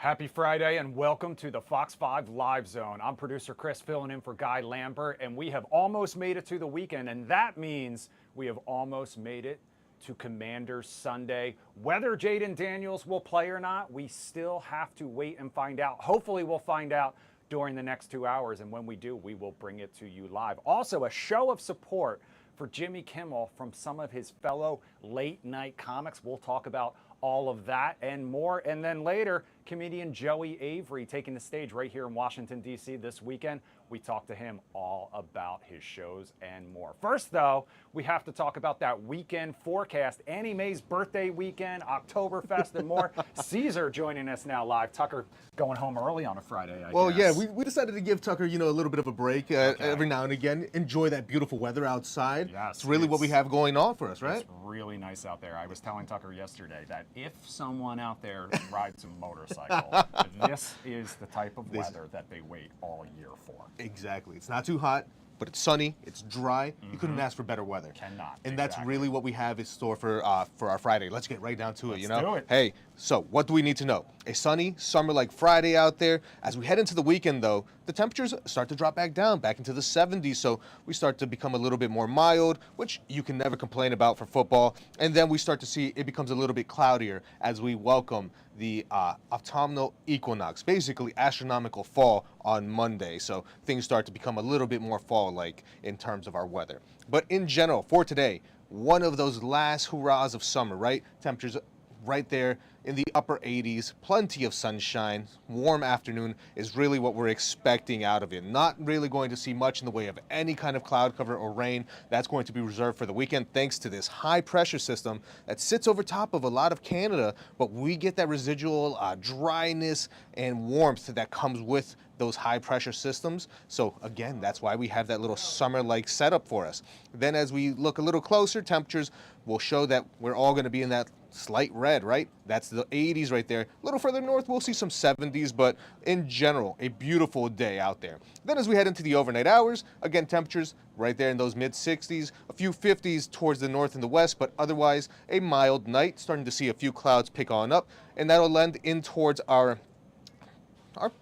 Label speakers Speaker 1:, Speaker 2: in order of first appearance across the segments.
Speaker 1: Happy Friday and welcome to the Fox 5 Live Zone. I'm producer Chris filling in for Guy Lambert, and we have almost made it to the weekend, and that means we have almost made it to Commanders Sunday. Whether Jaden Daniels will play or not, we still have to wait and find out. Hopefully we'll find out during the next 2 hours, and when we do, we will bring it to you live. Also, a show of support for Jimmy Kimmel from some of his fellow late-night comics. We'll talk about all of that and more. And then later, comedian Joey Avery taking the stage right here in Washington, D.C. this weekend. We talk to him all about his shows and more. First, though, we have to talk about that weekend forecast. Annie Mae's birthday weekend, Oktoberfest, and more. Caesar joining us now live. Tucker going home early on a Friday, I guess.
Speaker 2: Yeah, we decided to give Tucker, a little bit of a break every now and again. Enjoy that beautiful weather outside.
Speaker 1: Yes,
Speaker 2: it's really what we have going on for us, right?
Speaker 1: It's really nice out there. I was telling Tucker yesterday that if someone out there rides a motorcycle, this is the type of weather that they wait all year for.
Speaker 2: Exactly. It's not too hot, but it's sunny, it's dry. You couldn't ask for better weather.
Speaker 1: Cannot.
Speaker 2: And that's really what we have in store for our Friday. Let's get right down to it,
Speaker 1: Let's do it.
Speaker 2: Hey, so what do we need to know? A sunny, summer-like Friday out there. As we head into the weekend, though, the temperatures start to drop back down, back into the 70s. So we start to become a little bit more mild, which you can never complain about for football. And then we start to see it becomes a little bit cloudier as we welcome the autumnal equinox, basically astronomical fall on Monday. So things start to become a little bit more fall-like in terms of our weather. But in general, for today, one of those last hurrahs of summer, right? Temperatures right there in the upper 80s, plenty of sunshine, warm afternoon is really what we're expecting out of it. Not really going to see much in the way of any kind of cloud cover or rain. That's going to be reserved for the weekend thanks to this high pressure system that sits over top of a lot of Canada, but we get that residual dryness and warmth that comes with those high pressure systems. So again, that's why we have that little summer-like setup for us. Then as we look a little closer, temperatures will show that we're all going to be in that slight red, right? That's the 80s right there. A little further north, we'll see some 70s, but in general, a beautiful day out there. Then as we head into the overnight hours, again, temperatures right there in those mid 60s, a few 50s towards the north and the west, but otherwise a mild night, starting to see a few clouds pick on up, and that'll lend in towards our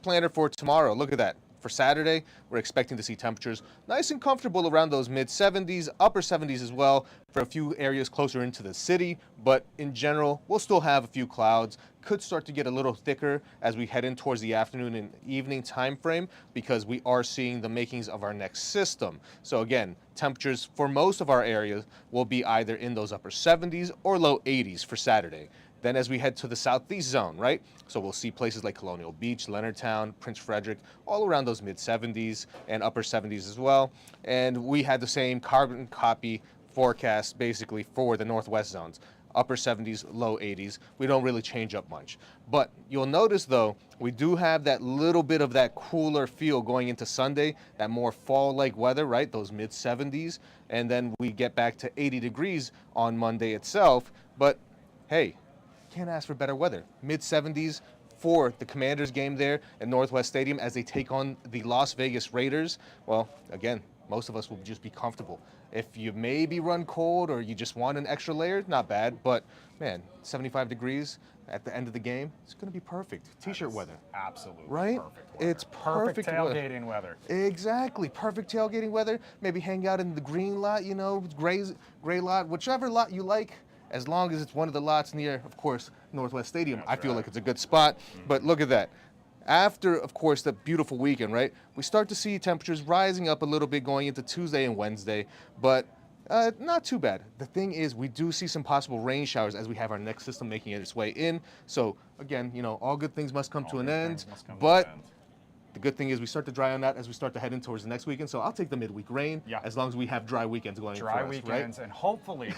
Speaker 2: planner for tomorrow. Look at that. For Saturday, we're expecting to see temperatures nice and comfortable around those mid 70s, upper 70s as well for a few areas closer into the city. But in general, we'll still have a few clouds. Could start to get a little thicker as we head in towards the afternoon and evening time frame because we are seeing the makings of our next system. So again, temperatures for most of our areas will be either in those upper 70s or low 80s for Saturday. Then as we head to the southeast zone, right? So we'll see places like Colonial Beach, Leonardtown, Prince Frederick, all around those mid 70s and upper 70s as well. And we had the same carbon copy forecast basically for the northwest zones. Upper 70s, low 80s. We don't really change up much. But you'll notice though, we do have that little bit of that cooler feel going into Sunday, that more fall-like weather, right? Those mid 70s. And then we get back to 80 degrees on Monday itself. But hey, can't ask for better weather. Mid 70s for the Commanders game there at Northwest Stadium as they take on the Las Vegas Raiders. Well, again, most of us will just be comfortable. If you maybe run cold or you just want an extra layer, not bad, but man, 75 degrees at the end of the game, it's going to be perfect. T-shirt weather.
Speaker 1: Absolutely.
Speaker 2: Right?
Speaker 1: Perfect weather.
Speaker 2: It's perfect
Speaker 1: tailgating weather.
Speaker 2: Exactly. Perfect tailgating weather. Maybe hang out in the green lot, gray lot, whichever lot you like. As long as it's one of the lots near, of course, Northwest Stadium, I feel like it's a good spot. But look at that. After, of course, the beautiful weekend, right, we start to see temperatures rising up a little bit going into Tuesday and Wednesday, but not too bad. The thing is, we do see some possible rain showers as we have our next system making its way in. So, again, all good things must come to an end. But the good thing is we start to dry on that as we start to head in towards the next weekend. So I'll take the midweek rain as long as we have dry weekends going for us,
Speaker 1: Dry weekends,
Speaker 2: right?
Speaker 1: and hopefully,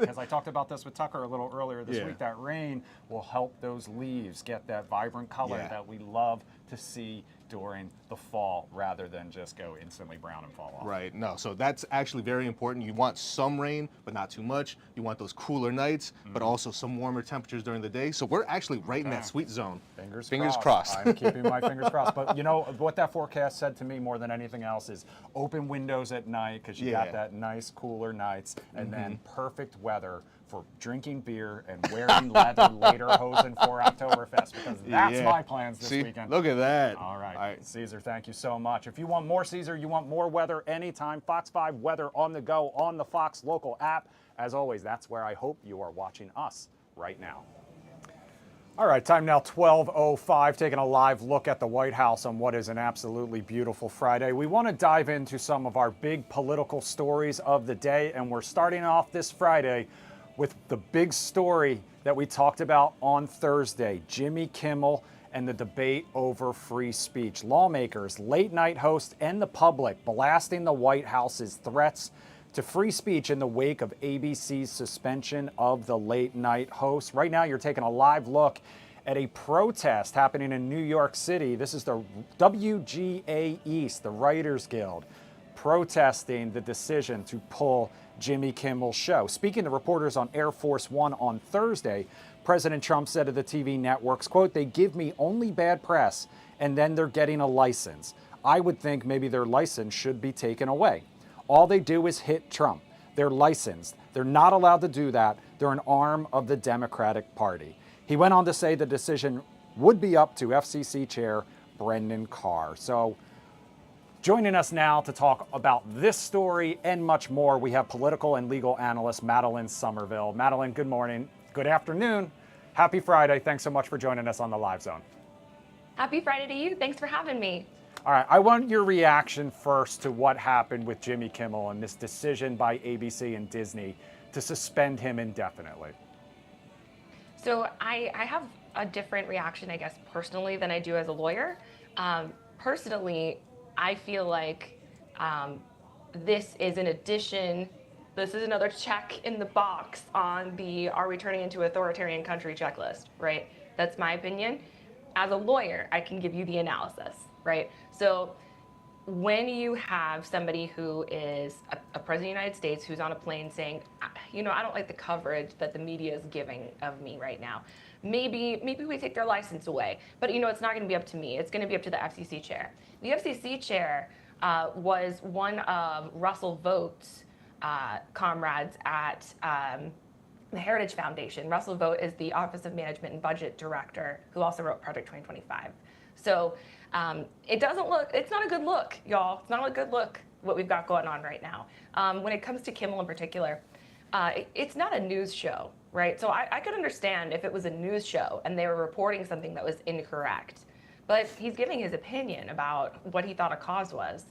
Speaker 1: because I talked about this with Tucker a little earlier this week, that rain will help those leaves get that vibrant color that we love to see during the fall rather than just go instantly brown and fall off.
Speaker 2: Right, no, so that's actually very important. You want some rain, but not too much. You want those cooler nights, but also some warmer temperatures during the day. So we're actually right in that sweet zone.
Speaker 1: Fingers crossed. I'm keeping my fingers crossed. But what that forecast said to me more than anything else is open windows at night because you got that nice cooler nights and then perfect weather for drinking beer and wearing leather lederhosen for Oktoberfest, because that's my plans this weekend.
Speaker 2: Look at that.
Speaker 1: All right, Caesar, thank you so much. If you want more Caesar, you want more weather anytime, Fox 5 weather on the go on the Fox local app. As always, that's where I hope you are watching us right now. All right, time now 12:05, taking a live look at the White House on what is an absolutely beautiful Friday. We want to dive into some of our big political stories of the day, and we're starting off this Friday with the big story that we talked about on Thursday, Jimmy Kimmel and the debate over free speech. Lawmakers, late night hosts, and the public blasting the White House's threats to free speech in the wake of ABC's suspension of the late night host. Right now, you're taking a live look at a protest happening in New York City. This is the WGA East, the Writers Guild, protesting the decision to pull Jimmy Kimmel's show. Speaking to reporters on Air Force One on Thursday, President Trump said to the TV networks, quote, "They give me only bad press, and then they're getting a license. I would think maybe their license should be taken away. All they do is hit Trump. They're licensed. They're not allowed to do that. They're an arm of the Democratic Party." He went on to say the decision would be up to FCC Chair Brendan Carr. So joining us now to talk about this story and much more, we have political and legal analyst Madeline Somerville. Madeline, good morning. Good afternoon. Happy Friday. Thanks so much for joining us on the Live Zone.
Speaker 3: Happy Friday to you. Thanks for having me.
Speaker 1: All right, I want your reaction first to what happened with Jimmy Kimmel and this decision by ABC and Disney to suspend him indefinitely.
Speaker 3: So I have a different reaction, I guess, personally than I do as a lawyer. Personally, I feel like this is an addition, this is another check in the box on the are we turning into authoritarian country checklist, right? That's my opinion. As a lawyer, I can give you the analysis, right? So when you have somebody who is a president of the United States who's on a plane saying, you know, I don't like the coverage that the media is giving of me right now. Maybe we take their license away. But, you know, it's not going to be up to me. It's going to be up to the FCC chair. The FCC chair was one of Russell Vogt's comrades at the Heritage Foundation. Russell Vogt is the Office of Management and Budget Director who also wrote Project 2025. So it doesn't look, it's not a good look, y'all. It's not a good look what we've got going on right now. When it comes to Kimmel in particular, it's not a news show, right? So I could understand if it was a news show and they were reporting something that was incorrect. But he's giving his opinion about what he thought a cause was.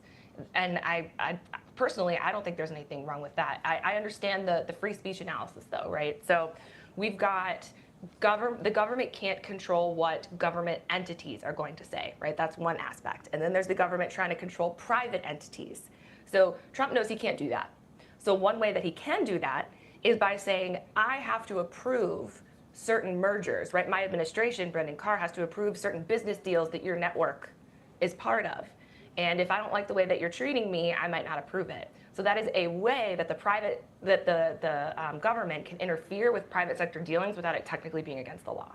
Speaker 3: And I personally, I don't think there's anything wrong with that. I understand the free speech analysis though, right? So we've got the government can't control what government entities are going to say, right? That's one aspect. And then there's the government trying to control private entities. So Trump knows he can't do that. So one way that he can do that is by saying, I have to approve certain mergers, right? My administration, Brendan Carr, has to approve certain business deals that your network is part of. And if I don't like the way that you're treating me, I might not approve it. So that is a way that the government can interfere with private sector dealings without it technically being against the law.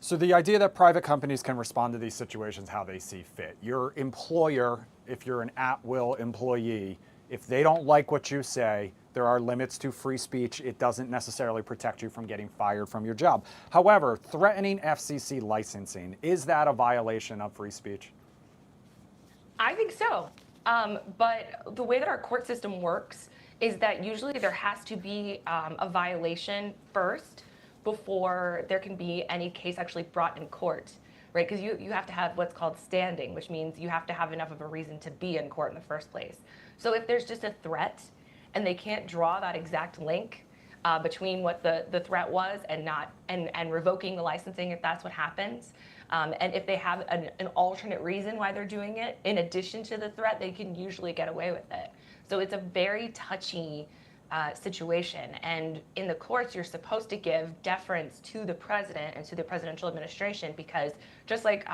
Speaker 1: So the idea that private companies can respond to these situations how they see fit. Your employer, if you're an at-will employee, if they don't like what you say, there are limits to free speech. It doesn't necessarily protect you from getting fired from your job. However, threatening FCC licensing, is that a violation of free speech?
Speaker 3: I think so. But the way that our court system works is that usually there has to be a violation first before there can be any case actually brought in court, right? Because you have to have what's called standing, which means you have to have enough of a reason to be in court in the first place. So if there's just a threat and they can't draw that exact link between what the threat was and revoking the licensing, if that's what happens, and if they have an alternate reason why they're doing it, in addition to the threat, they can usually get away with it. So it's a very touchy situation. And in the courts, you're supposed to give deference to the president and to the presidential administration, because just like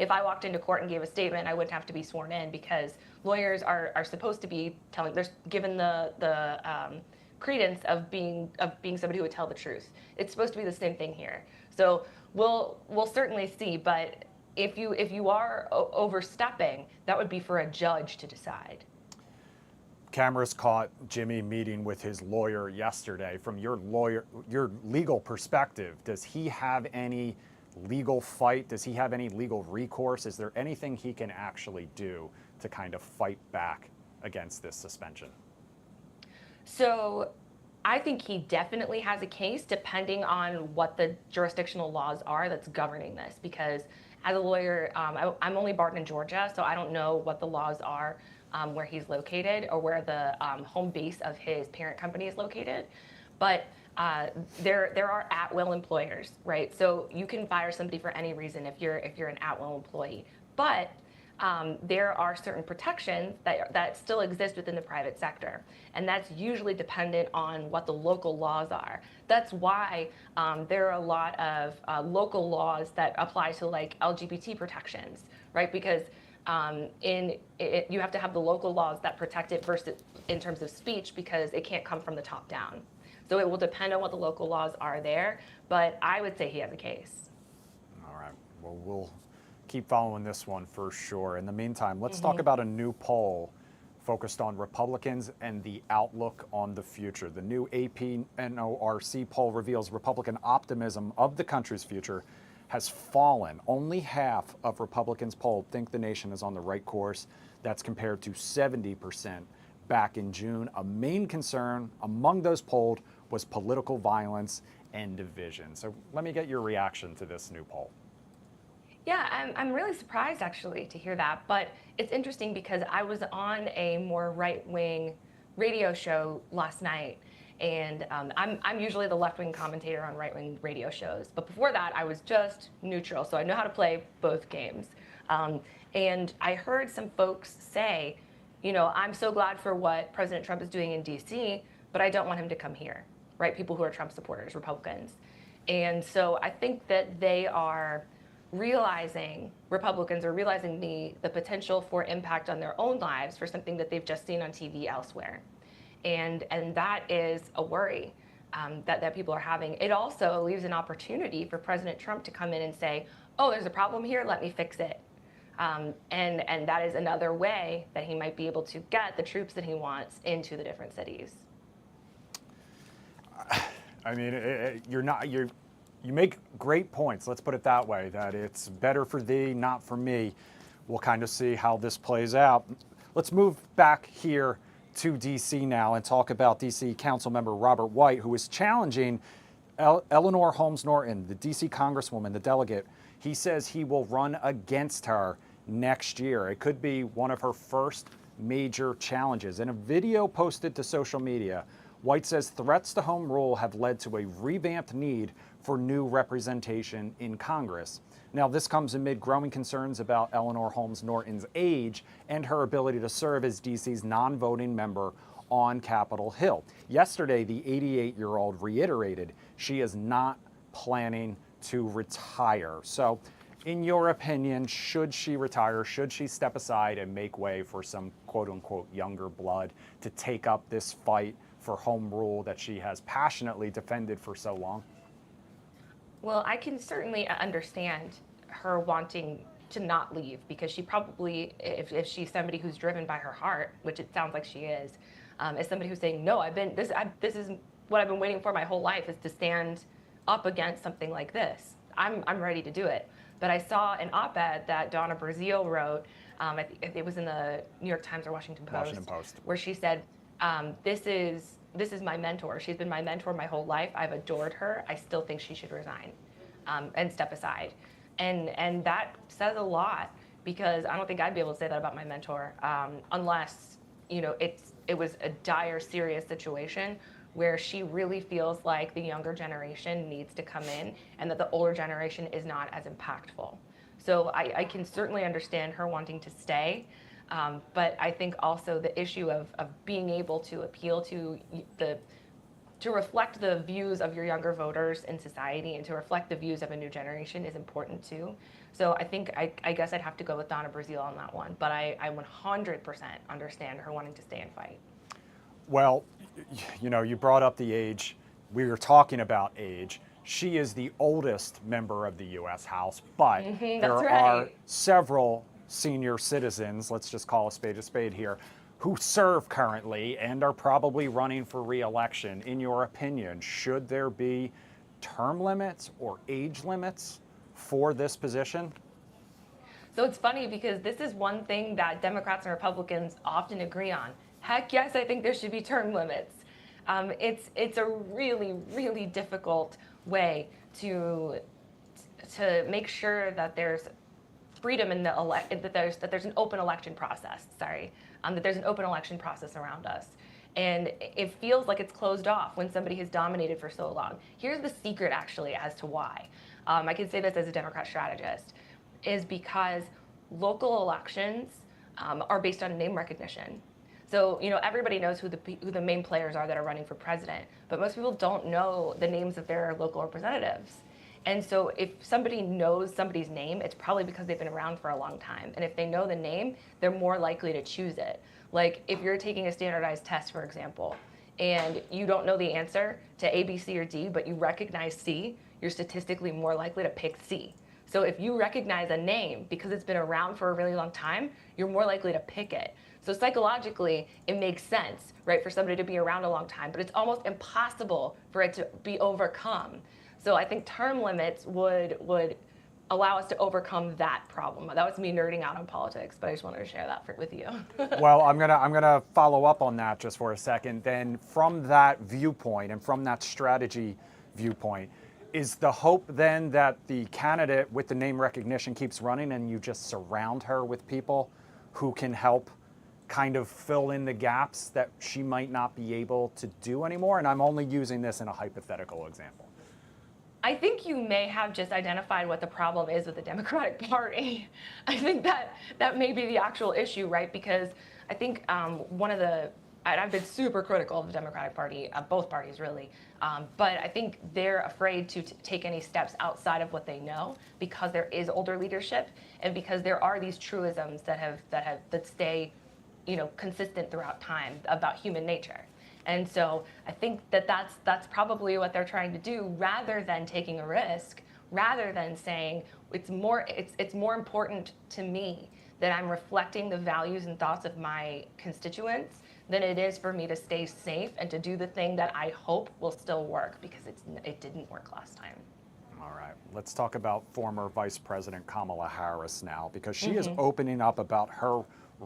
Speaker 3: if I walked into court and gave a statement, I wouldn't have to be sworn in, because lawyers are supposed to be they're given the credence of being somebody who would tell the truth. It's supposed to be the same thing here. So we'll certainly see, but if you are overstepping, that would be for a judge to decide.
Speaker 1: Cameras caught Jimmy meeting with his lawyer yesterday. From your legal perspective, does he have any legal fight? Does he have any legal recourse? Is there anything he can actually do to kind of fight back against this suspension?
Speaker 3: So I think he definitely has a case depending on what the jurisdictional laws are that's governing this. Because as a lawyer, I'm only barred in Georgia, so I don't know what the laws are where he's located or where the home base of his parent company is located. But there are at-will employers, right? So you can fire somebody for any reason if you're an at-will employee. But there are certain protections that still exist within the private sector, and that's usually dependent on what the local laws are. That's why there are a lot of local laws that apply to like LGBT protections, right? Because you have to have the local laws that protect it versus in terms of speech, because it can't come from the top down. So it will depend on what the local laws are there, but I would say he has a case.
Speaker 1: All right, well, we'll keep following this one for sure. In the meantime, let's talk about a new poll focused on Republicans and the outlook on the future. The new AP NORC poll reveals Republican optimism of the country's future has fallen. Only half of Republicans polled think the nation is on the right course. That's compared to 70% back in June. A main concern among those polled was political violence and division. So let me get your reaction to this new poll.
Speaker 3: Yeah, I'm really surprised actually to hear that, but it's interesting because I was on a more right-wing radio show last night, and I'm usually the left-wing commentator on right-wing radio shows, but before that I was just neutral, so I know how to play both games. And I heard some folks say, you know, I'm so glad for what President Trump is doing in DC, but I don't want him to come here, right? People who are Trump supporters, Republicans. And so I think that they are realizing, Republicans are realizing the potential for impact on their own lives for something that they've just seen on TV elsewhere. And that is a worry that people are having. It also leaves an opportunity for President Trump to come in and say, oh, there's a problem here, let me fix it. And that is another way that he might be able to get the troops that he wants into the different cities.
Speaker 1: I mean, you make great points, let's put it that way, that it's better for thee, not for me. We'll kind of see how this plays out. Let's move back here to DC now and talk about DC Council Member Robert White, who is challenging Eleanor Holmes Norton, the DC Congresswoman, the delegate. He says he will run against her next year. It could be one of her first major challenges. In a video posted to social media, White says threats to home rule have led to a revamped need for new representation in Congress. Now, this comes amid growing concerns about Eleanor Holmes Norton's age and her ability to serve as DC's non-voting member on Capitol Hill. Yesterday, the 88-year-old reiterated she is not planning to retire. So, in your opinion, should she retire? Should she step aside and make way for some quote-unquote younger blood to take up this fight for home rule that she has passionately defended for so long?
Speaker 3: Well, I can certainly understand her wanting to not leave, because she probably, if she's somebody who's driven by her heart, which it sounds like she is somebody who's saying, no, this is what I've been waiting for my whole life, is to stand up against something like this. I'm ready to do it. But I saw an op-ed that Donna Brazile wrote, it was in the New York Times or Washington Post, where she said, this is my mentor. She's been my mentor my whole life. I've adored her. I still think she should resign and step aside. And that says a lot, because I don't think I'd be able to say that about my mentor unless, you know, it was a dire, serious situation where she really feels like the younger generation needs to come in and that the older generation is not as impactful. So I can certainly understand her wanting to stay. But I think also the issue of being able to appeal to reflect the views of your younger voters in society and to reflect the views of a new generation is important too. So I think I guess I'd have to go with Donna Brazile on that one, but I 100% understand her wanting to stay and fight.
Speaker 1: Well, you know, you brought up the age. We were talking about age. She is the oldest member of the U.S. House, but there are several senior citizens, let's just call a spade here, who serve currently and are probably running for re-election. In your opinion, should there be term limits or age limits for this position?
Speaker 3: So it's funny because this is one thing that Democrats and Republicans often agree on. Heck yes, I think there should be term limits. It's a really, really difficult way to make sure that there's freedom in the that there's an open election process. That there's an open election process around us. And it feels like it's closed off when somebody has dominated for so long. Here's the secret, actually, as to why. I can say this as a Democrat strategist, is because local elections are based on name recognition. So, everybody knows who the main players are that are running for president, but most people don't know the names of their local representatives. And so if somebody knows somebody's name, it's probably because they've been around for a long time. And if they know the name, they're more likely to choose it. Like if you're taking a standardized test, for example, and you don't know the answer to A, B, C, or D, but you recognize C, you're statistically more likely to pick C. So if you recognize a name because it's been around for a really long time, you're more likely to pick it. So psychologically, it makes sense, right, for somebody to be around a long time, but it's almost impossible for it to be overcome. So I think term limits would allow us to overcome that problem. That was me nerding out on politics, but I just wanted to share that with you.
Speaker 1: Well, I'm gonna follow up on that just for a second. Then from that viewpoint and from that strategy viewpoint, is the hope then that the candidate with the name recognition keeps running and you just surround her with people who can help kind of fill in the gaps that she might not be able to do anymore? And I'm only using this in a hypothetical example.
Speaker 3: I think you may have just identified what the problem is with the Democratic Party. I think that may be the actual issue, right? Because I think I've been super critical of the Democratic Party, both parties really, but I think they're afraid to take any steps outside of what they know because there is older leadership and because there are these truisms that stay, consistent throughout time about human nature. And so I think that's probably what they're trying to do, rather than taking a risk, rather than saying it's more important to me that I'm reflecting the values and thoughts of my constituents than it is for me to stay safe and to do the thing that I hope will still work, because it didn't work last time.
Speaker 1: All right, let's talk about former Vice President Kamala Harris now, because she is opening up about her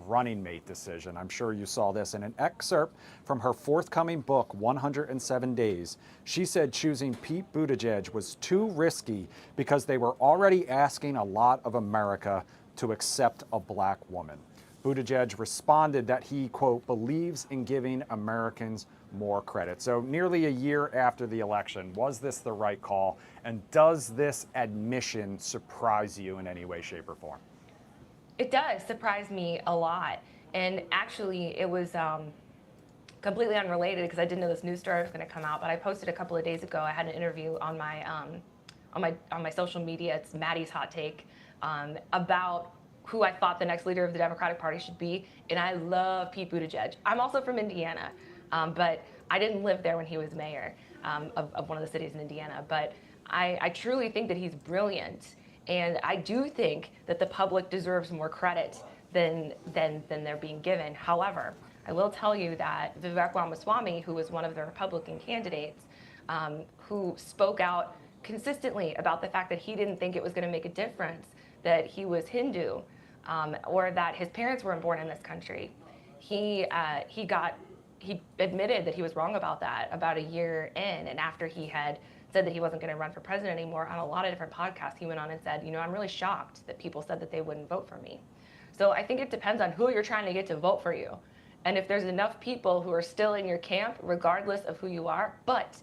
Speaker 1: running mate decision. I'm sure you saw this in an excerpt from her forthcoming book, 107 Days. She said choosing Pete Buttigieg was too risky because they were already asking a lot of America to accept a black woman. Buttigieg responded that he, quote, believes in giving Americans more credit. So nearly a year after the election, was this the right call? And does this admission surprise you in any way, shape, or form?
Speaker 3: It does surprise me a lot. And actually, it was completely unrelated because I didn't know this news story was going to come out, but I posted a couple of days ago. I had an interview on my social media. It's Maddie's Hot Take, about who I thought the next leader of the Democratic Party should be. And I love Pete Buttigieg. I'm also from Indiana, but I didn't live there when he was mayor of one of the cities in Indiana. But I truly think that he's brilliant. And I do think that the public deserves more credit than they're being given. However, I will tell you that Vivek Ramaswamy, who was one of the Republican candidates, who spoke out consistently about the fact that he didn't think it was going to make a difference that he was Hindu, or that his parents weren't born in this country. He admitted that he was wrong about that about a year in, and after he had said that he wasn't going to run for president anymore on a lot of different podcasts, he went on and said, I'm really shocked that people said that they wouldn't vote for me. So I think it depends on who you're trying to get to vote for you. And if there's enough people who are still in your camp, regardless of who you are, but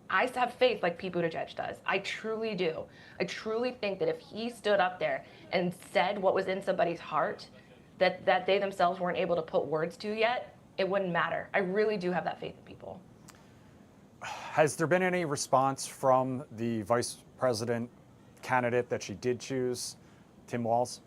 Speaker 3: I have faith like Pete Buttigieg does. I truly do. I truly think that if he stood up there and said what was in somebody's heart that they themselves weren't able to put words to yet, it wouldn't matter. I really do have that faith in people.
Speaker 1: Has there been any response from the vice president candidate that she did choose, Tim Walz?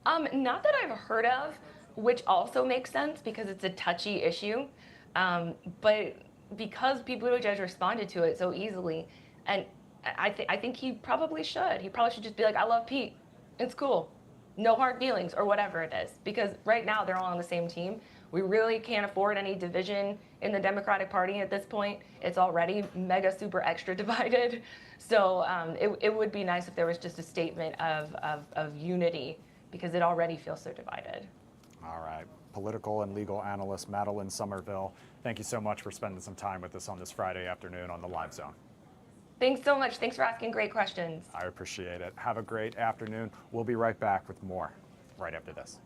Speaker 3: Not that I've heard of, which also makes sense because it's a touchy issue. But because Pete Buttigieg responded to it so easily, and I think he probably should. He probably should just be like, I love Pete. It's cool. no hard feelings or whatever it is, because right now they're all on the same team. We really can't afford any division in the Democratic Party at this point. It's already mega super extra divided. So it would be nice if there was just a statement of unity, because it already feels so divided.
Speaker 1: All right. Political and legal analyst Madeline Somerville, thank you so much for spending some time with us on this Friday afternoon on the Live Zone.
Speaker 3: Thanks so much. Thanks for asking great questions.
Speaker 1: I appreciate it. Have a great afternoon. We'll be right back with more right after this.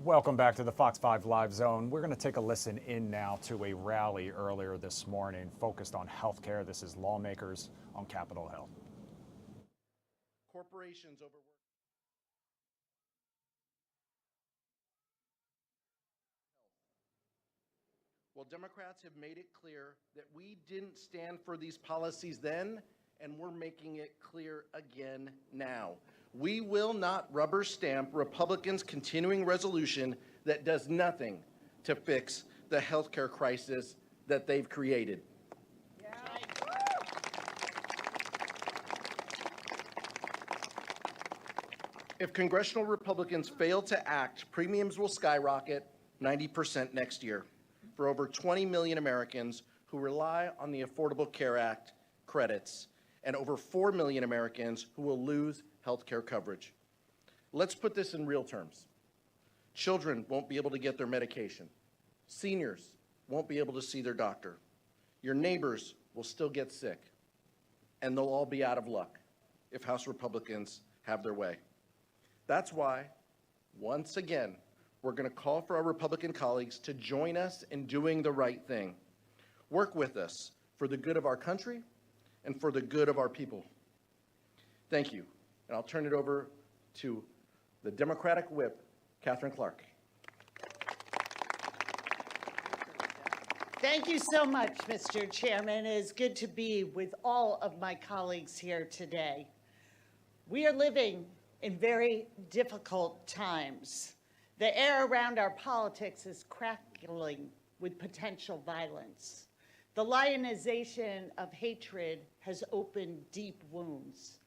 Speaker 1: Welcome back to the Fox 5 Live Zone. We're going to take a listen in now to a rally earlier this morning focused on healthcare. This is lawmakers on Capitol Hill.
Speaker 4: Corporations overwork. Well, Democrats have made it clear that we didn't stand for these policies then, and we're making it clear again now. We will not rubber stamp Republicans' continuing resolution that does nothing to fix the healthcare crisis that they've created. If congressional Republicans fail to act, premiums will skyrocket 90% next year for over 20 million Americans who rely on the Affordable Care Act credits, and over 4 million Americans who will lose health care coverage. Let's put this in real terms. Children won't be able to get their medication. Seniors won't be able to see their doctor. Your neighbors will still get sick, and they'll all be out of luck if House Republicans have their way. That's why, once again, we're going to call for our Republican colleagues to join us in doing the right thing. Work with us for the good of our country and for the good of our people. Thank you. And I'll turn it over to the Democratic Whip, Catherine Clark.
Speaker 5: Thank you so much, Mr. Chairman. It is good to be with all of my colleagues here today. We are living in very difficult times. The air around our politics is crackling with potential violence. The lionization of hatred has opened deep wounds.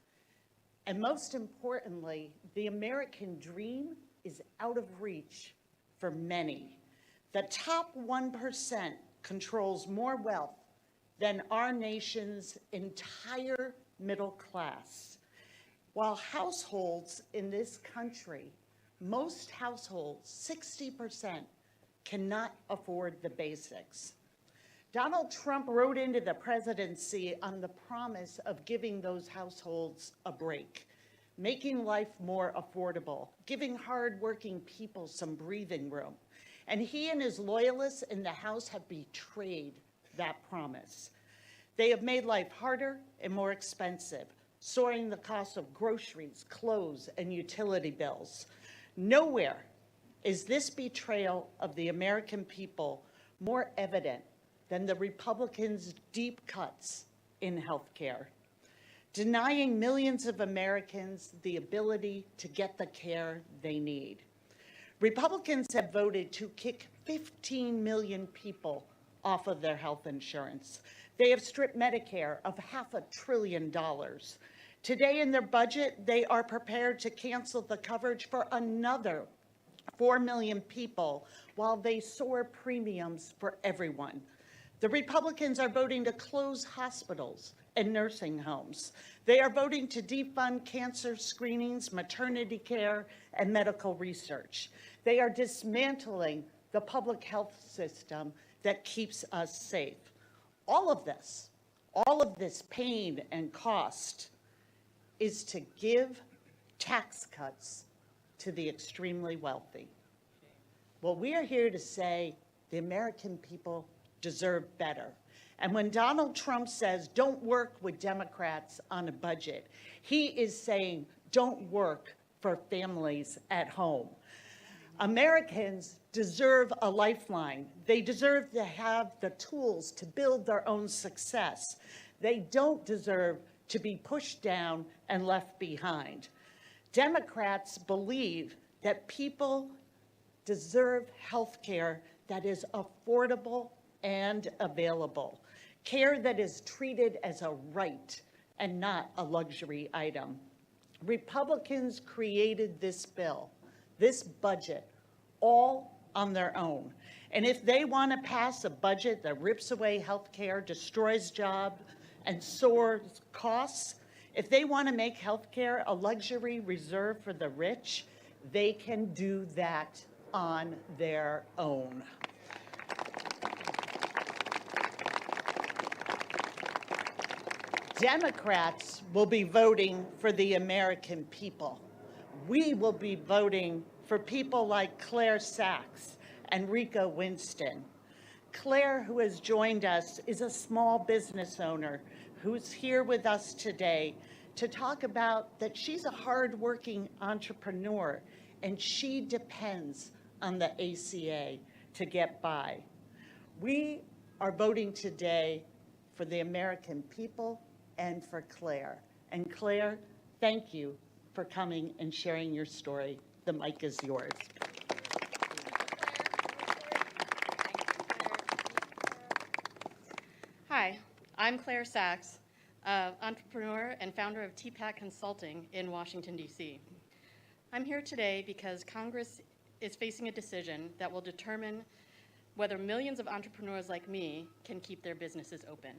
Speaker 5: And most importantly, the American dream is out of reach for many. The top 1% controls more wealth than our nation's entire middle class. While households in this country, most households, 60%, cannot afford the basics. Donald Trump rode into the presidency on the promise of giving those households a break, making life more affordable, giving hardworking people some breathing room. And he and his loyalists in the House have betrayed that promise. They have made life harder and more expensive, soaring the cost of groceries, clothes, and utility bills. Nowhere is this betrayal of the American people more evident than the Republicans' deep cuts in health care, denying millions of Americans the ability to get the care they need. Republicans have voted to kick 15 million people off of their health insurance. They have stripped Medicare of $500 billion. Today in their budget, they are prepared to cancel the coverage for another 4 million people while they soar premiums for everyone. The Republicans are voting to close hospitals and nursing homes. They are voting to defund cancer screenings, maternity care, and medical research. They are dismantling the public health system that keeps us safe. All of this pain and cost is to give tax cuts to the extremely wealthy. Well, we are here to say the American people deserve better. And when Donald Trump says, don't work with Democrats on a budget, he is saying, don't work for families at home. Americans deserve a lifeline. They deserve to have the tools to build their own success. They don't deserve to be pushed down and left behind. Democrats believe that people deserve health care that is affordable and available, care that is treated as a right and not a luxury item. Republicans created this bill, this budget, all on their own. And if they want to pass a budget that rips away health care, destroys jobs, and soars costs, if they want to make health care a luxury reserved for the rich, they can do that on their own. Democrats will be voting for the American people. We will be voting for people like Claire Sachs and Rika Winston. Claire, who has joined us, is a small business owner who's here with us today to talk about that she's a hardworking entrepreneur and she depends on the ACA to get by. We are voting today for the American people and for Claire. And Claire, thank you for coming and sharing your story. The mic is yours.
Speaker 6: Hi, I'm Claire Sachs, entrepreneur and founder of TPAC Consulting in Washington, D.C. I'm here today because Congress is facing a decision that will determine whether millions of entrepreneurs like me can keep their businesses open.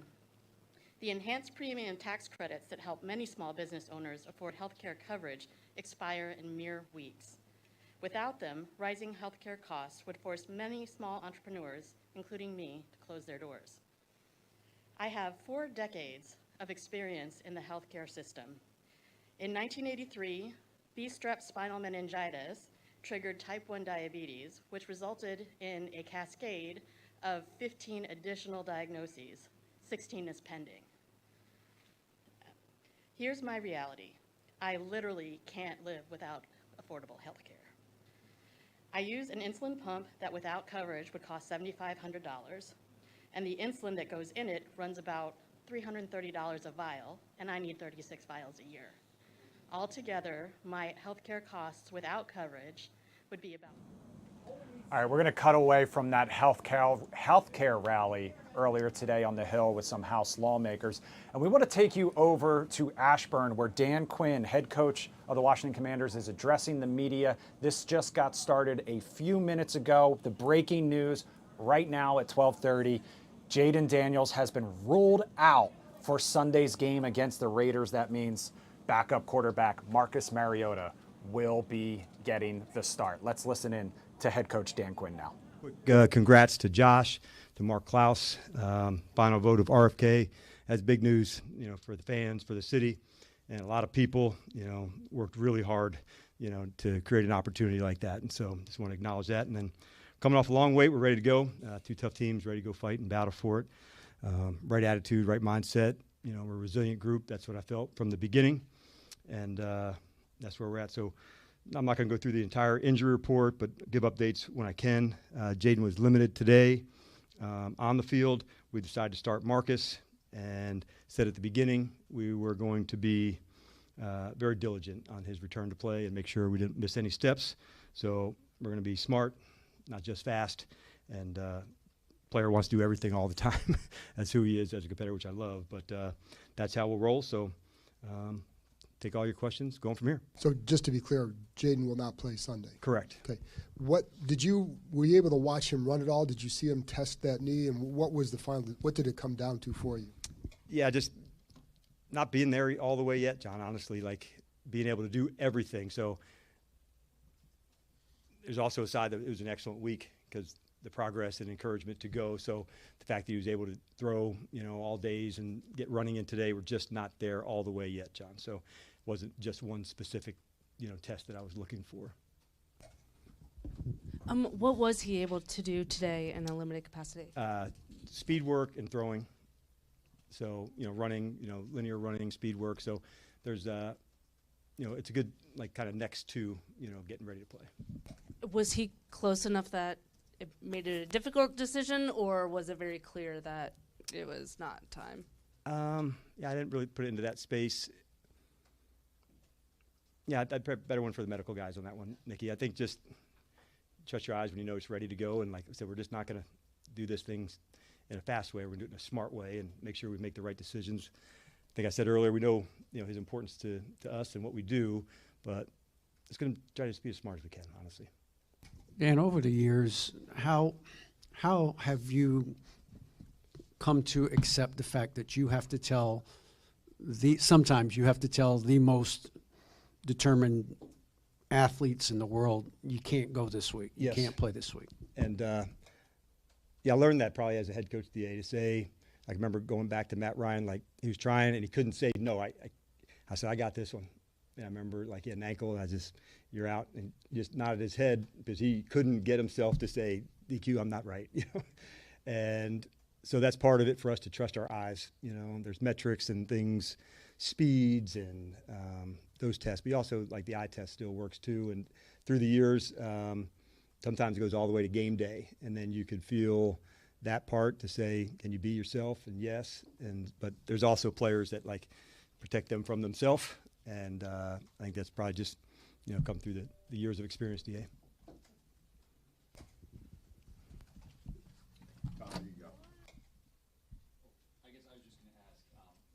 Speaker 6: The enhanced premium tax credits that help many small business owners afford healthcare coverage expire in mere weeks. Without them, rising healthcare costs would force many small entrepreneurs, including me, to close their doors. I have 4 decades of experience in the healthcare system. In 1983, B-strep spinal meningitis triggered type 1 diabetes, which resulted in a cascade of 15 additional diagnoses. 16 is pending. Here's my reality. I literally can't live without affordable health care. I use an insulin pump that without coverage would cost $7,500, and the insulin that goes in it runs about $330 a vial, and I need 36 vials a year. Altogether, my healthcare costs without coverage would be about.
Speaker 1: All right, we're going to cut away from that healthcare rally earlier today on the Hill with some House lawmakers. And we want to take you over to Ashburn, where Dan Quinn, head coach of the Washington Commanders, is addressing the media. This just got started a few minutes ago. The breaking news right now at 12:30, Jaden Daniels has been ruled out for Sunday's game against the Raiders. That means backup quarterback Marcus Mariota will be getting the start. Let's listen in to head coach Dan Quinn now.
Speaker 7: Congrats to Josh, to Mark Klaus. Final vote of RFK. That's big news, for the fans, for the city, and a lot of people, worked really hard, to create an opportunity like that. And so just want to acknowledge that. And then coming off a long wait, we're ready to go. Two tough teams, ready to go fight and battle for it. Right attitude, right mindset. We're a resilient group. That's what I felt from the beginning. And that's where we're at. So I'm not going to go through the entire injury report, but give updates when I can. Jaden was limited today on the field. We decided to start Marcus and said at the beginning we were going to be very diligent on his return to play and make sure we didn't miss any steps. So we're going to be smart, not just fast. And player wants to do everything all the time. That's who he is as a competitor, which I love. But that's how we'll roll. So take all your questions, going from here.
Speaker 8: So just to be clear, Jaden will not play Sunday.
Speaker 7: Correct.
Speaker 8: Okay. Were you able to watch him run at all? Did you see him test that knee? And what was the final, what did it come down to for you?
Speaker 7: Yeah, just not being there all the way yet, John, honestly, like being able to do everything. So there's also a side that it was an excellent week because the progress and encouragement to go. So the fact that he was able to throw, all days and get running in today, we're just not there all the way yet, John. So it wasn't just one specific, test that I was looking for.
Speaker 9: What was he able to do today in a limited capacity?
Speaker 7: Speed work and throwing. So, running, linear running, speed work. So there's, it's a good, kind of next to, getting ready to play.
Speaker 9: Was he close enough that it made it a difficult decision, or was it very clear that it was not time?
Speaker 7: Yeah, I didn't really put it into that space. Yeah, I'd better one for the medical guys on that one, Nikki. I think just trust your eyes when you know it's ready to go. And like I said, we're just not going to do this thing in a fast way. We're going to do it in a smart way and make sure we make the right decisions. I think I said earlier, we know, his importance to us and what we do, but it's going to try to be as smart as we can, honestly.
Speaker 10: Dan, over the years, how have you come to accept the fact that you have to tell sometimes you have to tell the most determined athletes in the world, you can't go this week,
Speaker 7: Yes.
Speaker 10: You can't play this week?
Speaker 7: And I learned that probably as a head coach of the A to say, I remember going back to Matt Ryan, like he was trying and he couldn't say no. I said, I got this one. And I remember like he had an ankle and you're out, and just nodded his head because he couldn't get himself to say, DQ, I'm not right. And so that's part of it for us to trust our eyes. There's metrics and things, speeds and those tests. But also like the eye test still works too. And through the years, sometimes it goes all the way to game day, and then you could feel that part to say, can you be yourself? And yes. But there's also players that like protect them from themselves. And I think that's probably just, come through the years of experience, DA.
Speaker 11: I guess I was just going to ask,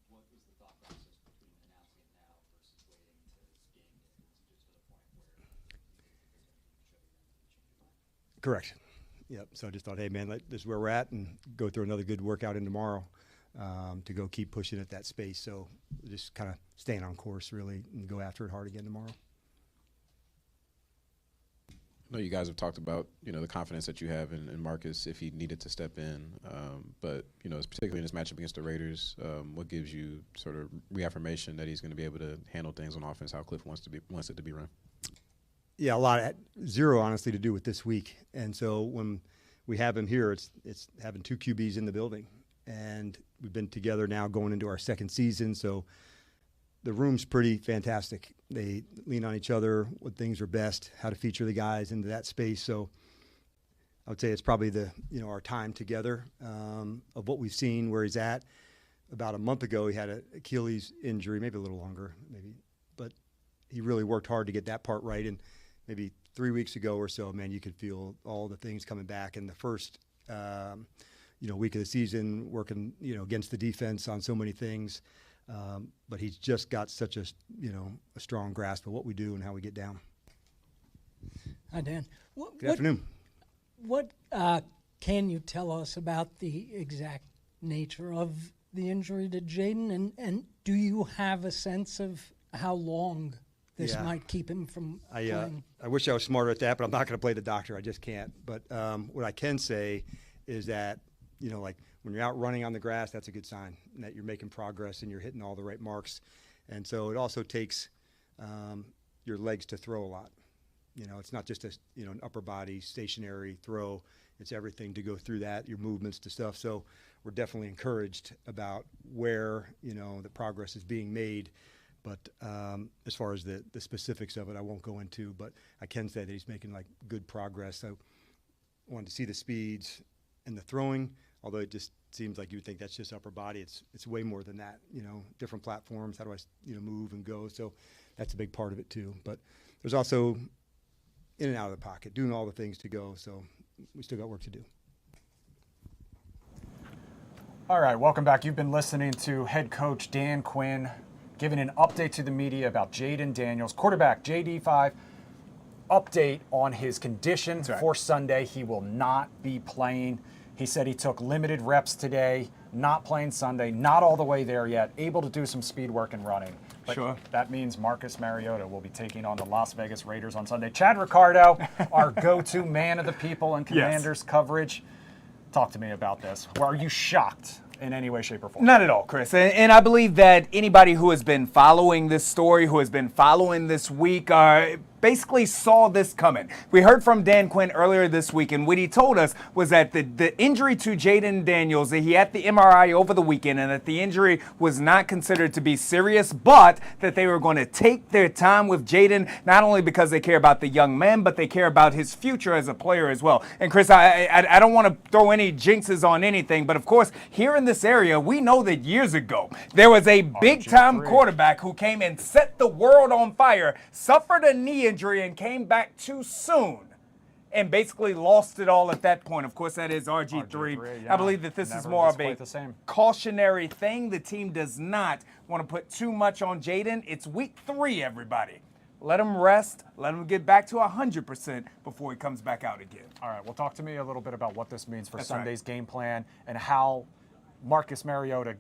Speaker 11: what was the thought process between announcing it now versus waiting to game day? Was it just to the point where you show them to change your mind?
Speaker 7: Correct. Yep. So I just thought, hey, man, this is where we're at, and go through another good workout in tomorrow to go keep pushing at that space. So just kind of staying on course, really, and go after it hard again tomorrow.
Speaker 12: I know you guys have talked about, the confidence that you have in Marcus if he needed to step in. But, particularly in this matchup against the Raiders, what gives you sort of reaffirmation that he's going to be able to handle things on offense how Cliff wants it to be run?
Speaker 7: Yeah, a lot of zero, honestly, to do with this week. And so when we have him here, it's having two QBs in the building. And we've been together now going into our second season. So the room's pretty fantastic. They lean on each other, what things are best, how to feature the guys into that space. So I would say it's probably our time together of what we've seen, where he's at. About a month ago, he had an Achilles injury, maybe a little longer, maybe. But he really worked hard to get that part right. And maybe 3 weeks ago or so, man, you could feel all the things coming back. In the first, week of the season, working, against the defense on so many things. But he's just got such a strong grasp of what we do and how we get down.
Speaker 13: Hi, Dan.
Speaker 7: Good afternoon.
Speaker 13: What can you tell us about the exact nature of the injury to Jaden, and do you have a sense of how long this might keep him from playing?
Speaker 7: I wish I was smarter at that, but I'm not going to play the doctor. I just can't. But what I can say is that, like when you're out running on the grass, that's a good sign that you're making progress and you're hitting all the right marks. And so it also takes your legs to throw a lot. It's not just an upper body stationary throw. It's everything to go through that, your movements to stuff. So we're definitely encouraged about where, the progress is being made. But as far as the specifics of it, I won't go into, but I can say that he's making good progress. So I wanted to see the speeds and the throwing, although it just seems like you would think that's just upper body. It's way more than that, different platforms. How do I, move and go? So that's a big part of it too. But there's also in and out of the pocket, doing all the things to go. So we still got work to do.
Speaker 1: All right, welcome back. You've been listening to head coach Dan Quinn giving an update to the media about Jaden Daniels, quarterback JD5. Update on his condition for Sunday. He will not be playing. He said he took limited reps today, not playing Sunday, not all the way there yet, able to do some speed work and running. But that means Marcus Mariota will be taking on the Las Vegas Raiders on Sunday. Chad Ricardo, our go-to man of the people in Commanders coverage. Talk to me about this. Are you shocked in any way, shape, or form?
Speaker 14: Not at all, Chris. And I believe that anybody who has been following this story, who has been following this week, basically saw this coming. We heard from Dan Quinn earlier this week, and what he told us was that the injury to Jaden Daniels, that he had the MRI over the weekend, and that the injury was not considered to be serious, but that they were going to take their time with Jaden, not only because they care about the young man, but they care about his future as a player as well. And Chris, I don't want to throw any jinxes on anything, but of course, here in this area, we know that years ago, there was a big-time quarterback who came and set the world on fire, suffered a knee injury, and came back too soon and basically lost it all at that point. Of course, that is RG3. I believe that this is more of a cautionary thing. The team does not want to put too much on Jaden. It's week 3, everybody. Let him rest. Let him get back to 100% before he comes back out again.
Speaker 1: All right, well, talk to me a little bit about what this means for Sunday's game plan and how Marcus Mariota,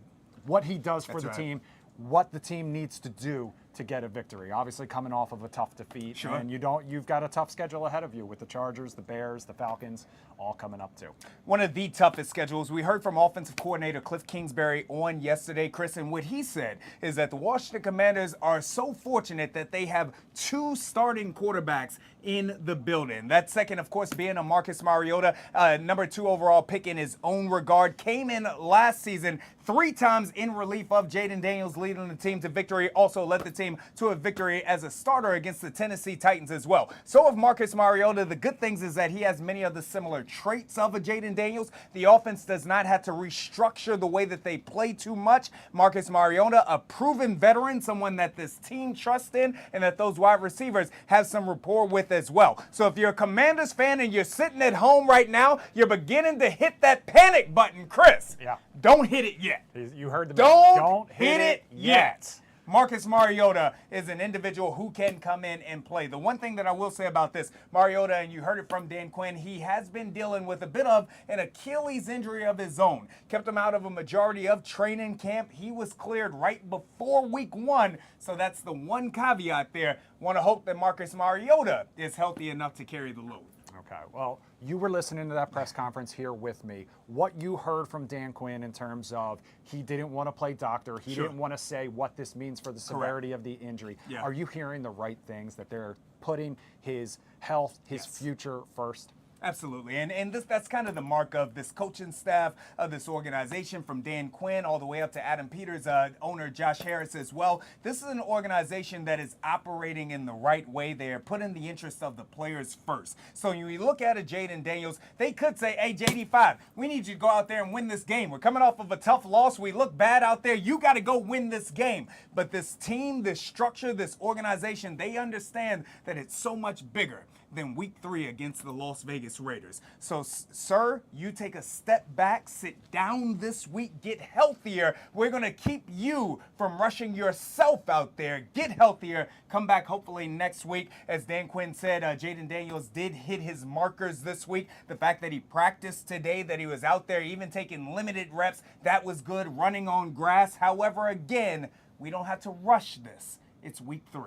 Speaker 1: what he does for the team, what the team needs to do to get a victory. Obviously coming off of a tough defeat, and you've got a tough schedule ahead of you with the Chargers, the Bears, the Falcons, all coming up too.
Speaker 14: One of the toughest schedules. We heard from offensive coordinator Cliff Kingsbury on yesterday, Chris, and what he said is that the Washington Commanders are so fortunate that they have 2 starting quarterbacks in the building. That second, of course, being a Marcus Mariota, number 2 overall pick in his own regard, came in last season 3 times in relief of Jaden Daniels, leading the team to victory. Also led the team to a victory as a starter against the Tennessee Titans as well. So of Marcus Mariota, the good things is that he has many of the similar traits of a Jaden Daniels. The offense does not have to restructure the way that they play too much. Marcus Mariota, a proven veteran, someone that this team trusts in and that those wide receivers have some rapport with as well. So if you're a Commanders fan and you're sitting at home right now, you're beginning to hit that panic button, Chris. Don't hit it yet.
Speaker 1: You heard the
Speaker 14: man.
Speaker 1: Don't
Speaker 14: hit it yet. Marcus Mariota is an individual who can come in and play. The one thing that I will say about this, Mariota, and you heard it from Dan Quinn, he has been dealing with a bit of an Achilles injury of his own. Kept him out of a majority of training camp. He was cleared right before week 1, so that's the one caveat there. Want to hope that Marcus Mariota is healthy enough to carry the load.
Speaker 1: Okay, well, you were listening to that press conference here with me. What you heard from Dan Quinn in terms of he didn't want to play doctor, he didn't want to say what this means for the severity of the injury. Are you hearing the right things, that they're putting his health, his future first?
Speaker 14: Absolutely. And that's kind of the mark of this coaching staff, of this organization, from Dan Quinn all the way up to Adam Peters, owner Josh Harris as well. This is an organization that is operating in the right way. They are putting the interests of the players first. So when you look at Jaden Daniels, they could say, hey, JD5, we need you to go out there and win this game. We're coming off of a tough loss. We look bad out there. You got to go win this game. But this team, this structure, this organization, they understand that it's so much bigger than week 3 against the Las Vegas Raiders. So, sir, you take a step back, sit down this week, get healthier. We're going to keep you from rushing yourself out there. Get healthier. Come back hopefully next week. As Dan Quinn said, Jaden Daniels did hit his markers this week. The fact that he practiced today, that he was out there even taking limited reps, that was good, running on grass. However, again, we don't have to rush this. It's week 3.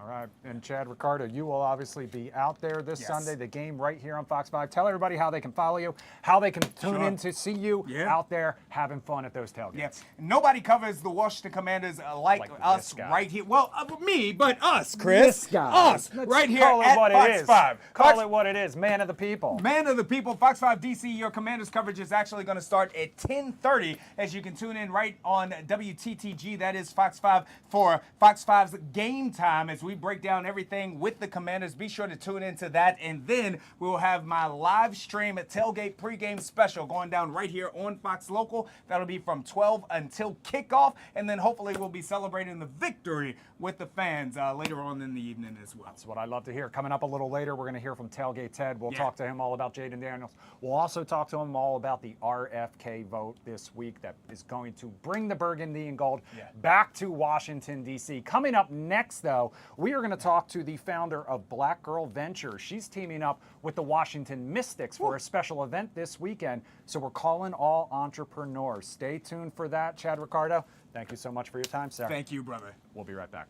Speaker 1: All right, and Chad Ricardo, you will obviously be out there this
Speaker 14: Yes.
Speaker 1: Sunday, the game right here on Fox 5. Tell everybody how they can follow you, how they can tune in to see you out there having fun at those tailgates.
Speaker 14: Yeah. Nobody covers the Washington Commanders like us right here. Well, me, but us, Chris.
Speaker 1: This guy.
Speaker 14: Us, right here
Speaker 1: Call it
Speaker 14: at
Speaker 1: what
Speaker 14: Fox
Speaker 1: it is.
Speaker 14: 5.
Speaker 1: Call it what it is. Man of the people.
Speaker 14: Man of the people, Fox 5 DC. Your Commanders coverage is actually going to start at 10:30, as you can tune in right on WTTG. That is Fox 5 for Fox 5's game time as we break down everything with the Commanders. Be sure to tune into that, and then we will have my live stream at Tailgate pregame special going down right here on Fox Local. That'll be from 12 until kickoff, and then hopefully we'll be celebrating the victory with the fans later on in the evening as well.
Speaker 1: That's what I love to hear. Coming up a little later, we're going to hear from Tailgate Ted. We'll talk to him all about Jaden Daniels. We'll also talk to him all about the RFK vote this week that is going to bring the burgundy and gold back to Washington, D.C. Coming up next, though, we are going to talk to the founder of Black Girl Ventures. She's teaming up with the Washington Mystics for a special event this weekend. So we're calling all entrepreneurs. Stay tuned for that. Chad Ricardo, thank you so much for your time, sir.
Speaker 14: Thank you, brother.
Speaker 1: We'll be right back.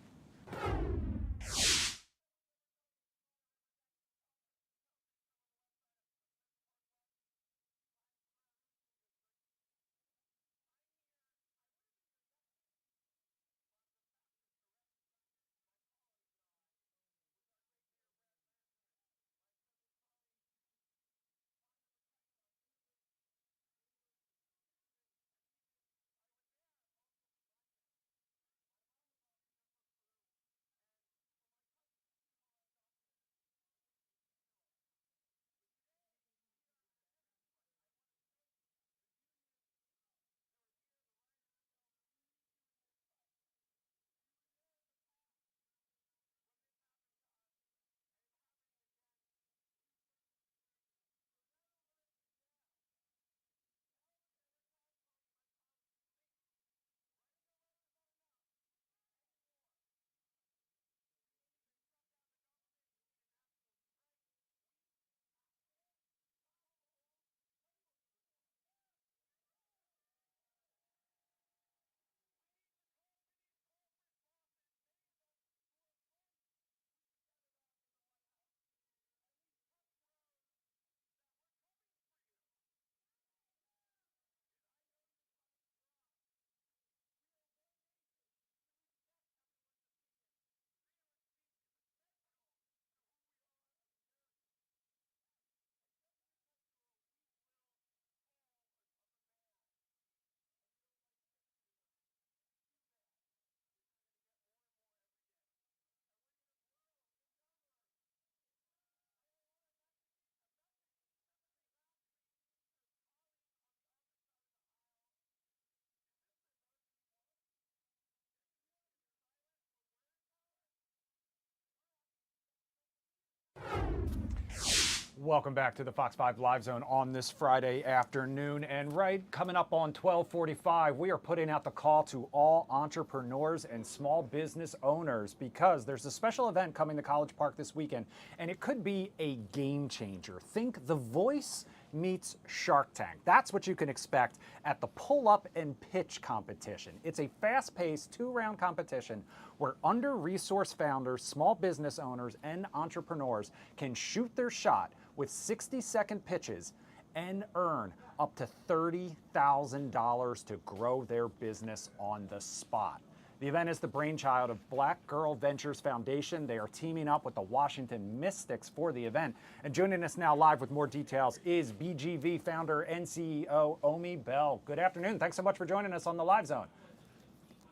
Speaker 1: Welcome back to the Fox 5 Live Zone on this Friday afternoon. And right coming up on 12:45, we are putting out the call to all entrepreneurs and small business owners because there's a special event coming to College Park this weekend, and it could be a game changer. Think The Voice meets Shark Tank. That's what you can expect at the pull-up and pitch competition. It's a fast-paced 2-round competition where under-resourced founders, small business owners, and entrepreneurs can shoot their shot with 60-second pitches and earn up to $30,000 to grow their business on the spot. The event is the brainchild of Black Girl Ventures Foundation. They are teaming up with the Washington Mystics for the event. And joining us now live with more details is BGV founder and CEO Omi Bell. Good afternoon. Thanks so much for joining us on the Live Zone.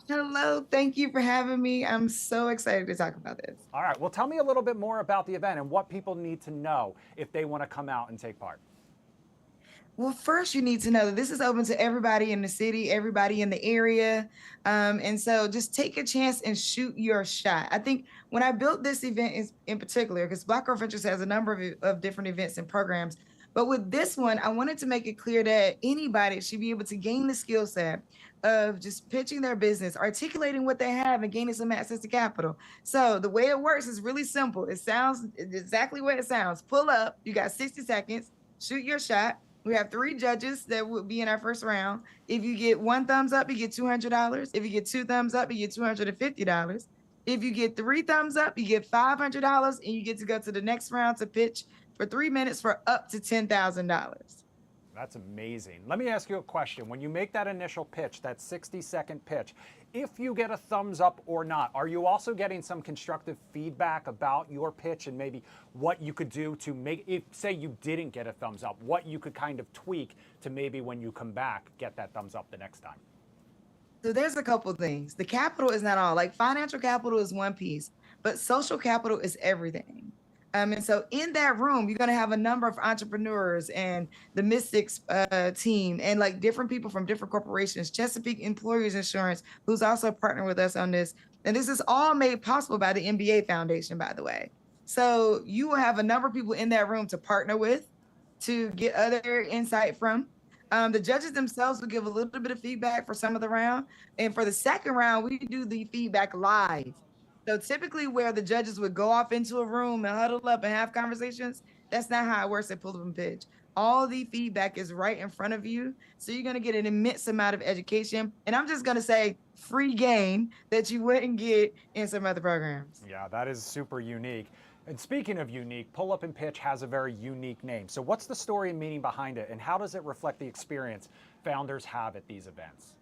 Speaker 15: Hello, thank you for having me. I'm so excited to talk about this.
Speaker 1: All right, well, tell me a little bit more about the event and what people need to know if they want to come out and take part.
Speaker 15: Well, first you need to know that this is open to everybody in the city, everybody in the area. And so just take a chance and shoot your shot. I think when I built this event in particular, because Black Girl Ventures has a number of different events and programs, but with this one, I wanted to make it clear that anybody should be able to gain the skill set of just pitching their business, articulating what they have, and gaining some access to capital. So the way it works is really simple. It sounds exactly what it sounds. Pull up, you got 60 seconds, shoot your shot. We have 3 judges that will be in our first round. If you get 1 thumbs up, you get $200. If you get 2 thumbs up, you get $250. If you get 3 thumbs up, you get $500, and you get to go to the next round to pitch for 3 minutes for up to $10,000.
Speaker 1: That's amazing. Let me ask you a question. When you make that initial pitch, that 60-second pitch, if you get a thumbs up or not, are you also getting some constructive feedback about your pitch and maybe what you could do to make, if say you didn't get a thumbs up, what you could kind of tweak to maybe when you come back, get that thumbs up the next time?
Speaker 15: So there's a couple things. The capital is not all. Like financial capital is one piece, but social capital is everything. And so in that room, you're going to have a number of entrepreneurs and the Mystics team and like different people from different corporations, Chesapeake Employers Insurance, who's also partnering with us on this. And this is all made possible by the MBA Foundation, by the way. So you will have a number of people in that room to partner with, to get other insight from. The judges themselves will give a little bit of feedback for some of the round. And for the second round, we do the feedback live. So typically where the judges would go off into a room and huddle up and have conversations, that's not how it works at Pull Up and Pitch. All the feedback is right in front of you. So you're going to get an immense amount of education. And I'm just going to say free game that you wouldn't get in some other programs.
Speaker 1: Yeah, that is super unique. And speaking of unique, Pull Up and Pitch has a very unique name. So what's the story and meaning behind it? And how does it reflect the experience founders have at these events?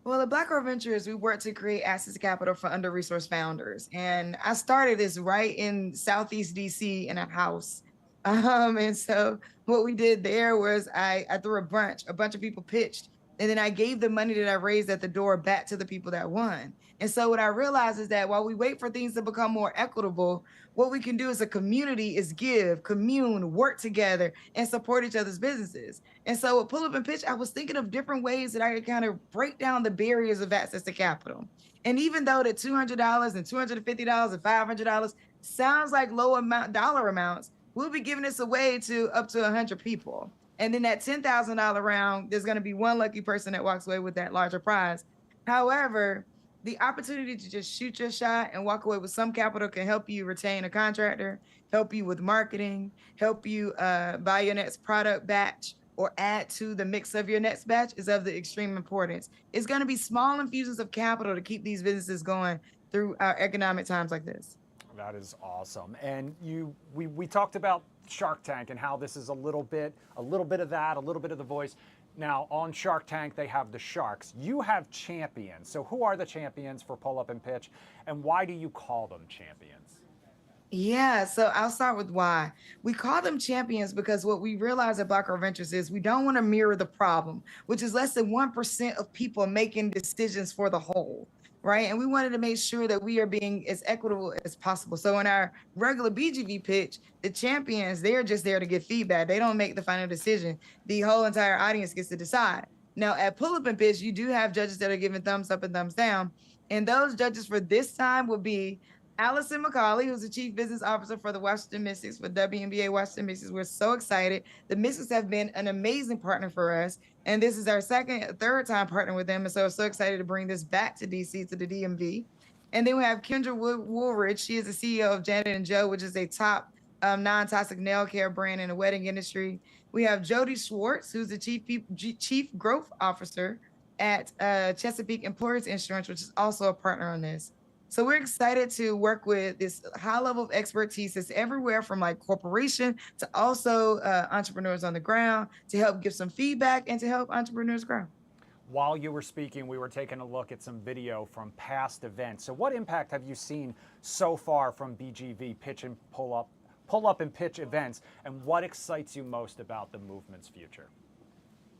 Speaker 15: Well, at Black Girl Ventures, we work to create access to capital for under-resourced founders. And I started this right in Southeast DC in a house. And so what we did there was I threw a bunch of people pitched, and then I gave the money that I raised at the door back to the people that won. And so what I realized is that while we wait for things to become more equitable, what we can do as a community is give, commune, work together, and support each other's businesses. And so with Pull Up and Pitch, I was thinking of different ways that I could kind of break down the barriers of access to capital. And even though the $200 and $250 and $500 sounds like low dollar amounts, we'll be giving this away to up to 100 people. And then that $10,000 round, there's going to be one lucky person that walks away with that larger prize. However, the opportunity to just shoot your shot and walk away with some capital can help you retain a contractor, help you with marketing, help you buy your next product batch or add to the mix of your next batch is of the extreme importance. It's going to be small infusions of capital to keep these businesses going through our economic times like this.
Speaker 1: That is awesome. And we talked about Shark Tank and how this is a little bit of that, a little bit of The Voice. Now, on Shark Tank, they have the sharks. You have champions. So who are the champions for Pull Up and Pitch, and why do you call them champions?
Speaker 15: Yeah, so I'll start with why. We call them champions because what we realize at Black Girl Ventures is we don't want to mirror the problem, which is less than 1% of people making decisions for the whole. Right. And we wanted to make sure that we are being as equitable as possible. So in our regular BGV pitch, the champions, they're just there to get feedback. They don't make the final decision. The whole entire audience gets to decide. Now, at Pull Up and Pitch, you do have judges that are giving thumbs up and thumbs down. And those judges for this time will be Allison McCauley, who's the Chief Business Officer for the Washington Mystics, for WNBA Washington Mystics. We're so excited. The Mystics have been an amazing partner for us. And this is our third time partnering with them. And so we're so excited to bring this back to DC, to the DMV. And then we have Kendra Woolridge. She is the CEO of Janet & Joe, which is a top non-toxic nail care brand in the wedding industry. We have Jody Schwartz, who's the Chief Growth Officer at Chesapeake Employers Insurance, which is also a partner on this. So we're excited to work with this high level of expertise that's everywhere from like corporation to also entrepreneurs on the ground to help give some feedback and to help entrepreneurs grow.
Speaker 1: While you were speaking, we were taking a look at some video from past events. So what impact have you seen so far from BGV pitch and pull up and pitch events, and what excites you most about the movement's future?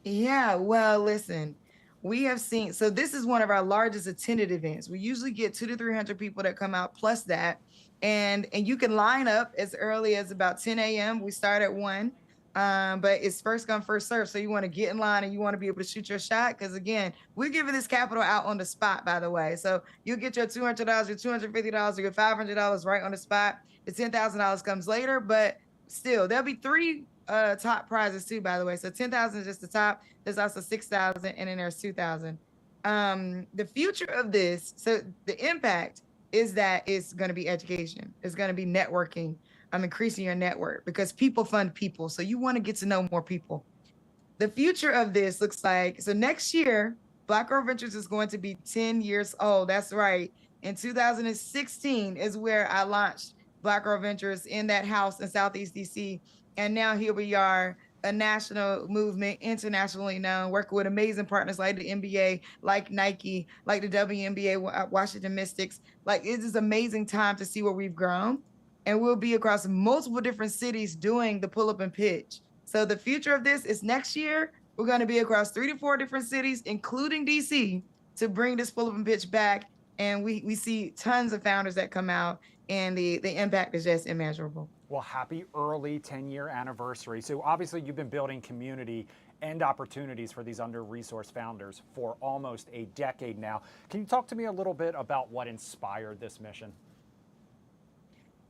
Speaker 15: Yeah, well, listen, we have seen, so this is one of our largest attended events. We usually get 200 to 300 people that come out plus that. And you can line up as early as about 10 a.m. We start at 1. But it's first come, first serve. So you want to get in line and you want to be able to shoot your shot. Because again, we're giving this capital out on the spot, by the way. So you get your $200, your $250, your $500 right on the spot. The $10,000 comes later, but still, there'll be 3 top prizes too, by the way. So 10,000 is just the top. There's also 6,000, and then there's 2,000. The future of this, so the impact is that it's going to be education. It's going to be networking. Increasing your network, because people fund people. So you want to get to know more people. The future of this looks like, so next year, Black Girl Ventures is going to be 10 years old. That's right. In 2016 is where I launched Black Girl Ventures in that house in Southeast DC. And now here we are, a national movement, internationally known, working with amazing partners like the NBA, like Nike, like the WNBA, Washington Mystics. Like, it is amazing time to see where we've grown. And we'll be across multiple different cities doing the pull up and pitch. So the future of this is next year, we're going to be across 3 to 4 different cities, including DC, to bring this pull up and pitch back. And we see tons of founders that come out, and the impact is just immeasurable.
Speaker 1: Well, happy early 10-year anniversary. So obviously you've been building community and opportunities for these under-resourced founders for almost a decade now. Can you talk to me a little bit about what inspired this mission?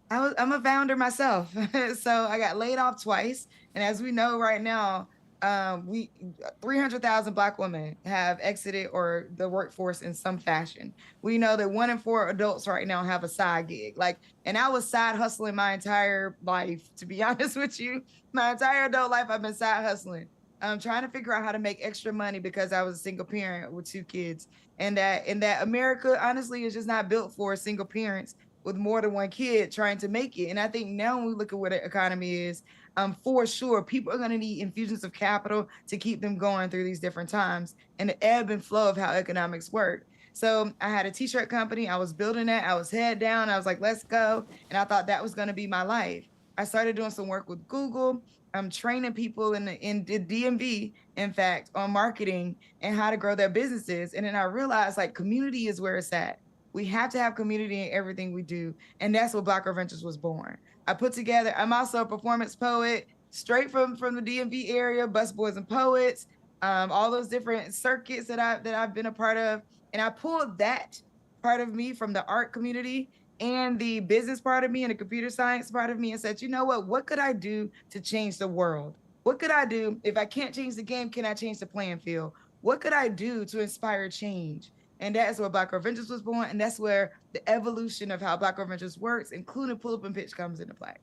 Speaker 15: I'm a founder myself. So I got laid off twice. And as we know right now, 300,000 Black women have exited or the workforce in some fashion. We know that 1 in 4 adults right now have a side gig. And I was side hustling my entire life, to be honest with you. My entire adult life, I've been side hustling. I'm trying to figure out how to make extra money because I was a single parent with 2 kids. And that America, honestly, is just not built for single parents with more than 1 kid trying to make it. And I think now when we look at what the economy is, for sure, people are going to need infusions of capital to keep them going through these different times and the ebb and flow of how economics work. So I had a t-shirt company. I was building that. I was head down. I was like, let's go. And I thought that was going to be my life. I started doing some work with Google. I'm training people in the DMV, in fact, on marketing and how to grow their businesses. And then I realized community is where it's at. We have to have community in everything we do. And that's what Black Girl Ventures was born. I put together, I'm also a performance poet, straight from the DMV area, Busboys and Poets, all those different circuits that I've been a part of. And I pulled that part of me from the art community and the business part of me and the computer science part of me and said, you know what could I do to change the world? What could I do? If I can't change the game, can I change the playing field? What could I do to inspire change? And that's where Black Girl Ventures was born. And that's where the evolution of how Black Girl Ventures works, including pull up and pitch, comes into play.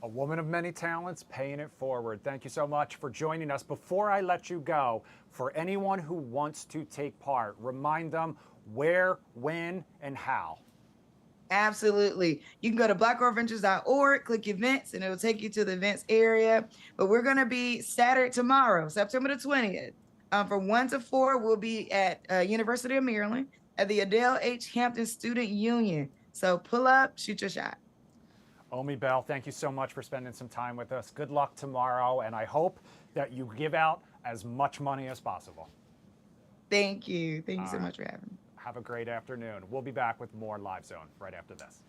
Speaker 1: A woman of many talents, paying it forward. Thank you so much for joining us. Before I let you go, for anyone who wants to take part, remind them where, when, and how.
Speaker 15: Absolutely. You can go to blackgirlventures.org, click events, and it'll take you to the events area. But we're going to be Saturday, tomorrow, September the 20th. From 1 to 4, we'll be at University of Maryland at the Adele H. Hampton Student Union. So pull up, shoot your shot.
Speaker 1: Omi Bell, thank you so much for spending some time with us. Good luck tomorrow, and I hope that you give out as much money as possible.
Speaker 15: Thank you. Thank you so much for having me.
Speaker 1: Have a great afternoon. We'll be back with more Live Zone right after this.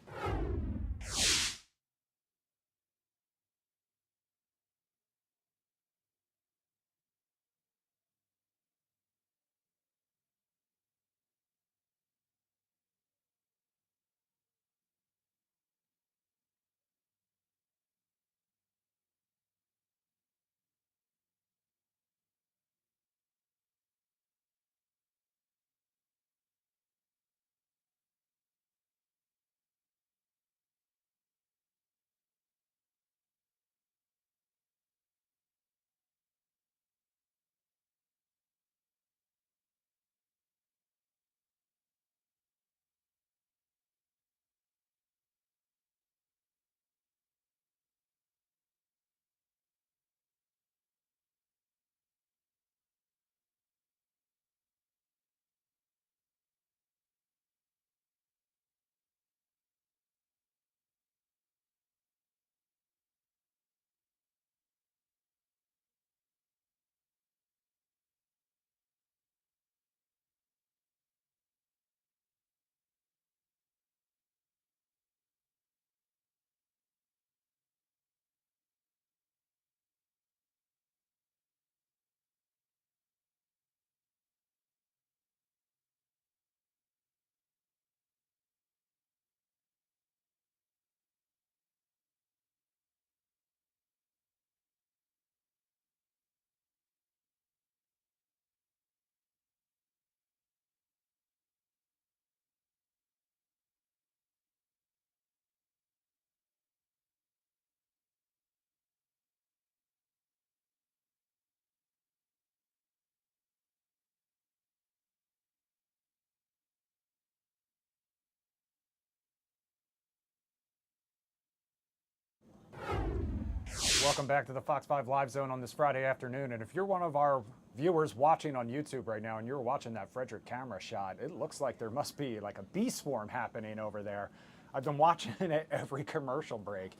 Speaker 1: Welcome back to the Fox 5 Live Zone on this Friday afternoon. And if you're one of our viewers watching on YouTube right now and you're watching that Frederick camera shot, it looks like there must be like a bee swarm happening over there. I've been watching it every commercial break.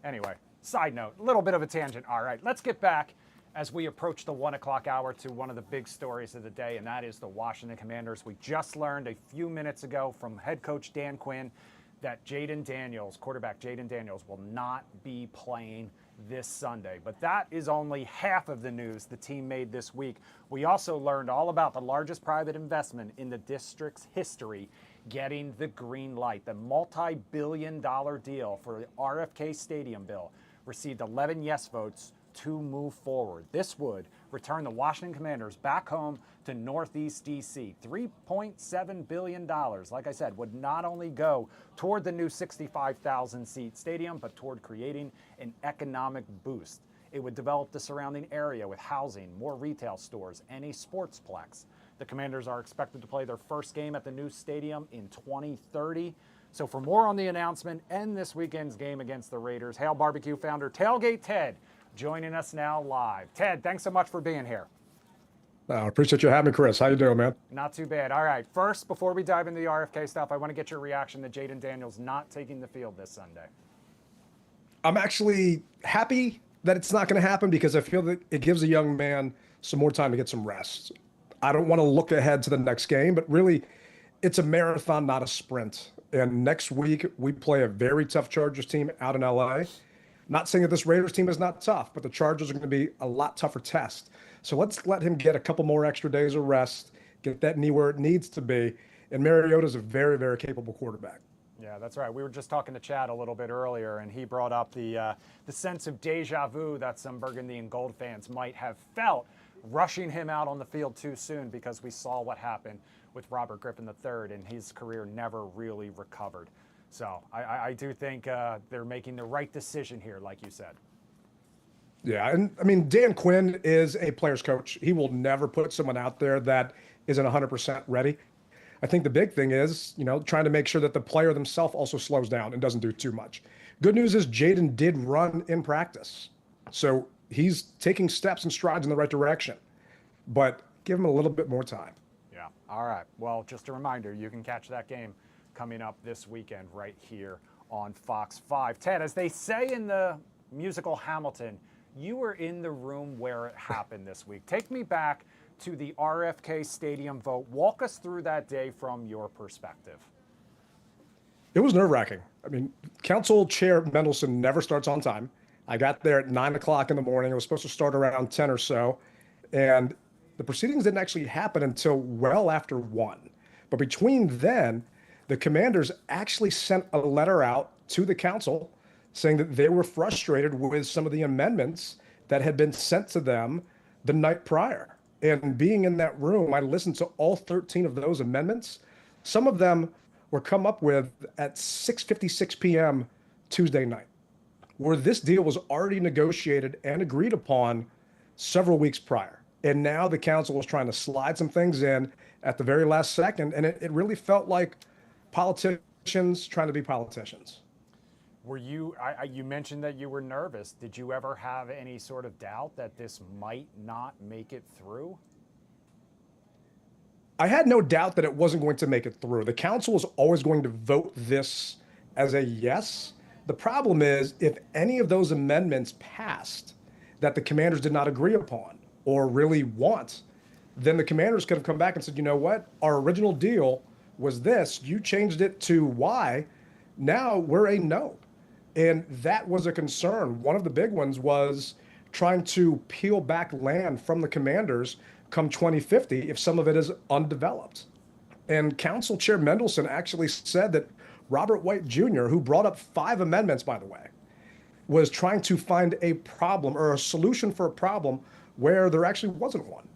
Speaker 1: Anyway, side note, a little bit of a tangent. All right, let's get back as we approach the 1 o'clock hour to one of the big stories of the day, and that is the Washington Commanders. We just learned a few minutes ago from head coach Dan Quinn that quarterback Jaden Daniels, will not be playing this Sunday. But that is only half of the news the team made this week. We also learned all about the largest private investment in the district's history getting the green light. The multi-billion-dollar deal for the RFK Stadium bill received 11 yes votes to move forward. This would return the Washington Commanders back home to Northeast DC. $3.7 billion, like I said, would not only go toward the new 65,000-seat stadium, but toward creating an economic boost. It would develop the surrounding area with housing, more retail stores, and a sportsplex. The Commanders are expected to play their first game at the new stadium in 2030. So for more on the announcement and this weekend's game against the Raiders, Hale Barbecue founder Tailgate Ted joining us now live. Ted, thanks so much for being here.
Speaker 16: I appreciate you having me, Chris. How you doing, man?
Speaker 1: Not too bad. All right, first, before we dive into the RFK stuff, I want to get your reaction to Jaden Daniels not taking the field this Sunday.
Speaker 16: I'm actually happy that it's not going to happen because I feel that it gives a young man some more time to get some rest. I don't want to look ahead to the next game, but really, it's a marathon, not a sprint. And next week, we play a very tough Chargers team out in LA. Not saying that this Raiders team is not tough, but the Chargers are going to be a lot tougher test. So let's let him get a couple more extra days of rest, get that knee where it needs to be. And Mariota's a very, very capable quarterback.
Speaker 1: Yeah, that's right. We were just talking to Chad a little bit earlier, and he brought up the sense of deja vu that some Burgundy and Gold fans might have felt rushing him out on the field too soon because we saw what happened with Robert Griffin III, and his career never really recovered. So I do think they're making the right decision here, like you said.
Speaker 16: Yeah, and I mean, Dan Quinn is a player's coach. He will never put someone out there that isn't 100% ready. I think the big thing is, trying to make sure that the player themselves also slows down and doesn't do too much. Good news is Jaden did run in practice. So he's taking steps and strides in the right direction. But give him a little bit more time.
Speaker 1: Yeah, all right. Well, just a reminder, you can catch that game coming up this weekend right here on Fox 5. Ted, as they say in the musical Hamilton, you were in the room where it happened this week. Take me back to the RFK Stadium vote. Walk us through that day from your perspective.
Speaker 16: It was nerve-wracking. I mean, Council Chair Mendelson never starts on time. I got there at 9 o'clock in the morning. It was supposed to start around 10 or so. And the proceedings didn't actually happen until well after 1. But between then, the Commanders actually sent a letter out to the council saying that they were frustrated with some of the amendments that had been sent to them the night prior. And being in that room, I listened to all 13 of those amendments. Some of them were come up with at 6:56 p.m. Tuesday night, where this deal was already negotiated and agreed upon several weeks prior. And now the council was trying to slide some things in at the very last second. And it really felt like politicians trying to be politicians.
Speaker 1: Were you mentioned that you were nervous. Did you ever have any sort of doubt that this might not make it through?
Speaker 16: I had no doubt that it wasn't going to make it through. The council was always going to vote this as a yes. The problem is if any of those amendments passed that the Commanders did not agree upon or really want, then the Commanders could have come back and said, you know what, our original deal was this, you changed it to Y, now we're a no. And that was a concern. One of the big ones was trying to peel back land from the Commanders come 2050 if some of it is undeveloped. And Council Chair Mendelson actually said that Robert White Jr., who brought up 5 amendments, by the way, was trying to find a problem or a solution for a problem where there actually wasn't one.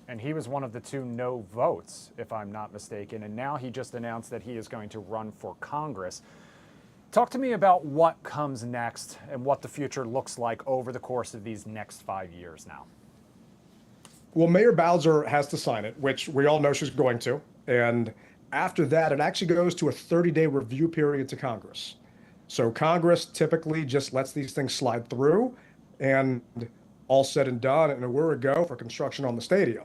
Speaker 1: And he was one of the 2 no votes, if I'm not mistaken. And now he just announced that he is going to run for Congress. Talk to me about what comes next and what the future looks like over the course of these next 5 years now.
Speaker 16: Well, Mayor Bowser has to sign it, which we all know she's going to. And after that, it actually goes to a 30-day review period to Congress. So Congress typically just lets these things slide through. and all said and done, and we're a go for construction on the stadium.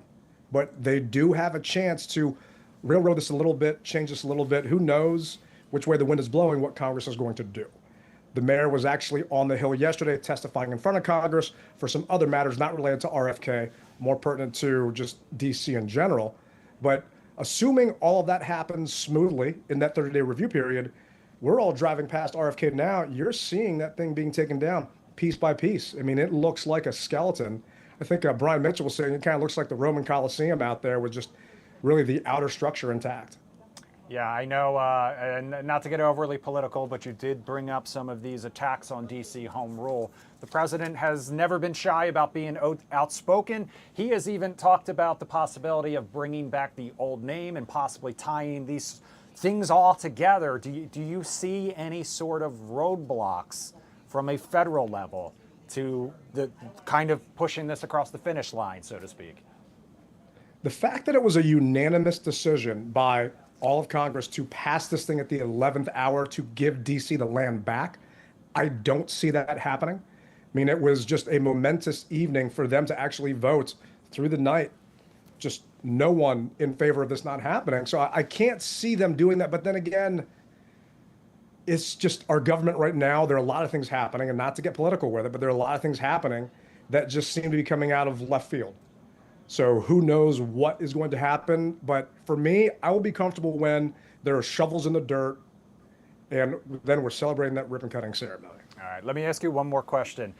Speaker 16: But they do have a chance to railroad this a little bit, change this a little bit. Who knows which way the wind is blowing, what Congress is going to do. The mayor was actually on the Hill yesterday testifying in front of Congress for some other matters not related to RFK, more pertinent to just DC in general. But assuming all of that happens smoothly in that 30-day review period, we're all driving past RFK now. You're seeing that thing being taken down piece by piece. I mean, it looks like a skeleton. I think Brian Mitchell was saying it kind of looks like the Roman Colosseum out there with just really the outer structure intact.
Speaker 1: Yeah, I know, and not to get overly political, but you did bring up some of these attacks on DC home rule. The president has never been shy about being outspoken. He has even talked about the possibility of bringing back the old name and possibly tying these things all together. Do you see any sort of roadblocks from a federal level to the kind of pushing this across the finish line, so to speak?
Speaker 16: The fact that it was a unanimous decision by all of Congress to pass this thing at the 11th hour to give DC the land back, I don't see that happening. I mean, it was just a momentous evening for them to actually vote through the night. Just no one in favor of this not happening. So I can't see them doing that. But then again, it's just our government right now. There are a lot of things happening, and not to get political with it, but there are a lot of things happening that just seem to be coming out of left field. So who knows what is going to happen. But for me, I will be comfortable when there are shovels in the dirt and then we're celebrating that ribbon cutting ceremony.
Speaker 1: All right, let me ask you one more question.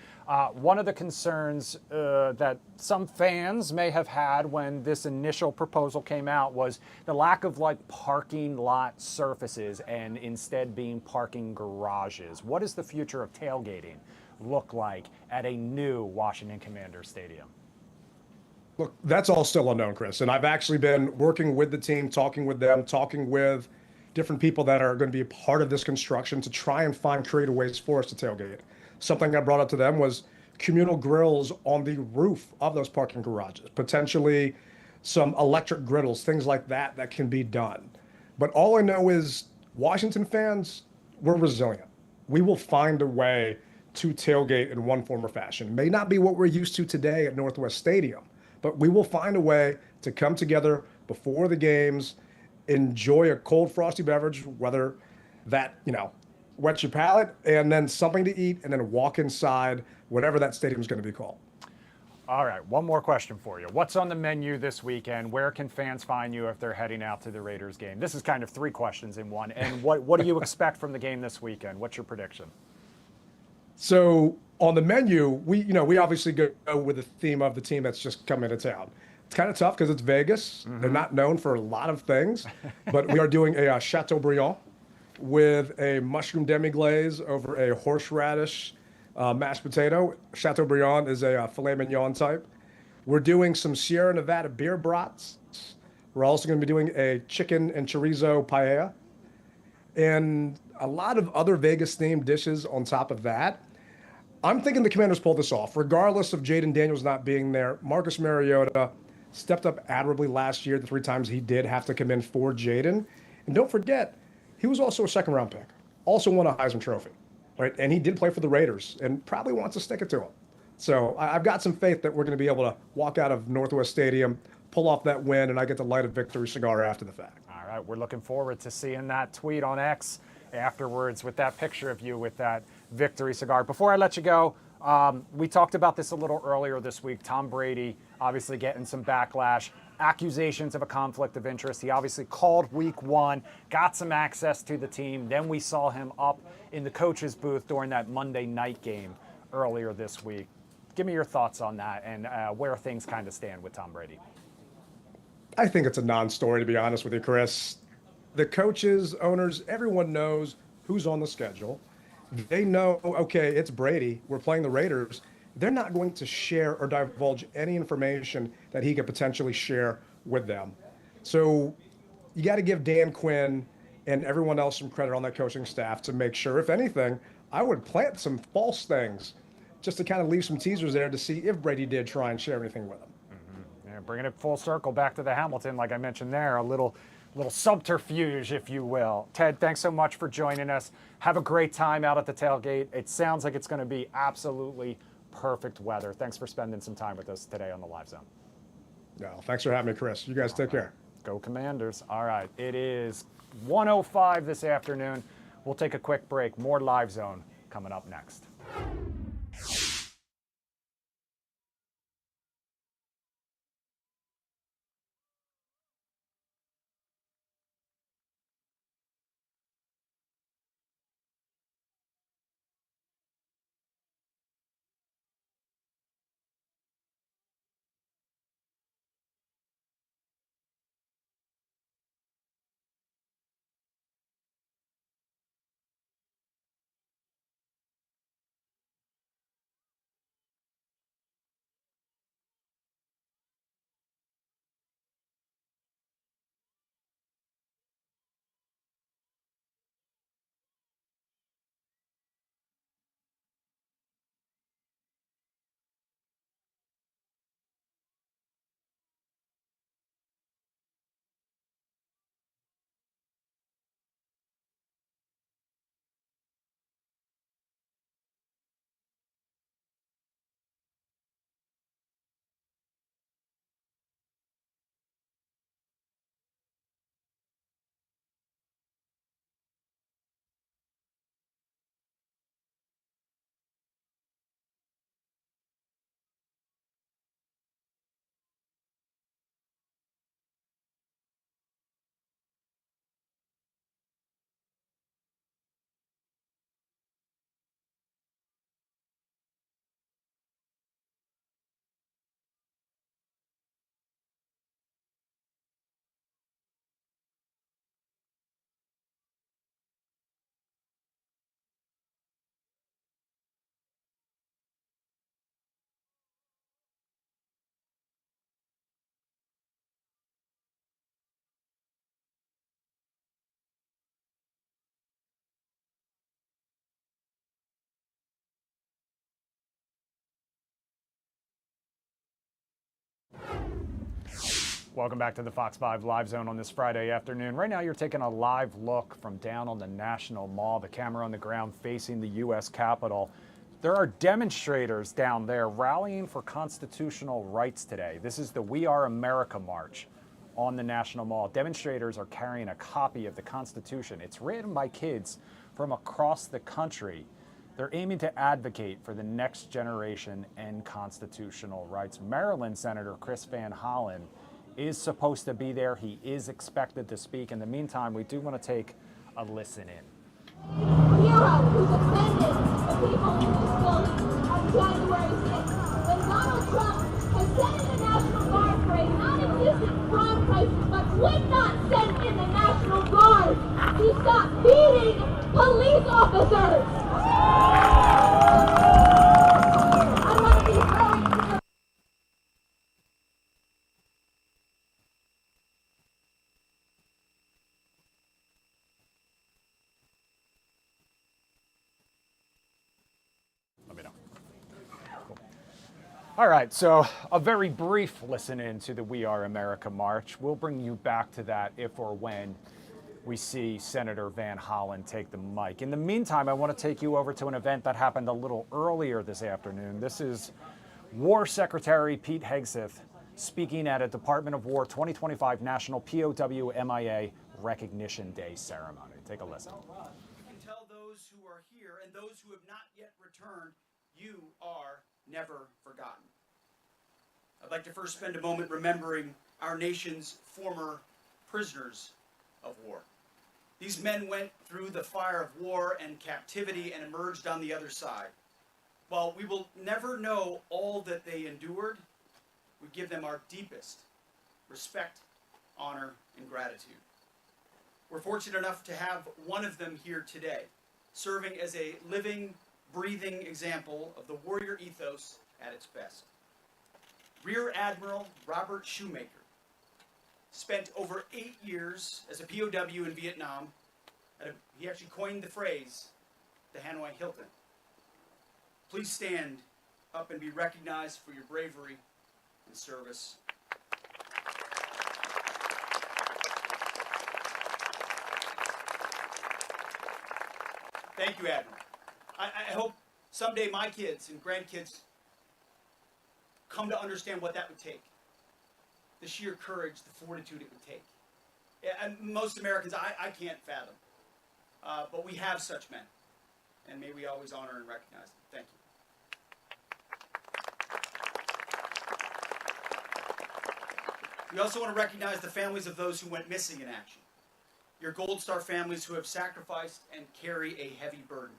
Speaker 1: One of the concerns that some fans may have had when this initial proposal came out was the lack of parking lot surfaces and instead being parking garages. What does the future of tailgating look like at a new Washington Commanders stadium?
Speaker 16: Look, that's all still unknown, Chris. And I've actually been working with the team, talking with them, talking with different people that are going to be a part of this construction to try and find creative ways for us to tailgate. Something I brought up to them was communal grills on the roof of those parking garages, potentially some electric griddles, things like that that can be done. But all I know is Washington fans, we're resilient. We will find a way to tailgate in one form or fashion. It may not be what we're used to today at Northwest Stadium, but we will find a way to come together before the games, enjoy a cold frosty beverage, whether that, wets your palate, and then something to eat, and then walk inside whatever that stadium is going to be called.
Speaker 1: All right, one more question for you. What's on the menu this weekend? Where can fans find you if they're heading out to the Raiders game? This is kind of three questions in one. And what do you expect from the game this weekend? What's your prediction?
Speaker 16: So on the menu, we obviously go with the theme of the team that's just come into town. It's kind of tough because it's Vegas. Mm-hmm. They're not known for a lot of things, but we are doing a Chateaubriand with a mushroom demi-glaze over a horseradish mashed potato. Chateaubriand is a filet mignon type. We're doing some Sierra Nevada beer brats. We're also going to be doing a chicken and chorizo paella and a lot of other Vegas-themed dishes on top of that. I'm thinking the Commanders pull this off. Regardless of Jaden Daniels not being there, Marcus Mariota stepped up admirably last year, the 3 times he did have to come in for Jaden. And don't forget, he was also a second-round pick, also won a Heisman Trophy, right? And he did play for the Raiders and probably wants to stick it to him. So I've got some faith that we're going to be able to walk out of Northwest Stadium, pull off that win, and I get to light a victory cigar after the fact.
Speaker 1: All right, we're looking forward to seeing that tweet on X afterwards with that picture of you with that victory cigar. Before I let you go, we talked about this a little earlier this week. Tom Brady obviously getting some backlash, accusations of a conflict of interest. He obviously called week 1, got some access to the team. Then we saw him up in the coach's booth during that Monday night game earlier this week. Give me your thoughts on that and where things kind of stand with Tom Brady.
Speaker 16: I think it's a non-story, to be honest with you, Chris. The coaches, owners, everyone knows who's on the schedule. They know, okay, it's Brady. We're playing the Raiders. They're not going to share or divulge any information that he could potentially share with them. So you got to give Dan Quinn and everyone else some credit on that coaching staff to make sure, if anything, I would plant some false things just to kind of leave some teasers there to see if Brady did try and share anything with him.
Speaker 1: Mm-hmm. Yeah, bringing it full circle back to the Hamilton, like I mentioned there, a little subterfuge, if you will. Ted, thanks so much for joining us. Have a great time out at the tailgate. It sounds like it's going to be absolutely perfect weather. Thanks for spending some time with us today on the Live Zone.
Speaker 16: No, thanks for having me, Chris. You guys take care.
Speaker 1: Go Commanders. All right, it is 1:05 this afternoon. We'll take a quick break. More Live Zone coming up next. Welcome back to the Fox 5 Live Zone on this Friday afternoon. Right now you're taking a live look from down on the National Mall, the camera on the ground facing the U.S. Capitol. There are demonstrators down there rallying for constitutional rights today. This is the We Are America March on the National Mall. Demonstrators are carrying a copy of the Constitution. It's written by kids from across the country. They're aiming to advocate for the next generation and constitutional rights. Maryland Senator Chris Van Hollen is supposed to be there. He is expected to speak. In the meantime, we do want to take a listen in.
Speaker 17: Hero who defended the people in this building on January 6th. When Donald Trump has sent in the National Guard for a non-existent crime crisis, but would not send in the National Guard to stop beating police officers. I want to be very
Speaker 1: All right, so a very brief listen in to the We Are America March. We'll bring you back to that if or when we see Senator Van Hollen take the mic. In the meantime, I want to take you over to an event that happened a little earlier this afternoon. This is War Secretary Pete Hegseth speaking at a Department of War 2025 National POW MIA Recognition Day ceremony. Take a listen.
Speaker 18: You can tell those who are here and those who have not yet returned, you are never forgotten. I'd like to first spend a moment remembering our nation's former prisoners of war. These men went through the fire of war and captivity and emerged on the other side. While we will never know all that they endured, we give them our deepest respect, honor, and gratitude. We're fortunate enough to have one of them here today, serving as a living, breathing example of the warrior ethos at its best. Rear Admiral Robert Shoemaker spent over 8 years as a POW in Vietnam. He actually coined the phrase, the Hanoi Hilton. Please stand up and be recognized for your bravery and service. Thank you, Admiral. I hope someday my kids and grandkids come to understand what that would take. The sheer courage, the fortitude it would take. And most Americans, I can't fathom. But we have such men. And may we always honor and recognize them. Thank you. We also want to recognize the families of those who went missing in action. Your Gold Star families who have sacrificed and carry a heavy burden.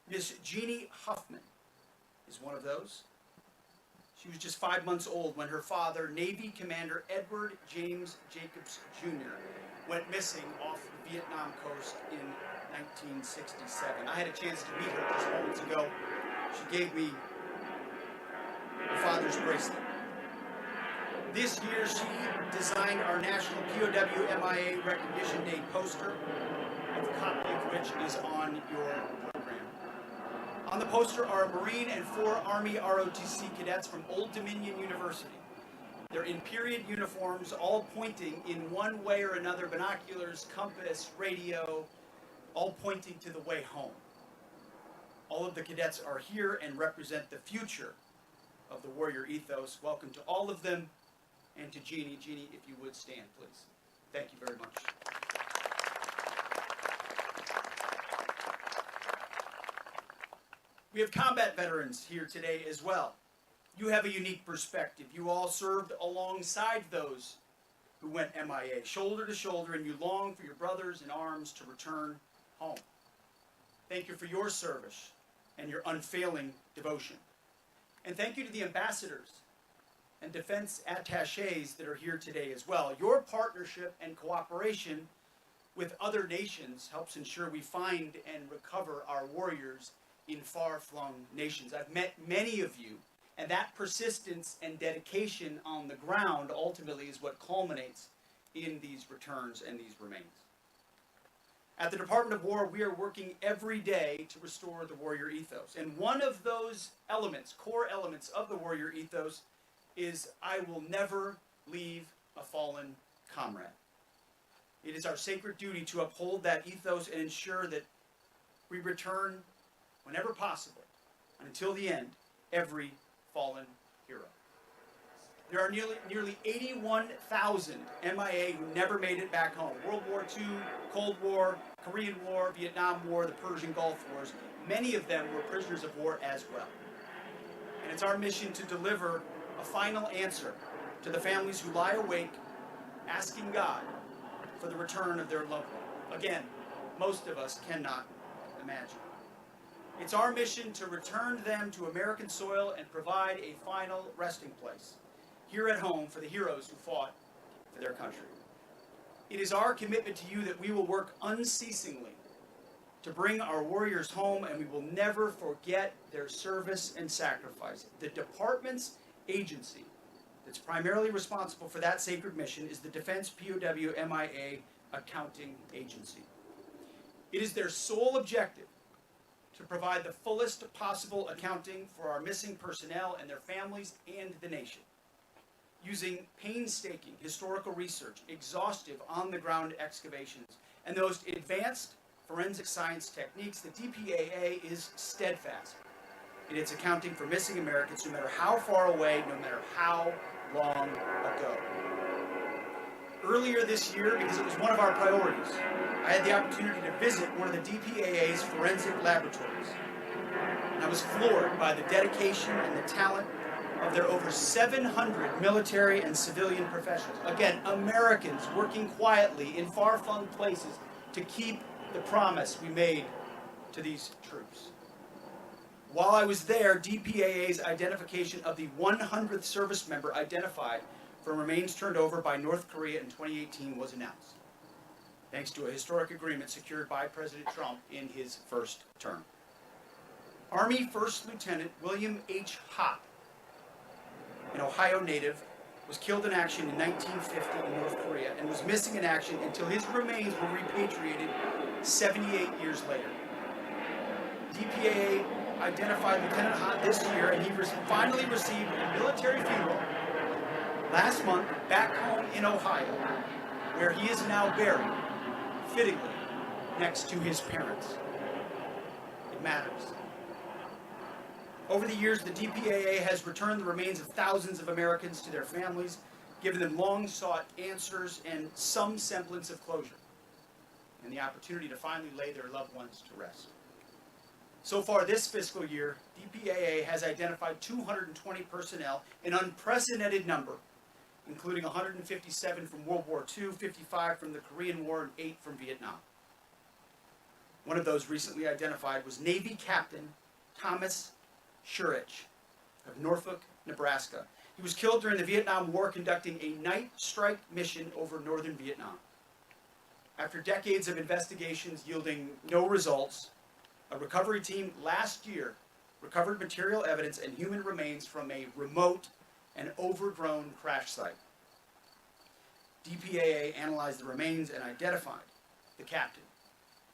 Speaker 18: Miss Jeannie Huffman is one of those. She was just 5 months old when her father, Navy Commander Edward James Jacobs Jr., went missing off the Vietnam coast in 1967. I had a chance to meet her just moments ago. She gave me her father's bracelet. This year, she designed our National POW MIA Recognition Day poster, of a copy of which is on your program. On the poster are a Marine and 4 Army ROTC cadets from Old Dominion University. They're in period uniforms, all pointing in one way or another, binoculars, compass, radio, all pointing to the way home. All of the cadets are here and represent the future of the warrior ethos. Welcome to all of them. And to Jeannie. Jeannie, if you would stand, please. Thank you very much. We have combat veterans here today as well. You have a unique perspective. You all served alongside those who went MIA, shoulder to shoulder, and you long for your brothers in arms to return home. Thank you for your service and your unfailing devotion. And thank you to the ambassadors and defense attachés that are here today as well. Your partnership and cooperation with other nations helps ensure we find and recover our warriors in far-flung nations. I've met many of you, and that persistence and dedication on the ground ultimately is what culminates in these returns and these remains. At the Department of War, we are working every day to restore the warrior ethos. And one of those elements, core elements of the warrior ethos, is I will never leave a fallen comrade. It is our sacred duty to uphold that ethos and ensure that we return whenever possible, and until the end, every fallen hero. There are nearly 81,000 MIA who never made it back home. World War II, Cold War, Korean War, Vietnam War, the Persian Gulf Wars. Many of them were prisoners of war as well. And it's our mission to deliver a final answer to the families who lie awake asking God for the return of their loved one. Again, most of us cannot imagine. It's our mission to return them to American soil and provide a final resting place here at home for the heroes who fought for their country. It is our commitment to you that we will work unceasingly to bring our warriors home, and we will never forget their service and sacrifice. The department's agency that's primarily responsible for that sacred mission is the Defense POW MIA Accounting Agency. It is their sole objective to provide the fullest possible accounting for our missing personnel and their families and the nation. Using painstaking historical research, exhaustive on-the-ground excavations, and those advanced forensic science techniques, the DPAA is steadfast in its accounting for missing Americans, no matter how far away, no matter how long ago. Earlier this year, because it was one of our priorities, I had the opportunity to visit one of the DPAA's forensic laboratories. And I was floored by the dedication and the talent of their over 700 military and civilian professionals. Again, Americans working quietly in far-flung places to keep the promise we made to these troops. While I was there, DPAA's identification of the 100th service member identified from remains turned over by North Korea in 2018 was announced, thanks to a historic agreement secured by President Trump in his first term. Army First Lieutenant William H. Hopp, an Ohio native, was killed in action in 1950 in North Korea and was missing in action until his remains were repatriated 78 years later. DPAA identified Lieutenant Hopp this year, and he finally received a military funeral last month back home in Ohio, where he is now buried, fittingly, next to his parents. It matters. Over the years, the DPAA has returned the remains of thousands of Americans to their families, given them long-sought answers and some semblance of closure, and the opportunity to finally lay their loved ones to rest. So far this fiscal year, DPAA has identified 220 personnel, an unprecedented number, including 157 from World War II, 55 from the Korean War, and 8 from Vietnam. One of those recently identified was Navy Captain Thomas Shurich of Norfolk, Nebraska. He was killed during the Vietnam War conducting a night strike mission over northern Vietnam. After decades of investigations yielding no results, a recovery team last year recovered material evidence and human remains from a remote and overgrown crash site. DPAA analyzed the remains and identified the captain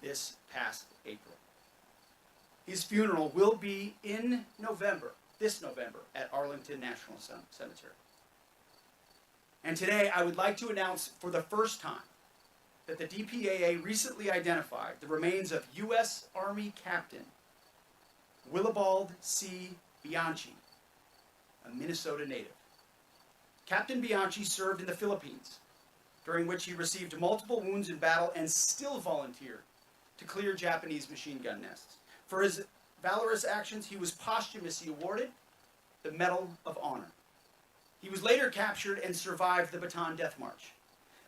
Speaker 18: this past April. His funeral will be in November, this November, at Arlington National Cemetery. And today I would like to announce for the first time that the DPAA recently identified the remains of U.S. Army Captain Willibald C. Bianchi, a Minnesota native. Captain Bianchi served in the Philippines, during which he received multiple wounds in battle and still volunteered to clear Japanese machine gun nests. For his valorous actions, he was posthumously awarded the Medal of Honor. He was later captured and survived the Bataan Death March.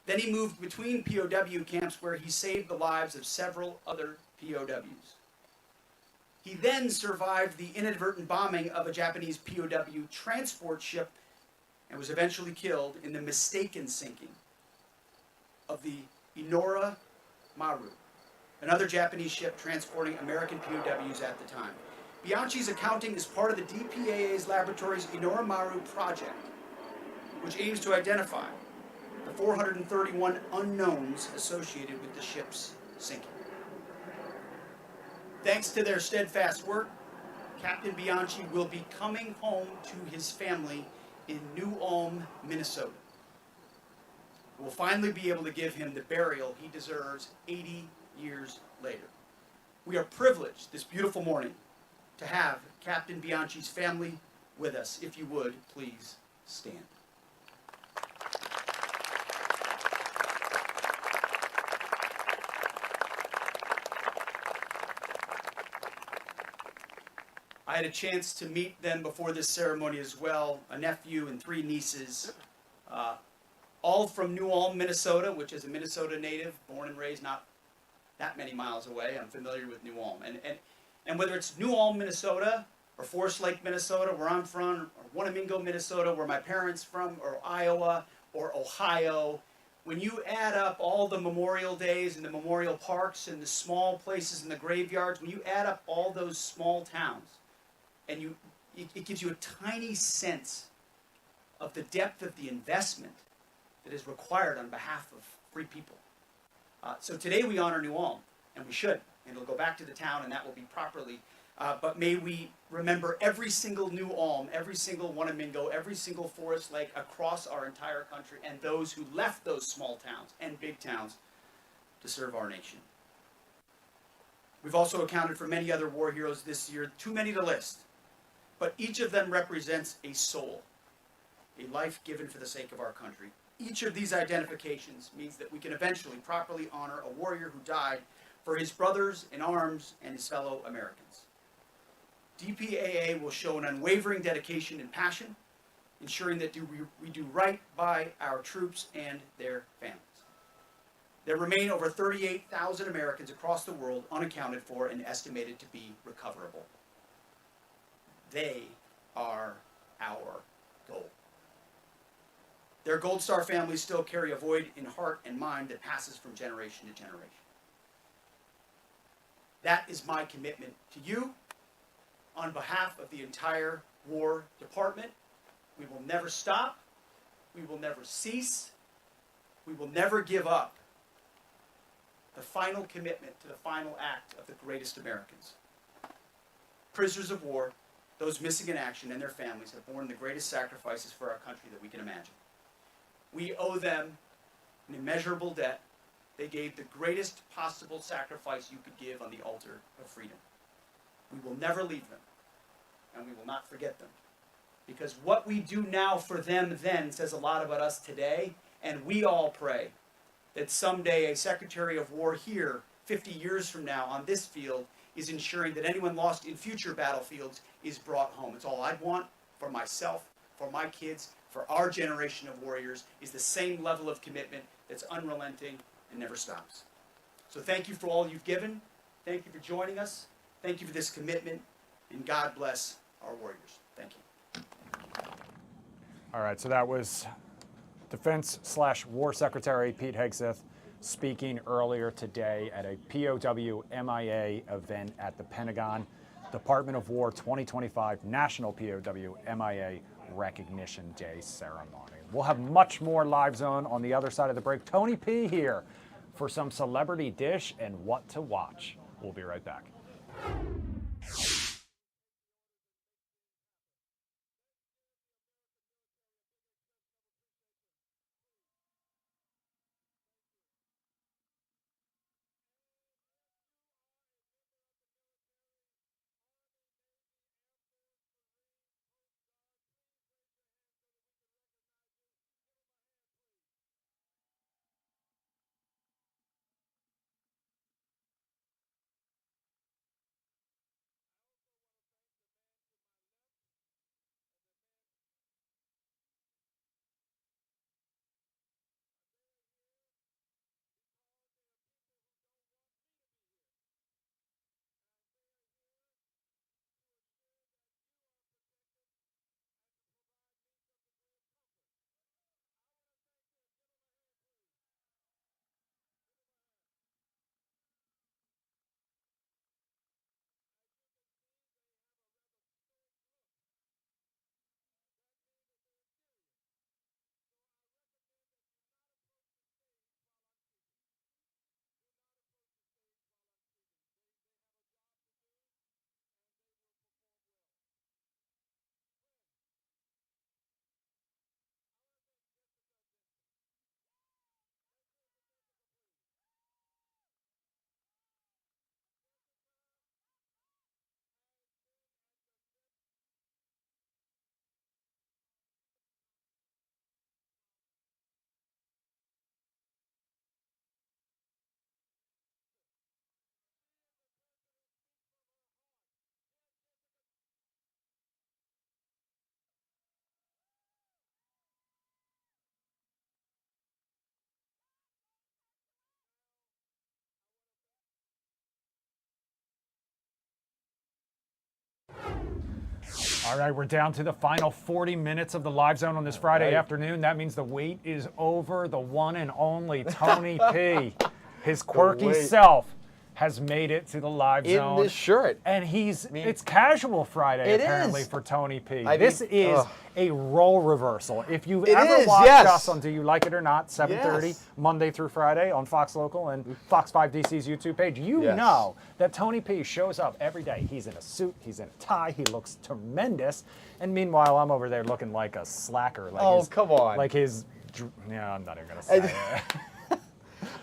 Speaker 18: Then he moved between POW camps where he saved the lives of several other POWs. He then survived the inadvertent bombing of a Japanese POW transport ship and was eventually killed in the mistaken sinking of the Inora Maru, another Japanese ship transporting American POWs at the time. Bianchi's accounting is part of the DPAA's laboratory's Inora Maru project, which aims to identify the 431 unknowns associated with the ship's sinking. Thanks to their steadfast work, Captain Bianchi will be coming home to his family in New Ulm, Minnesota. We'll finally be able to give him the burial he deserves 80 years later. We are privileged this beautiful morning to have Captain Bianchi's family with us. If you would, please stand. I had a chance to meet them before this ceremony as well, a nephew and 3 nieces, all from New Ulm, Minnesota, which is a Minnesota native, born and raised not that many miles away. I'm familiar with New Ulm. And whether it's New Ulm, Minnesota, or Forest Lake, Minnesota, where I'm from, or Wanamingo, Minnesota, where my parents from, or Iowa, or Ohio, when you add up all the memorial days and the memorial parks and the small places and the graveyards, when you add up all those small towns, and it gives you a tiny sense of the depth of the investment that is required on behalf of free people. So today we honor New Ulm, and we should, and it'll go back to the town, and that will be properly. But may we remember every single New Ulm, every single Wanamingo, every single Forest Lake across our entire country, and those who left those small towns and big towns to serve our nation. We've also accounted for many other war heroes this year, too many to list. But each of them represents a soul, a life given for the sake of our country. Each of these identifications means that we can eventually properly honor a warrior who died for his brothers in arms and his fellow Americans. DPAA will show an unwavering dedication and passion, ensuring that we do right by our troops and their families. There remain over 38,000 Americans across the world unaccounted for and estimated to be recoverable. They are our goal. Their Gold Star families still carry a void in heart and mind that passes from generation to generation. That is my commitment to you on behalf of the entire War Department. We will never stop. We will never cease. We will never give up the final commitment to the final act of the greatest Americans. Prisoners of war, those missing in action, and their families have borne the greatest sacrifices for our country that we can imagine. We owe them an immeasurable debt. They gave the greatest possible sacrifice you could give on the altar of freedom. We will never leave them. and we will not forget them. Because what we do now for them then says a lot about us today, and we all pray that someday a Secretary of War here, 50 years from now on this field, is ensuring that anyone lost in future battlefields is brought home. It's all I'd want for myself, for my kids, for our generation of warriors, is the same level of commitment that's unrelenting and never stops. So thank you for all you've given. Thank you for joining us. Thank you for this commitment, and God bless our warriors. Thank you.
Speaker 1: All right, so that was Defense/War Secretary Pete Hegseth speaking earlier today at a POW MIA event at the Pentagon. Department of War 2025 National POW MIA Recognition Day ceremony. We'll have much more Live Zone on the other side of the break. Tony P here for some celebrity dish and what to watch. We'll be right back. All right, we're down to the final 40 minutes of the Live Zone on this Friday afternoon. That means the wait is over. The one and only Tony P, his quirky self, has made it to the Live Zone.
Speaker 19: In this shirt.
Speaker 1: And it's casual Friday apparently for Tony P. This is a role reversal. If you've ever watched us on Do You Like It or Not, 7:30, Monday through Friday on Fox Local and Fox 5 DC's YouTube page, you know that Tony P shows up every day. He's in a suit, he's in a tie, he looks tremendous. And meanwhile, I'm over there looking like a slacker. Like
Speaker 19: come on.
Speaker 1: Like his, I'm not even going to say it.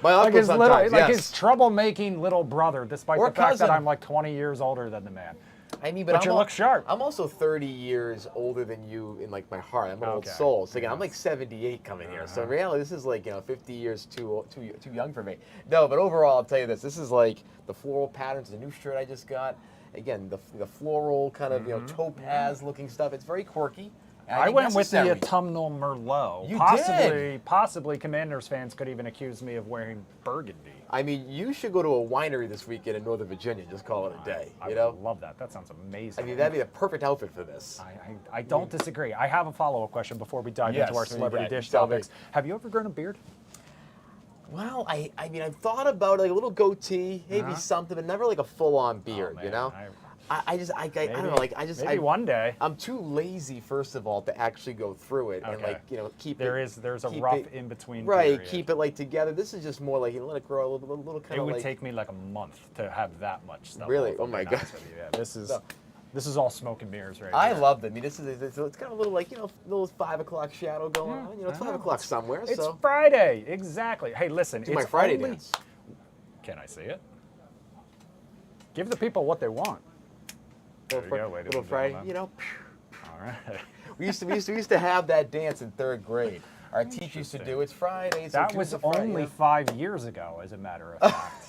Speaker 19: My uncle
Speaker 1: like his troublemaking little brother, despite the fact that I'm like 20 years older than the man.
Speaker 19: I mean,
Speaker 1: but you look sharp.
Speaker 19: I'm also 30 years older than you in like my heart. I'm an old soul. So again, I'm like 78 coming here. So in reality, this is like 50 years too young for me. No, but overall, I'll tell you this. This is like the floral patterns, the new shirt I just got. Again, the floral kind of topaz looking stuff. It's very quirky.
Speaker 1: I went with the autumnal Merlot.
Speaker 19: You
Speaker 1: Possibly Commanders fans could even accuse me of wearing burgundy.
Speaker 19: I mean, you should go to a winery this weekend in Northern Virginia and just call it a day.
Speaker 1: I love that. That sounds amazing.
Speaker 19: I mean, that'd be the perfect outfit for this.
Speaker 1: I don't disagree. I have a follow-up question before we dive into our celebrity dish topics. Have you ever grown a beard?
Speaker 19: Well, I mean, I've thought about like a little goatee, maybe something, but never like a full-on beard, you know? I don't know, like
Speaker 1: maybe one day.
Speaker 19: I'm too lazy, first of all, to actually go through it and like keep
Speaker 1: there's a rough in between.
Speaker 19: Right,
Speaker 1: period.
Speaker 19: keep it like together. This is just more like let it grow a little kind of.
Speaker 1: It would take me like a month to have that much stuff.
Speaker 19: Really? Oh my god!
Speaker 1: Yeah, this is all smoke and mirrors right
Speaker 19: I
Speaker 1: here.
Speaker 19: love it. I mean, it's kind of a little like little 5 o'clock shadow going on. It's 5 o'clock somewhere.
Speaker 1: It's Friday, exactly. Hey, listen,
Speaker 19: do my Friday dance.
Speaker 1: Can I see it? Give the people what they want. There you go, ladies
Speaker 19: little
Speaker 1: and
Speaker 19: Friday,
Speaker 1: gentlemen.
Speaker 19: you know.
Speaker 1: All right.
Speaker 19: We used to have that dance in 3rd grade. Our teacher used to do it's Friday.
Speaker 1: That was only 5 years ago, as a matter of fact.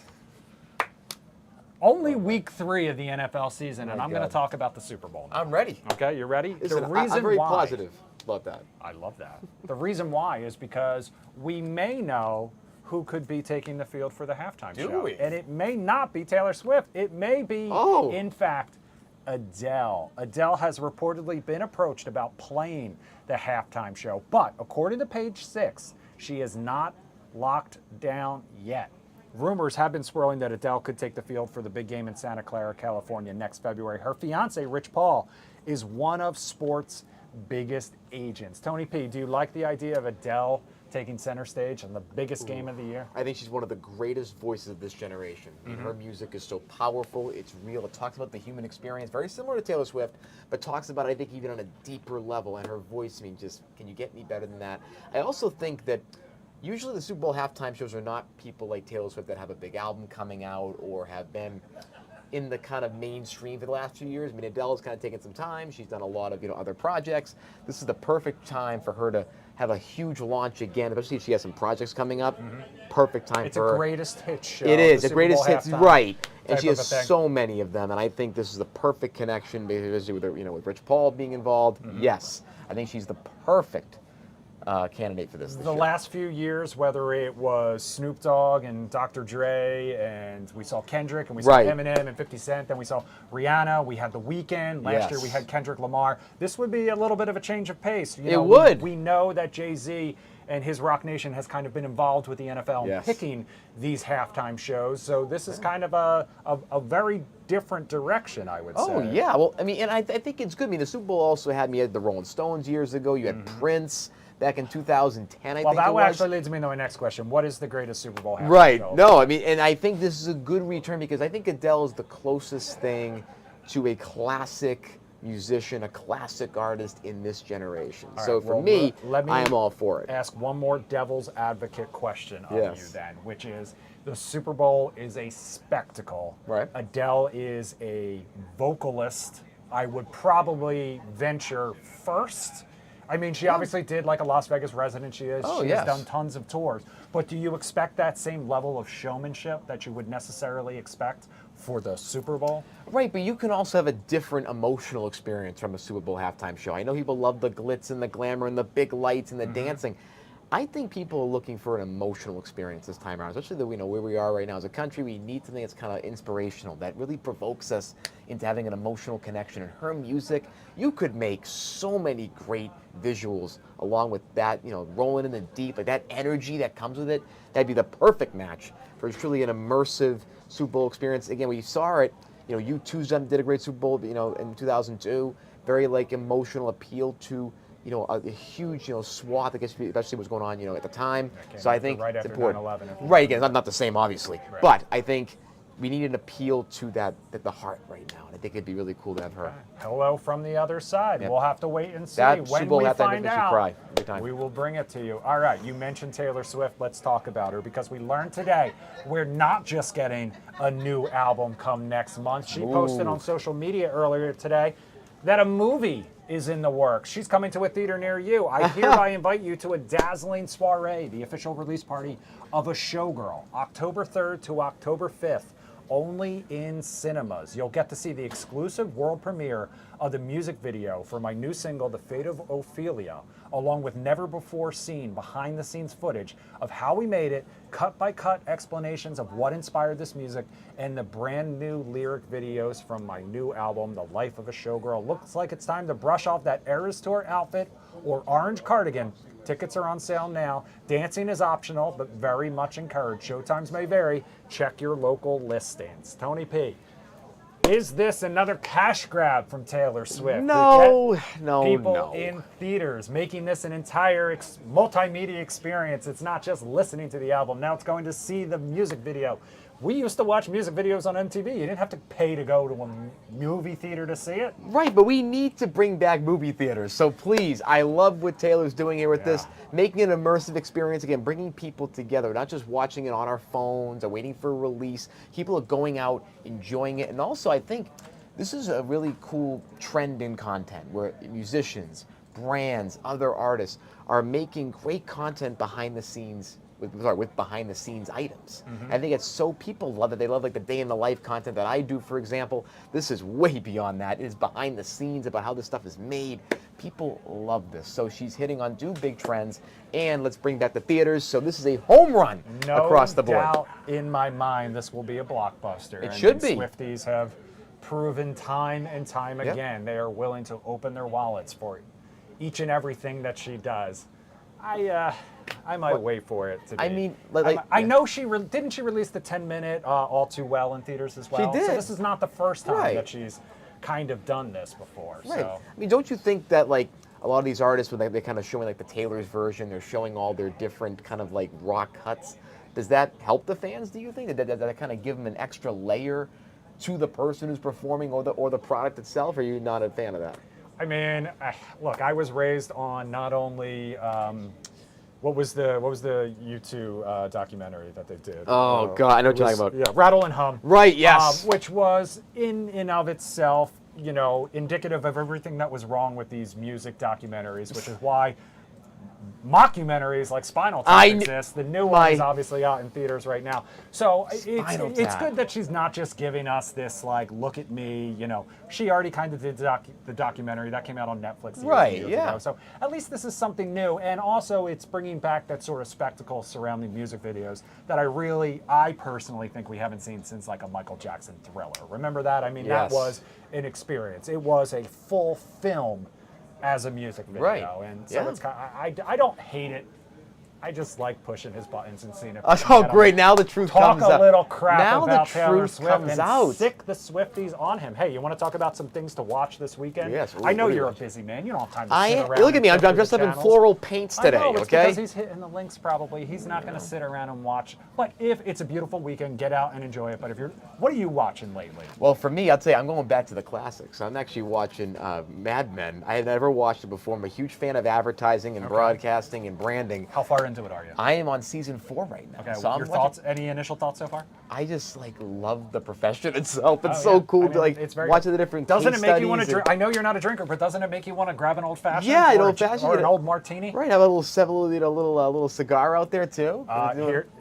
Speaker 1: Only week 3 of the NFL season, and I'm going to talk about the Super Bowl now.
Speaker 19: I'm ready.
Speaker 1: Okay, you ready?
Speaker 19: Listen,
Speaker 1: the reason
Speaker 19: I'm very
Speaker 1: why,
Speaker 19: positive about that.
Speaker 1: I love that. The reason why is because we may know who could be taking the field for the halftime
Speaker 19: Do
Speaker 1: show.
Speaker 19: we?
Speaker 1: And it may not be Taylor Swift. It may be, in fact, Adele. Adele has reportedly been approached about playing the halftime show, but according to Page 6, she is not locked down yet. Rumors have been swirling that Adele could take the field for the big game in Santa Clara, California next February. Her fiance, Rich Paul, is one of sports' biggest agents. Tony P., do you like the idea of Adele taking center stage on the biggest game of the year?
Speaker 19: I think she's one of the greatest voices of this generation. I mean, her music is so powerful, it's real, it talks about the human experience, very similar to Taylor Swift, but talks about, I think, even on a deeper level, and her voice, I mean, just, can you get any better than that? I also think that usually the Super Bowl halftime shows are not people like Taylor Swift that have a big album coming out or have been in the kind of mainstream for the last few years. I mean, Adele's kind of taken some time. She's done a lot of, other projects. This is the perfect time for her to have a huge launch again, especially if she has some projects coming up. Perfect time for her.
Speaker 1: It's a greatest hits show.
Speaker 19: It is,
Speaker 1: the
Speaker 19: the greatest
Speaker 1: Super Bowl
Speaker 19: hits,
Speaker 1: halftime
Speaker 19: right. And
Speaker 1: type
Speaker 19: she
Speaker 1: of
Speaker 19: has
Speaker 1: a thing.
Speaker 19: so many of them, and I think this is the perfect connection, basically with, with Rich Paul being involved. Yes, I think she's the perfect candidate for this
Speaker 1: The
Speaker 19: year.
Speaker 1: last few years, whether it was Snoop Dogg and Dr. Dre, and we saw Kendrick, and we saw
Speaker 19: Right.
Speaker 1: Eminem and 50 Cent, then we saw Rihanna, we had The Weeknd, last year we had Kendrick Lamar. This would be a little bit of a change of pace.
Speaker 19: It would.
Speaker 1: We know that Jay-Z and his Rock Nation has kind of been involved with the NFL in picking these halftime shows, so this is kind of a very different direction, I would say.
Speaker 19: Oh, yeah. Well, I mean, and I think it's good. I mean, the Super Bowl also had me at the Rolling Stones years ago. You had Prince back in 2010, I
Speaker 1: Well,
Speaker 19: think
Speaker 1: that
Speaker 19: it was.
Speaker 1: actually leads me to my next question. What is the greatest Super Bowl halftime
Speaker 19: Right.
Speaker 1: show?
Speaker 19: No, I mean, and I think this is a good return because I think Adele is the closest thing to a classic musician, a classic artist in this generation.
Speaker 1: All
Speaker 19: So
Speaker 1: right,
Speaker 19: for
Speaker 1: well,
Speaker 19: me,
Speaker 1: let me
Speaker 19: I am all for it.
Speaker 1: Ask one more devil's advocate question of
Speaker 19: Yes.
Speaker 1: you then, which is the Super Bowl is a spectacle.
Speaker 19: Right.
Speaker 1: Adele is a vocalist. I would probably venture first. I mean, she obviously did like a Las Vegas resident. She has done tons of tours. But do you expect that same level of showmanship that you would necessarily expect for the Super Bowl?
Speaker 19: Right, but you can also have a different emotional experience from a Super Bowl halftime show. I know people love the glitz and the glamour and the big lights and the dancing. I think people are looking for an emotional experience this time around, especially that we know where we are right now as a country. We need something that's kind of inspirational, that really provokes us into having an emotional connection. And her music, you could make so many great visuals along with that, rolling in the deep, like that energy that comes with it. That'd be the perfect match for truly an immersive Super Bowl experience. Again, we saw it, U2 did a great Super Bowl, in 2002, very emotional appeal to a huge, swath, I guess, especially what's going on, at the time. So I think
Speaker 1: right
Speaker 19: it's
Speaker 1: after
Speaker 19: important.
Speaker 1: 9/11.
Speaker 19: Right, again, not the same, obviously.
Speaker 1: Right.
Speaker 19: But I think we need an appeal to the heart right now. And I think it'd be really cool to have her.
Speaker 1: Hello from the other side.
Speaker 19: Yep.
Speaker 1: We'll have to wait and see.
Speaker 19: That
Speaker 1: When
Speaker 19: Super Bowl
Speaker 1: we
Speaker 19: halftime
Speaker 1: find
Speaker 19: makes you
Speaker 1: out,
Speaker 19: cry every time.
Speaker 1: we will bring it to you. All right, you mentioned Taylor Swift. Let's talk about her because we learned today we're not just getting a new album come next month. She posted on social media earlier today that a movie is in the works. She's coming to a theater near you. I hereby invite you to a dazzling soiree, the official release party of A Showgirl, October 3rd to October 5th. Only in cinemas. You'll get to see the exclusive world premiere of the music video for my new single, The Fate of Ophelia, along with never before seen behind the scenes footage of how we made it, cut by cut explanations of what inspired this music, and the brand new lyric videos from my new album, The Life of a Showgirl. Looks like it's time to brush off that Eras Tour outfit or orange cardigan. Tickets are on sale now. Dancing is optional, but very much encouraged. Showtimes may vary. Check your local listings. Tony P., is this another cash grab from Taylor Swift?
Speaker 19: No,
Speaker 1: People
Speaker 19: no.
Speaker 1: in theaters, making this an entire multimedia experience. It's not just listening to the album. Now it's going to see the music video. We used to watch music videos on MTV. You didn't have to pay to go to a movie theater to see it.
Speaker 19: Right, but we need to bring back movie theaters. So please, I love what Taylor's doing here with this, making an immersive experience, again, bringing people together, not just watching it on our phones or waiting for a release. People are going out, enjoying it. And also, I think this is a really cool trend in content where musicians, brands, other artists are making great content behind the scenes with behind the scenes items. I think it's so people love it. They love like the day in the life content that I do, for example. This is way beyond that. It is behind the scenes about how this stuff is made. People love this. So she's hitting on 2 big trends, and let's bring back the theaters. So this is a home run across the board.
Speaker 1: No doubt in my mind this will be a blockbuster.
Speaker 19: It should be.
Speaker 1: Swifties have proven time and time again they are willing to open their wallets for each and everything that she does. I might wait for it to be.
Speaker 19: I mean,
Speaker 1: I know didn't she release the 10-minute All Too Well in theaters as well?
Speaker 19: She did.
Speaker 1: So this is not the first time that she's kind of done this before.
Speaker 19: Right.
Speaker 1: So.
Speaker 19: I mean, don't you think that like a lot of these artists, when they're kind of showing like the Taylor's version, they're showing all their different kind of like rock cuts. Does that help the fans? Do you think that that kind of give them an extra layer to the person who's performing or the product itself? Or are you not a fan of that?
Speaker 1: I mean, look, I was raised on not only what was the U2 documentary that they did?
Speaker 19: Oh God, I know what you're talking about.
Speaker 1: Yeah, Rattle and Hum.
Speaker 19: Right. Yes.
Speaker 1: Which was in and of itself, you know, indicative of everything that was wrong with these music documentaries, which is why mockumentaries like Spinal Tap exist. The new one is obviously out in theaters right now. So it's good that she's not just giving us this like, look at me, you know. She already kind of did the documentary that came out on Netflix years ago. So at least this is something new, and also it's bringing back that sort of spectacle surrounding music videos that I personally think we haven't seen since like a Michael Jackson Thriller. Remember that? I mean, that was an experience. It was a full film as a music video, and so it's kind of, I don't hate it. I just like pushing his buttons and seeing if
Speaker 19: oh great, now the truth comes out.
Speaker 1: Talk a little crap
Speaker 19: now
Speaker 1: about
Speaker 19: the
Speaker 1: Taylor
Speaker 19: truth
Speaker 1: Swift
Speaker 19: comes
Speaker 1: and
Speaker 19: out.
Speaker 1: sick the Swifties on him. Hey, you want to talk about some things to watch this weekend?
Speaker 19: Yes.
Speaker 1: I know you're a busy man. You don't have time to sit around.
Speaker 19: Look at me. I'm dressed up in floral paints today.
Speaker 1: I know, it's
Speaker 19: okay.
Speaker 1: because he's hitting the links probably. He's not going to sit around and watch. But if it's a beautiful weekend, get out and enjoy it. But what are you watching lately?
Speaker 19: Well, for me, I'd say I'm going back to the classics. I'm actually watching Mad Men. I had never watched it before. I'm a huge fan of advertising and broadcasting and branding.
Speaker 1: How far into it are you?
Speaker 19: I am on season 4 right now.
Speaker 1: Okay.
Speaker 19: So
Speaker 1: your thoughts? Any initial thoughts so far?
Speaker 19: I just like love the profession itself. It's so cool to like watch the different.
Speaker 1: Doesn't
Speaker 19: case
Speaker 1: it make you want to
Speaker 19: studies
Speaker 1: drink? I know you're not a drinker, but doesn't it make you want to grab an old fashioned?
Speaker 19: Yeah, an old fashioned
Speaker 1: or an old martini.
Speaker 19: Right. Have a little cigar out there too.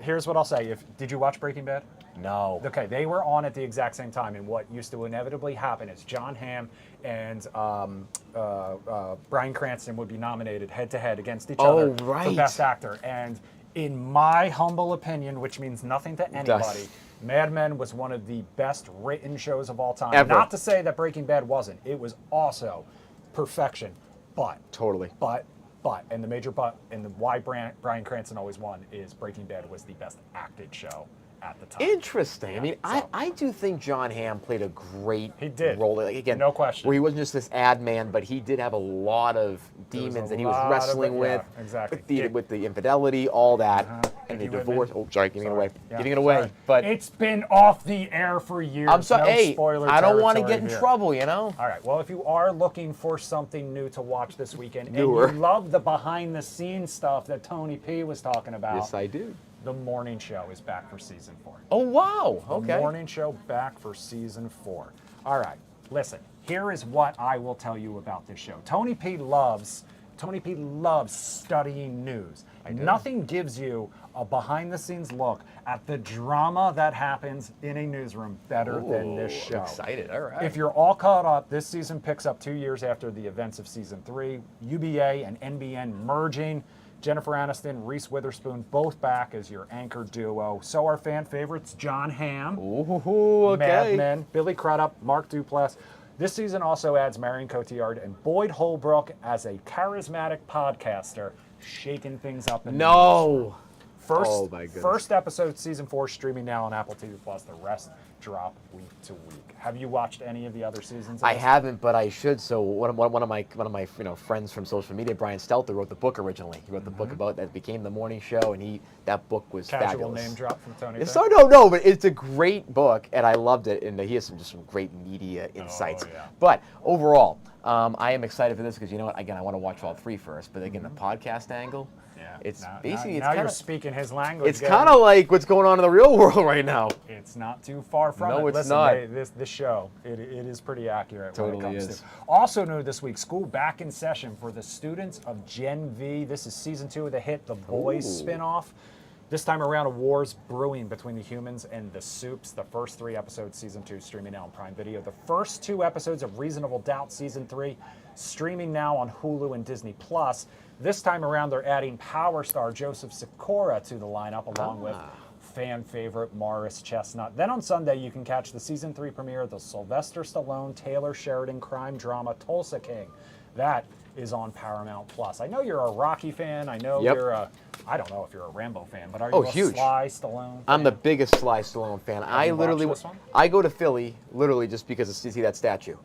Speaker 1: Here's what I'll say. Did you watch Breaking Bad?
Speaker 19: No.
Speaker 1: Okay, they were on at the exact same time, and what used to inevitably happen is John Hamm and Bryan Cranston would be nominated head-to-head against each other for Best Actor. And in my humble opinion, which means nothing to anybody, Mad Men was one of the best written shows of all time.
Speaker 19: Ever.
Speaker 1: Not to say that Breaking Bad wasn't. It was also perfection. But, and the major but, and why Bryan Cranston always won is Breaking Bad was the best acted show at the time.
Speaker 19: Interesting.
Speaker 1: Yeah,
Speaker 19: I mean, I do think John Hamm played a great role. Like, again,
Speaker 1: no question.
Speaker 19: Where he wasn't just this ad man, but he did have a lot of demons that he was wrestling with.
Speaker 1: Yeah, exactly.
Speaker 19: With the infidelity, all that, and the divorce. Oh, sorry, giving it away.
Speaker 1: Yeah,
Speaker 19: Giving it away.
Speaker 1: sorry.
Speaker 19: But
Speaker 1: it's been off the air for years.
Speaker 19: I'm sorry.
Speaker 1: No
Speaker 19: Hey,
Speaker 1: spoiler
Speaker 19: I don't want to
Speaker 1: territory
Speaker 19: get in
Speaker 1: here.
Speaker 19: trouble, you know.
Speaker 1: All right. Well, if you are looking for something new to watch this weekend,
Speaker 19: Newer.
Speaker 1: and you love the behind-the-scenes stuff that Tony P was talking about,
Speaker 19: Yes, I do.
Speaker 1: The Morning Show is back for season 4.
Speaker 19: Oh wow! Okay.
Speaker 1: The Morning Show back for season 4. All right. Listen. Here is what I will tell you about this show. Tony P loves studying news. Nothing gives you a behind-the-scenes look at the drama that happens in a newsroom better than this show.
Speaker 19: Excited. All right.
Speaker 1: If you're all caught up, this season picks up 2 years after the events of season 3. UBA and NBN merging. Jennifer Aniston, Reese Witherspoon, both back as your anchor duo. So are fan favorites John Hamm, Mad Men, Billy Crudup, Mark Duplass. This season also adds Marion Cotillard and Boyd Holbrook as a charismatic podcaster, shaking things up in the newsroom. First episode, season 4, streaming now on Apple TV+. The rest drop week to week. Have you watched any of the other seasons?
Speaker 19: I haven't, but I should. So one of my friends from social media, Brian Stelter, wrote the book originally. He wrote the book about that became the morning show, and that book was
Speaker 1: Casual
Speaker 19: fabulous.
Speaker 1: name drop from Tony.
Speaker 19: So no, but it's a great book, and I loved it. And he has some great media insights. But overall, I am excited for this because you know what? Again, I want to watch all 3 first. But again, the podcast angle. It's
Speaker 1: Now
Speaker 19: basically
Speaker 1: you're
Speaker 19: kinda,
Speaker 1: speaking his language.
Speaker 19: it's kind of like what's going on in the real world right now.
Speaker 1: It's not too far from it.
Speaker 19: No, it's
Speaker 1: Listen,
Speaker 19: not.
Speaker 1: this show, it is pretty accurate
Speaker 19: Totally
Speaker 1: when it comes
Speaker 19: is.
Speaker 1: to. Also new this week, school back in session for the students of Gen V. This is season 2 of the hit The Boys
Speaker 19: Ooh.
Speaker 1: spinoff. This time around, a war's brewing between the humans and the Supes. The first 3 episodes, season 2, streaming now on Prime Video. The first 2 episodes of Reasonable Doubt, season 3, streaming now on Hulu and Disney Plus. This time around, they're adding Power star Joseph Sikora to the lineup, along with fan favorite Morris Chestnut. Then on Sunday, you can catch the season 3 premiere of the Sylvester Stallone, Taylor Sheridan crime drama Tulsa King. That is on Paramount Plus. I know you're a Rocky fan. I know you're a, I don't know if you're a Rambo fan, but are you a
Speaker 19: huge.
Speaker 1: Sly Stallone fan?
Speaker 19: I'm the biggest Sly Stallone fan. I literally, I go to Philly literally just because to see that statue.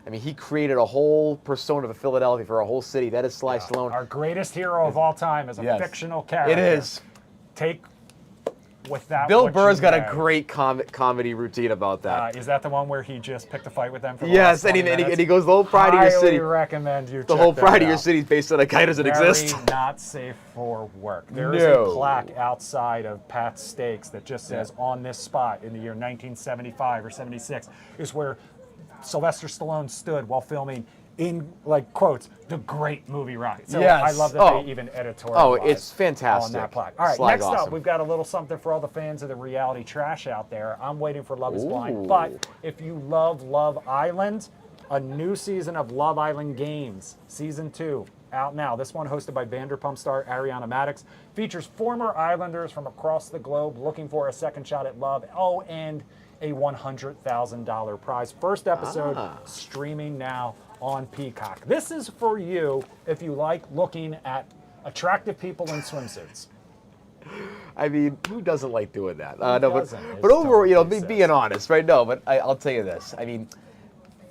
Speaker 19: I mean, he created a whole persona for Philadelphia, for a whole city. That is Sly Stallone.
Speaker 1: Our greatest hero of all time is a fictional character.
Speaker 19: It is.
Speaker 1: Take with that.
Speaker 19: Bill
Speaker 1: what
Speaker 19: Burr's
Speaker 1: you
Speaker 19: got
Speaker 1: may.
Speaker 19: a great comedy routine about that.
Speaker 1: Is that the one where he just picked a fight with them for the
Speaker 19: Yes,
Speaker 1: last
Speaker 19: and
Speaker 1: 20 minutes?
Speaker 19: he goes, the whole pride of your city.
Speaker 1: Highly recommend you
Speaker 19: The
Speaker 1: check
Speaker 19: whole
Speaker 1: that
Speaker 19: pride of your
Speaker 1: out.
Speaker 19: city is based on a guy doesn't exist.
Speaker 1: Very not safe for work. There is a
Speaker 19: No.
Speaker 1: plaque outside of Pat's Steaks that just says, on this spot in the year 1975 or 76 is where Sylvester Stallone stood while filming, in like quotes, the great movie Rocky. So
Speaker 19: Yes.
Speaker 1: I love that they even editorialized
Speaker 19: Oh, it's fantastic.
Speaker 1: on that plaque. All right,
Speaker 19: Sly's
Speaker 1: next up,
Speaker 19: awesome.
Speaker 1: we've got a little something for all the fans of the reality trash out there. I'm waiting for Love is Blind,
Speaker 19: Ooh.
Speaker 1: but if you love Love Island, a new season of Love Island Games, season 2, out now. This one, hosted by Vanderpump star Ariana Madix, features former Islanders from across the globe looking for a second shot at love. Oh, and a $100,000 prize. First episode streaming now on Peacock. This is for you if you like looking at attractive people in swimsuits.
Speaker 19: I mean, who doesn't like doing that?
Speaker 1: Who
Speaker 19: No,
Speaker 1: doesn't,
Speaker 19: but
Speaker 1: as
Speaker 19: overall, you know,
Speaker 1: Tony
Speaker 19: being honest, right? No, but I'll tell you this. I mean,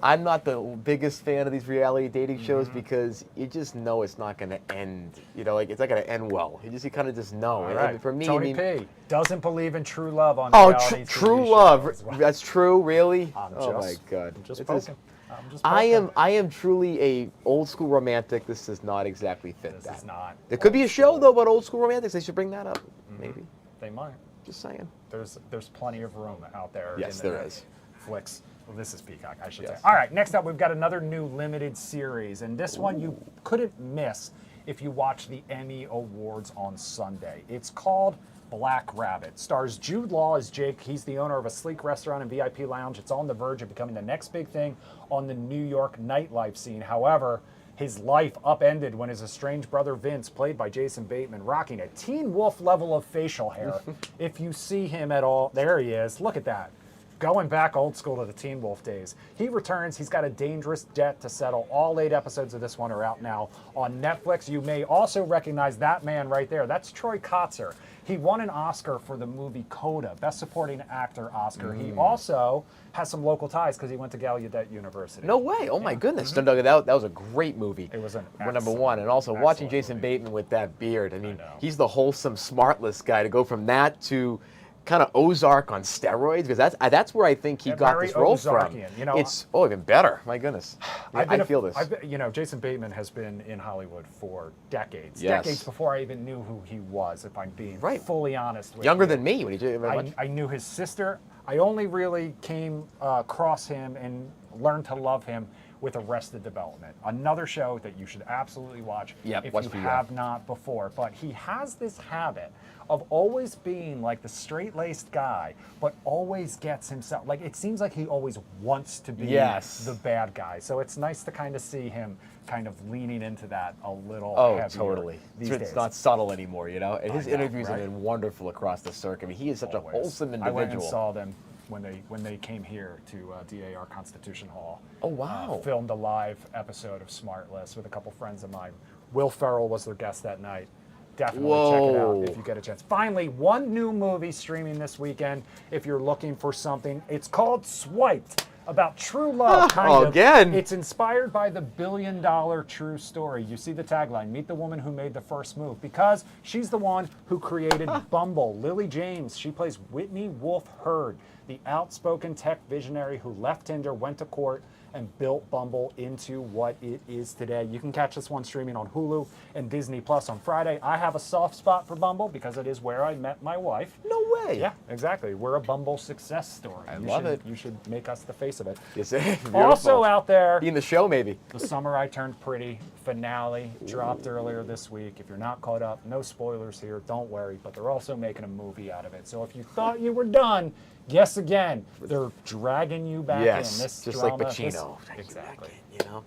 Speaker 19: I'm not the biggest fan of these reality dating shows because you just know it's not going to end. You know, like it's not going to end well. You kind of just know.
Speaker 1: All
Speaker 19: And
Speaker 1: right.
Speaker 19: for me,
Speaker 1: Tony
Speaker 19: I mean,
Speaker 1: P doesn't believe in true love on
Speaker 19: oh,
Speaker 1: reality
Speaker 19: true
Speaker 1: TV
Speaker 19: love.
Speaker 1: shows.
Speaker 19: That's true, really?
Speaker 1: I'm
Speaker 19: Oh my
Speaker 1: just-
Speaker 19: God!
Speaker 1: I'm just
Speaker 19: It is-
Speaker 1: poking. I'm just
Speaker 19: I
Speaker 1: poking.
Speaker 19: am truly a old school romantic. This does not exactly fit
Speaker 1: This
Speaker 19: that.
Speaker 1: is not
Speaker 19: There could be a
Speaker 1: old
Speaker 19: show
Speaker 1: school.
Speaker 19: though about old school romantics. They should bring that up, maybe.
Speaker 1: They might.
Speaker 19: Just saying.
Speaker 1: There's plenty of room out there.
Speaker 19: Yes,
Speaker 1: in the
Speaker 19: there is.
Speaker 1: Flicks. Well, this is Peacock, I should
Speaker 19: Yes.
Speaker 1: say. All right, next up, we've got another new limited series, and this one you couldn't miss if you watch the Emmy Awards on Sunday. It's called Black Rabbit. Stars Jude Law as Jake. He's the owner of a sleek restaurant and VIP lounge. It's on the verge of becoming the next big thing on the New York nightlife scene. However, his life upended when his estranged brother Vince, played by Jason Bateman, rocking a Teen Wolf level of facial hair. If you see him at all, there he is. Look at that. Going back old school to the Teen Wolf days. He returns. He's got a dangerous debt to settle. All 8 episodes of this one are out now on Netflix. You may also recognize that man right there. That's Troy Kotzer. He won an Oscar for the movie Coda, Best Supporting Actor Oscar. He also has some local ties because he went to Gallaudet University.
Speaker 19: No way! Oh my goodness! No, that was a great movie.
Speaker 1: It was an
Speaker 19: number
Speaker 1: excellent-
Speaker 19: one, and also watching
Speaker 1: excellent
Speaker 19: Jason Bateman with that beard. I mean,
Speaker 1: know.
Speaker 19: he's the wholesome, smartless guy. To go from that to kind of Ozark on steroids, because that's where I think he
Speaker 1: Yeah,
Speaker 19: got
Speaker 1: very
Speaker 19: this role from.
Speaker 1: Ozarkian, you know.
Speaker 19: It's even better. My goodness, I feel this.
Speaker 1: You know, Jason Bateman has been in Hollywood for decades.
Speaker 19: Yes.
Speaker 1: Decades before I even knew who he was, if I'm being fully honest with
Speaker 19: Younger
Speaker 1: you.
Speaker 19: than me when he did very much.
Speaker 1: I knew his sister. I only really came across him and learned to love him with Arrested Development, another show that you should absolutely watch if
Speaker 19: watch
Speaker 1: you
Speaker 19: the,
Speaker 1: have not before. But he has this habit of always being like the straight-laced guy, but always gets himself, like it seems like he always wants to be the bad guy. So it's nice to kind of see him kind of leaning into that a little heavier
Speaker 19: totally.
Speaker 1: these
Speaker 19: It's
Speaker 1: days.
Speaker 19: not subtle anymore, you know. And his
Speaker 1: I know,
Speaker 19: interviews have
Speaker 1: right?
Speaker 19: been wonderful across the circuit. I mean, he is such a wholesome individual.
Speaker 1: I went and saw them when they came here to DAR Constitution Hall.
Speaker 19: Oh, wow.
Speaker 1: Filmed a live episode of Smartless with a couple friends of mine. Will Ferrell was their guest that night. Definitely check it out if you get a chance. Finally, one new movie streaming this weekend. If you're looking for something, it's called Swiped. About true love, kind of.
Speaker 19: Again.
Speaker 1: It's inspired by the $1 billion true story. You see the tagline, meet the woman who made the first move, because she's the one who created Bumble. Lily James, she plays Whitney Wolfe Herd, the outspoken tech visionary who left Tinder, went to court, and built Bumble into what it is today. You can catch this one streaming on Hulu and Disney Plus on Friday. I have a soft spot for Bumble because it is where I met my wife.
Speaker 19: No way.
Speaker 1: Yeah, exactly. We're a Bumble success story.
Speaker 19: I love it.
Speaker 1: You should make us the face of it.
Speaker 19: Yes,
Speaker 1: Also out there,
Speaker 19: be in the show maybe.
Speaker 1: The Summer I Turned Pretty finale dropped earlier this week. If you're not caught up, no spoilers here, don't worry, but they're also making a movie out of it. So if you thought you were done, guess again. They're dragging you back in. This
Speaker 19: just
Speaker 1: drama,
Speaker 19: like Pacino.
Speaker 1: Exactly.
Speaker 19: You know,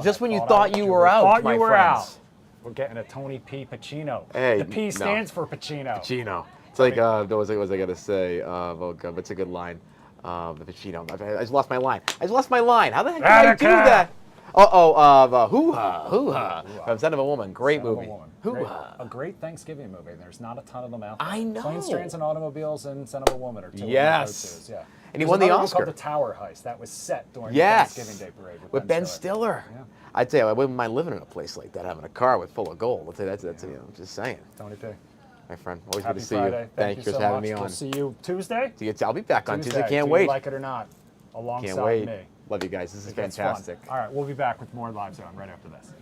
Speaker 19: just when you thought you were out,
Speaker 1: thought
Speaker 19: my
Speaker 1: you were
Speaker 19: friends.
Speaker 1: out. We're getting a Tony P. Pacino.
Speaker 19: Hey,
Speaker 1: the P
Speaker 19: no.
Speaker 1: stands for Pacino.
Speaker 19: Pacino. It's like, what was I gonna say? Oh God, it's a good line. The Pacino. I just lost my line. How the heck did I do that? Hoo-ha, hoo-ha. From Son of a Woman. Great movie. Hoo-ha.
Speaker 1: A great Thanksgiving movie. There's not a ton of them out there.
Speaker 19: I know.
Speaker 1: Planes, Trains, and Automobiles and Son of a Woman are two
Speaker 19: Yes.
Speaker 1: of the go-tos. Yeah.
Speaker 19: And he won the
Speaker 1: There's another one
Speaker 19: Oscar.
Speaker 1: called The Tower Heist. That was set during
Speaker 19: Yes.
Speaker 1: the Thanksgiving Day Parade
Speaker 19: with Ben Stiller.
Speaker 1: Yeah.
Speaker 19: I'd say I wouldn't mind living in a place like that, having a car with full of gold. I'd say that's you know, just saying.
Speaker 1: Tony P.
Speaker 19: My friend, always
Speaker 1: Happy
Speaker 19: good to see
Speaker 1: Friday.
Speaker 19: you.
Speaker 1: Thank you
Speaker 19: for
Speaker 1: so
Speaker 19: having
Speaker 1: much.
Speaker 19: me on.
Speaker 1: We'll see you Tuesday.
Speaker 19: I'll be back on Tuesday.
Speaker 1: Do
Speaker 19: Can't
Speaker 1: you
Speaker 19: wait.
Speaker 1: like it or not? Alongside
Speaker 19: Can't wait.
Speaker 1: me.
Speaker 19: Love you guys. This is
Speaker 1: It gets
Speaker 19: fantastic.
Speaker 1: fun. All right, we'll be back with more Live Zone right after this.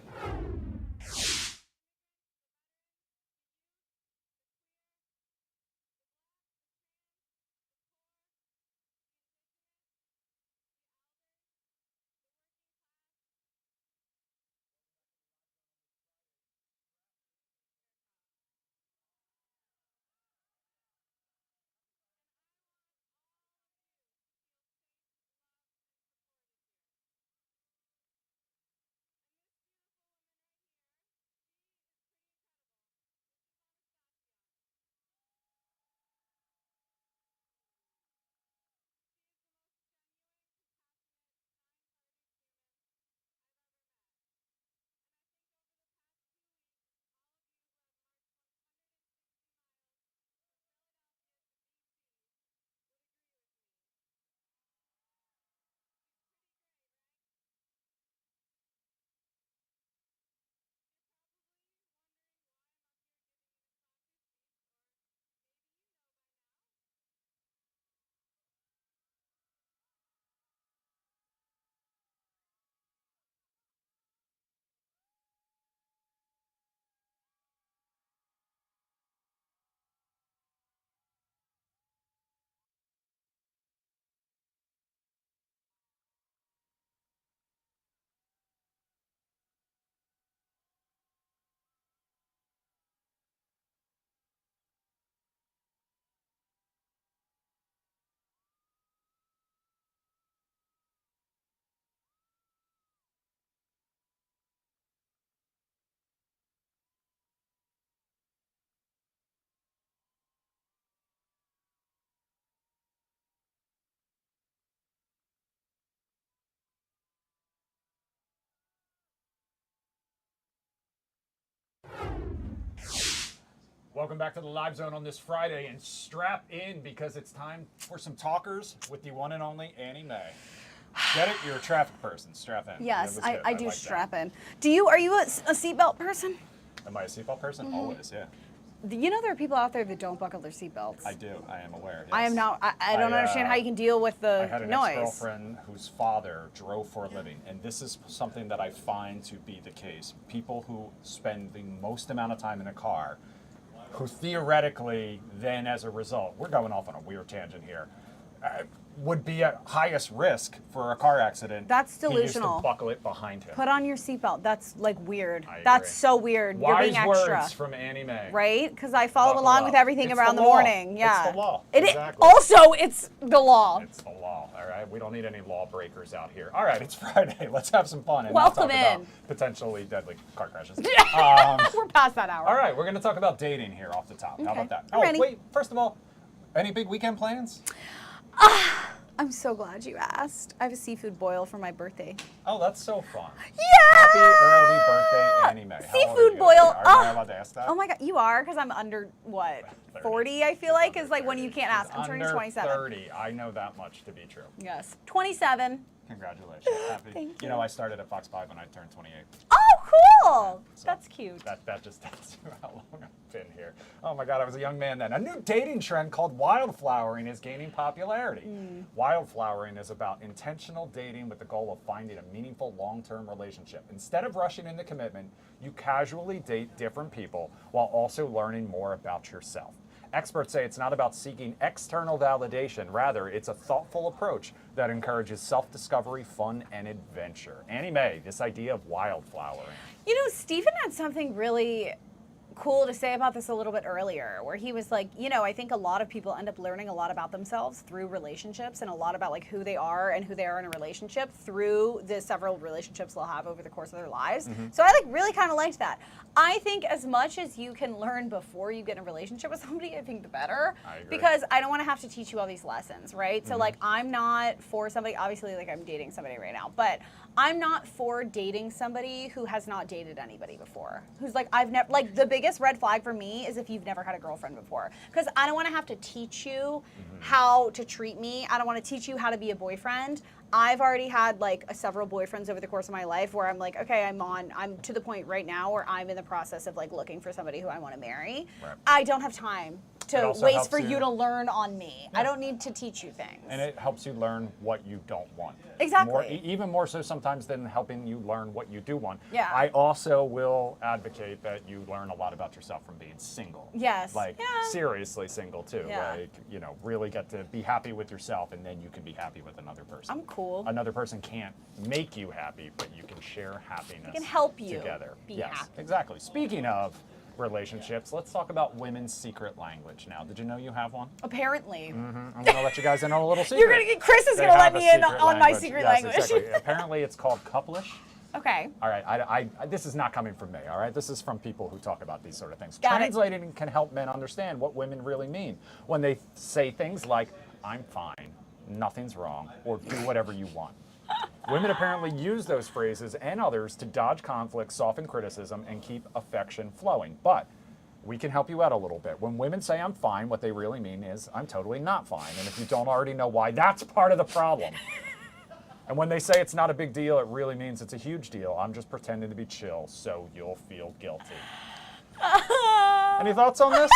Speaker 1: Welcome back to the Live Zone on this Friday, and strap in because it's time for some talkers with the one and only Annie Mae. Get it? You're a traffic person. Strap in.
Speaker 20: Yes,
Speaker 1: That was good.
Speaker 20: I do
Speaker 1: like
Speaker 20: strap
Speaker 1: that.
Speaker 20: in. Are you a seatbelt person?
Speaker 1: Am I a seatbelt person?
Speaker 20: Mhm.
Speaker 1: Always, yeah.
Speaker 20: You know there are people out there that don't buckle their seatbelts.
Speaker 1: I do. I am aware.
Speaker 20: I am
Speaker 1: yes.
Speaker 20: not. I don't understand how you can deal with the
Speaker 1: I had an
Speaker 20: noise.
Speaker 1: ex-girlfriend whose father drove for a living, and this is something that I find to be the case. People who spend the most amount of time in a car, who theoretically then, as a result, we're going off on a weird tangent here, would be at highest risk for a car accident.
Speaker 20: That's
Speaker 1: He used
Speaker 20: delusional.
Speaker 1: to buckle it behind him.
Speaker 20: Put on your seatbelt. That's like weird.
Speaker 1: I
Speaker 20: That's
Speaker 1: agree.
Speaker 20: so weird. You're
Speaker 1: Wise
Speaker 20: being extra.
Speaker 1: words from Annie Mae.
Speaker 20: Right? Because I followed
Speaker 1: Buckle
Speaker 20: along
Speaker 1: up.
Speaker 20: with everything
Speaker 1: It's
Speaker 20: around the
Speaker 1: law.
Speaker 20: morning. Yeah.
Speaker 1: It's the law.
Speaker 20: It is-
Speaker 1: Exactly.
Speaker 20: also, it's the law.
Speaker 1: It's the law, all right? We don't need any lawbreakers out here. All right, it's Friday. Let's have some fun and not
Speaker 20: Welcome
Speaker 1: talk about
Speaker 20: in.
Speaker 1: potentially deadly car crashes.
Speaker 20: We're past that hour.
Speaker 1: All right, we're going to talk about dating here off the top. How
Speaker 20: Okay.
Speaker 1: about that?
Speaker 20: I'm ready.
Speaker 1: Wait, first of all, any big weekend plans?
Speaker 20: I'm so glad you asked. I have a seafood boil for my birthday.
Speaker 1: Oh, that's so fun.
Speaker 20: Yeah!
Speaker 1: Happy early birthday, Annie Mae. How old are
Speaker 20: Seafood
Speaker 1: you?
Speaker 20: boil.
Speaker 1: Are I allowed to ask that?
Speaker 20: Oh my God, you are? Because I'm under, what, 40, I feel like, is like when you can't ask. I'm turning
Speaker 1: Under
Speaker 20: 27.
Speaker 1: 30. I know that much to be true.
Speaker 20: Yes. 27.
Speaker 1: Congratulations. Happy.
Speaker 20: Thank
Speaker 1: You know, I started at Fox 5 when I turned 28.
Speaker 20: Oh, cool. That's cute.
Speaker 1: That just tells you how long I've been here. Oh my God, I was a young man then. A new dating trend called wildflowering is gaining popularity. Wildflowering is about intentional dating with the goal of finding a meaningful long-term relationship. Instead of rushing into commitment, you casually date different people while also learning more about yourself. Experts say it's not about seeking external validation. Rather, it's a thoughtful approach that encourages self-discovery, fun, and adventure. Annie Mae, this idea of wildflowering.
Speaker 20: You know, Stephen had something really cool to say about this a little bit earlier, where he was like, you know, I think a lot of people end up learning a lot about themselves through relationships, and a lot about like who they are and who they are in a relationship through the several relationships they'll have over the course of their lives. So I like really kind of liked that. I think as much as you can learn before you get in a relationship with somebody, I think the better.
Speaker 1: I agree.
Speaker 20: Because I don't want to have to teach you all these lessons, right? So like I'm not for somebody, obviously like I'm dating somebody right now, but I'm not for dating somebody who has not dated anybody before. Who's like, I've never, like the biggest red flag for me is if you've never had a girlfriend before. Because I don't want to have to teach you how to treat me. I don't want to teach you how to be a boyfriend. I've already had like several boyfriends over the course of my life where I'm like, okay, I'm to the point right now where I'm in the process of like looking for somebody who I want to marry.
Speaker 1: Right.
Speaker 20: I don't have time to waste for you to learn on me. I don't need to teach you things.
Speaker 1: And it helps you learn what you don't want.
Speaker 20: Exactly.
Speaker 1: Even more so sometimes than helping you learn what you do want.
Speaker 20: Yeah.
Speaker 1: I also will advocate that you learn a lot about yourself from being single.
Speaker 20: Yes.
Speaker 1: Like seriously single too.
Speaker 20: Yeah.
Speaker 1: Like, you know, really get to be happy with yourself, and then you can be happy with another person.
Speaker 20: I'm cool.
Speaker 1: Another person can't make you happy, but you can share happiness.
Speaker 20: They can help you
Speaker 1: together.
Speaker 20: be
Speaker 1: yes,
Speaker 20: happy.
Speaker 1: exactly. Speaking of relationships, let's talk about women's secret language now. Did you know you have one?
Speaker 20: Apparently.
Speaker 1: I'm going to let you guys in on a little secret.
Speaker 20: You're gonna get Chris is
Speaker 1: They
Speaker 20: gonna let
Speaker 1: have a
Speaker 20: me in
Speaker 1: secret
Speaker 20: on my secret
Speaker 1: Yes,
Speaker 20: language.
Speaker 1: Exactly. Apparently it's called couplish.
Speaker 20: Okay.
Speaker 1: All right, I this is not coming from me, all right? This is from people who talk about these sort of things.
Speaker 20: Got it.
Speaker 1: Translating can help men understand what women really mean when they say things like, I'm fine, nothing's wrong, or do whatever you want. Women apparently use those phrases and others to dodge conflict, soften criticism, and keep affection flowing. But we can help you out a little bit. When women say I'm fine, what they really mean is I'm totally not fine. And if you don't already know why, that's part of the problem. And when they say it's not a big deal, it really means it's a huge deal. I'm just pretending to be chill so you'll feel guilty. Any thoughts on this?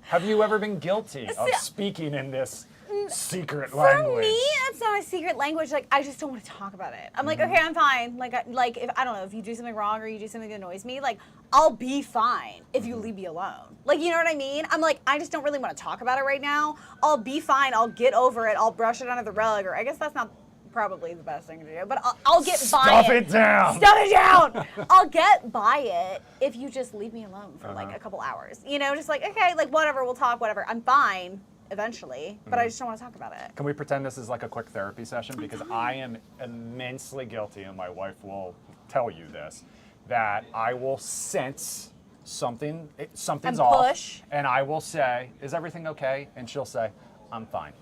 Speaker 1: Have you ever been guilty of speaking in this secret language?
Speaker 20: For me, it's not a secret language. Like, I just don't want to talk about it. I'm like, okay, I'm fine. Like if I don't know, if you do something wrong or you do something that annoys me, like, I'll be fine if you leave me alone. Like, you know what I mean? I'm like, I just don't really want to talk about it right now. I'll be fine. I'll get over it. I'll brush it under the rug, or I guess that's not probably the best thing to do, but I'll get by it.
Speaker 1: Stuff it down.
Speaker 20: Stuff it down. I'll get by it if you just leave me alone for like a couple hours. You know, just like, okay, like whatever, we'll talk, whatever. I'm fine eventually, but I just don't want to talk about it.
Speaker 1: Can we pretend this is like a quick therapy session? Because I am immensely guilty, and my wife will tell you this, that I will sense something's
Speaker 20: And
Speaker 1: off,
Speaker 20: push.
Speaker 1: and I will say, is everything okay? And she'll say, I'm fine.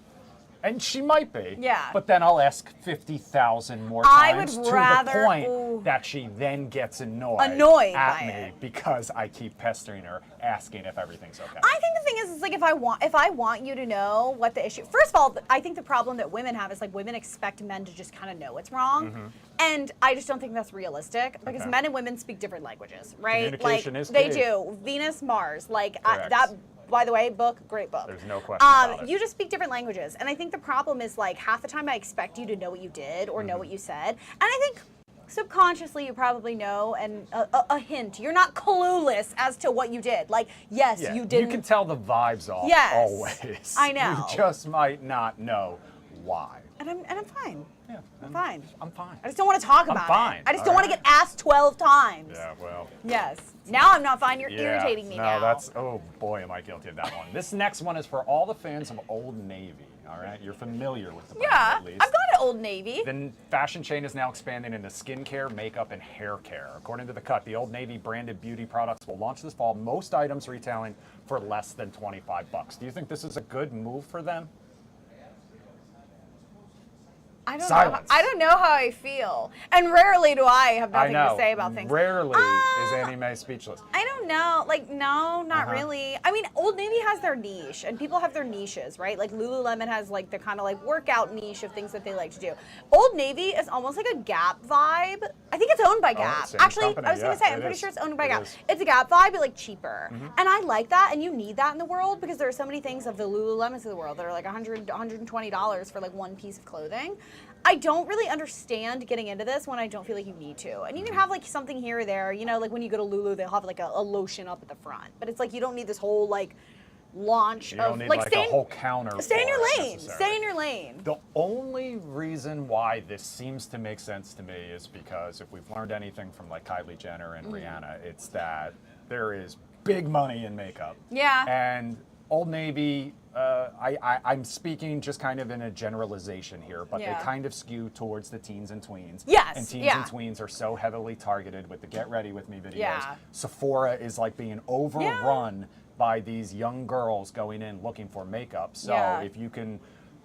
Speaker 1: And she might be.
Speaker 20: Yeah.
Speaker 1: But then I'll ask 50,000 more
Speaker 20: I
Speaker 1: times
Speaker 20: would
Speaker 1: to
Speaker 20: rather-
Speaker 1: the point
Speaker 20: ooh.
Speaker 1: that she then gets annoyed
Speaker 20: Annoyed
Speaker 1: at
Speaker 20: by
Speaker 1: me
Speaker 20: it.
Speaker 1: because I keep pestering her, asking if everything's okay.
Speaker 20: I think the thing is like if I want you to know what the issue. First of all, I think the problem that women have is like women expect men to just kind of know what's wrong, and I just don't think that's realistic because
Speaker 1: Okay.
Speaker 20: men and women speak different languages, right?
Speaker 1: Communication
Speaker 20: like
Speaker 1: is
Speaker 20: they
Speaker 1: key.
Speaker 20: do. Venus, Mars, like
Speaker 1: Correct.
Speaker 20: that. By the way, great book.
Speaker 1: There's no question about it.
Speaker 20: You just speak different languages, and I think the problem is like half the time I expect you to know what you did or know what you said, and I think subconsciously you probably know and a hint. You're not clueless as to what you did. Like, yes,
Speaker 1: Yeah,
Speaker 20: you didn't.
Speaker 1: You can tell the vibes off
Speaker 20: Yes,
Speaker 1: always.
Speaker 20: I know.
Speaker 1: You just might not know why.
Speaker 20: And I'm fine.
Speaker 1: Yeah,
Speaker 20: I'm fine.
Speaker 1: I'm fine.
Speaker 20: I just don't want to talk
Speaker 1: I'm
Speaker 20: about
Speaker 1: fine,
Speaker 20: it. I just
Speaker 1: all
Speaker 20: don't want to
Speaker 1: right?
Speaker 20: get asked 12 times.
Speaker 1: Yeah, well.
Speaker 20: Yes. Now I'm not fine. You're
Speaker 1: Yeah,
Speaker 20: irritating me
Speaker 1: no,
Speaker 20: now.
Speaker 1: that's, oh boy, am I guilty of that one. This next one is for all the fans of Old Navy, all right? You're familiar with the brand
Speaker 20: Yeah,
Speaker 1: at least.
Speaker 20: I've gone to Old Navy.
Speaker 1: The fashion chain is now expanding into skincare, makeup, and hair care. According to The Cut, the Old Navy branded beauty products will launch this fall, most items retailing for less than $25. Do you think this is a good move for them?
Speaker 20: I don't
Speaker 1: Silence.
Speaker 20: know. I don't know how I feel. And rarely do I have nothing
Speaker 1: I know.
Speaker 20: to say about things.
Speaker 1: Rarely is Annie Mae speechless.
Speaker 20: I don't know. Like, no, not
Speaker 1: Uh-huh.
Speaker 20: really. I mean, Old Navy has their niche, and people have their niches, right? Like, Lululemon has, like, the kind of, like, workout niche of things that they like to do. Old Navy is almost like a Gap vibe. I I think it's owned by Gap.
Speaker 1: same
Speaker 20: Actually,
Speaker 1: company,
Speaker 20: I was going
Speaker 1: yeah,
Speaker 20: to say, I'm
Speaker 1: it
Speaker 20: pretty
Speaker 1: is.
Speaker 20: sure it's owned by
Speaker 1: It
Speaker 20: Gap.
Speaker 1: is.
Speaker 20: It's a Gap vibe, but like cheaper.
Speaker 1: Mm-hmm.
Speaker 20: And I like that, and you need that in the world because there are so many things of the Lululemons of the world that are like $100, $120 for like one piece of clothing. I don't really understand getting into this when I don't feel like you need to. And you can have like something here or there, you know, like when you go to Lulu, they'll have like a lotion up at the front. But it's like you don't need this whole like launch
Speaker 1: You
Speaker 20: of
Speaker 1: don't need
Speaker 20: like
Speaker 1: like
Speaker 20: stay
Speaker 1: a whole counter.
Speaker 20: stay in
Speaker 1: for
Speaker 20: your
Speaker 1: it
Speaker 20: lane.
Speaker 1: necessarily.
Speaker 20: Stay in your lane.
Speaker 1: The only reason why this seems to make sense to me is because if we've learned anything from like Kylie Jenner and Rihanna, it's that there is big money in makeup.
Speaker 20: Yeah.
Speaker 1: And Old Navy, I'm speaking just kind of in a generalization here, but
Speaker 20: Yeah.
Speaker 1: they kind of skew towards the teens and tweens.
Speaker 20: Yes,
Speaker 1: And teens
Speaker 20: yeah.
Speaker 1: and tweens are so heavily targeted with the Get Ready With Me videos.
Speaker 20: Yeah.
Speaker 1: Sephora is like being overrun by these young girls going in looking for makeup. So
Speaker 20: Yeah.
Speaker 1: if you can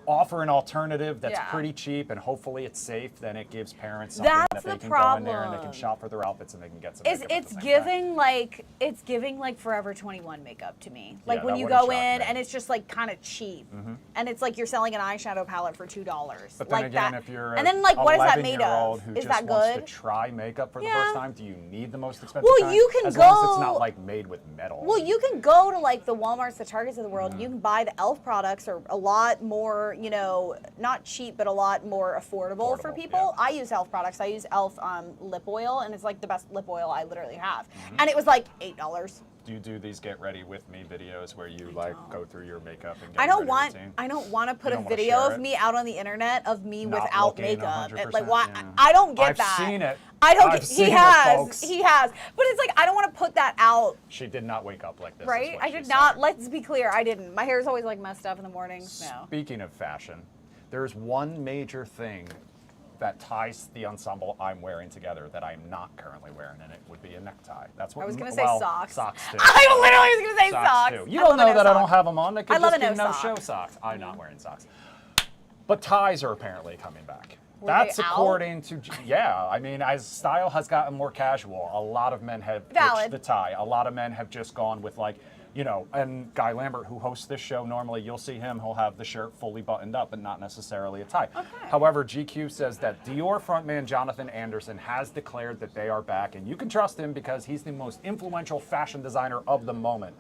Speaker 1: offer an alternative that's
Speaker 20: Yeah.
Speaker 1: pretty cheap and hopefully it's safe, then it gives parents something
Speaker 20: That's
Speaker 1: that they
Speaker 20: the
Speaker 1: can go in there and they
Speaker 20: problem.
Speaker 1: can shop for their outfits and they can get some
Speaker 20: It's
Speaker 1: makeup at
Speaker 20: it's
Speaker 1: the same
Speaker 20: giving like Forever 21 makeup to me. Like
Speaker 1: Yeah,
Speaker 20: when
Speaker 1: that
Speaker 20: you
Speaker 1: wouldn't
Speaker 20: go
Speaker 1: shock
Speaker 20: in
Speaker 1: me.
Speaker 20: and it's just like kind of cheap,
Speaker 1: Mhm.
Speaker 20: and it's like you're selling an eyeshadow palette for $2.
Speaker 1: But then
Speaker 20: like
Speaker 1: again,
Speaker 20: that.
Speaker 1: if you're
Speaker 20: and then like what is that made
Speaker 1: 11-year-old
Speaker 20: of?
Speaker 1: who
Speaker 20: Is
Speaker 1: just
Speaker 20: that
Speaker 1: wants
Speaker 20: good?
Speaker 1: to try makeup for the
Speaker 20: Yeah.
Speaker 1: first time, do you need the most expensive
Speaker 20: Well,
Speaker 1: kind?
Speaker 20: you can
Speaker 1: as long as it's
Speaker 20: go-
Speaker 1: not like made with metal.
Speaker 20: Well, you can go to like the Walmarts, the Targets of the world, and
Speaker 1: Mm-hmm.
Speaker 20: you can buy the e.l.f. products are a lot more, you know, not cheap, but a lot more affordable for people. I use e.l.f. products. I use e.l.f. Lip oil, and it's like the best lip oil I literally have.
Speaker 1: Mm-hmm.
Speaker 20: And it was like $8.
Speaker 1: Do you do these Get Ready With Me videos where you like go through your makeup and get
Speaker 20: I don't
Speaker 1: ready
Speaker 20: want.
Speaker 1: routine?
Speaker 20: I don't want to put
Speaker 1: You
Speaker 20: a
Speaker 1: don't wanna
Speaker 20: video
Speaker 1: share
Speaker 20: of
Speaker 1: it?
Speaker 20: me out on the internet of me
Speaker 1: Not
Speaker 20: without
Speaker 1: looking
Speaker 20: makeup.
Speaker 1: 100%,
Speaker 20: Like why?
Speaker 1: yeah.
Speaker 20: I don't get
Speaker 1: I've
Speaker 20: that.
Speaker 1: seen it.
Speaker 20: I don't.
Speaker 1: I've
Speaker 20: Get,
Speaker 1: seen
Speaker 20: he
Speaker 1: it,
Speaker 20: has.
Speaker 1: folks.
Speaker 20: He has. But it's like I don't want to put that out.
Speaker 1: She did not wake up like this. is
Speaker 20: Right?
Speaker 1: what
Speaker 20: I
Speaker 1: she
Speaker 20: did
Speaker 1: said.
Speaker 20: not. Let's be clear. I didn't. My hair is always like messed up in the mornings. No.
Speaker 1: Speaking of fashion, there's one major thing that ties the ensemble I'm wearing together that I'm not currently wearing, and it would be a necktie. That's what
Speaker 20: I was gonna say
Speaker 1: well,
Speaker 20: socks.
Speaker 1: Socks too.
Speaker 20: I literally was gonna say socks.
Speaker 1: Too. You
Speaker 20: I
Speaker 1: don't
Speaker 20: love a
Speaker 1: know
Speaker 20: no
Speaker 1: that I don't
Speaker 20: sock.
Speaker 1: have them on. They could
Speaker 20: I love
Speaker 1: just
Speaker 20: a
Speaker 1: be
Speaker 20: no
Speaker 1: no-show
Speaker 20: sock.
Speaker 1: socks. I'm not wearing socks. But ties are apparently coming back.
Speaker 20: Were
Speaker 1: That's
Speaker 20: they out?
Speaker 1: according to, yeah, I mean, as style has gotten more casual, a lot of men have ditched
Speaker 20: Valid.
Speaker 1: the tie. A lot of men have just gone with like, you know, and Guy Lambert, who hosts this show, normally you'll see him, he'll have the shirt fully buttoned up and not necessarily a tie. However, GQ says that Dior frontman Jonathan Anderson has declared that they are back, and you can trust him because he's the most influential fashion designer of the moment,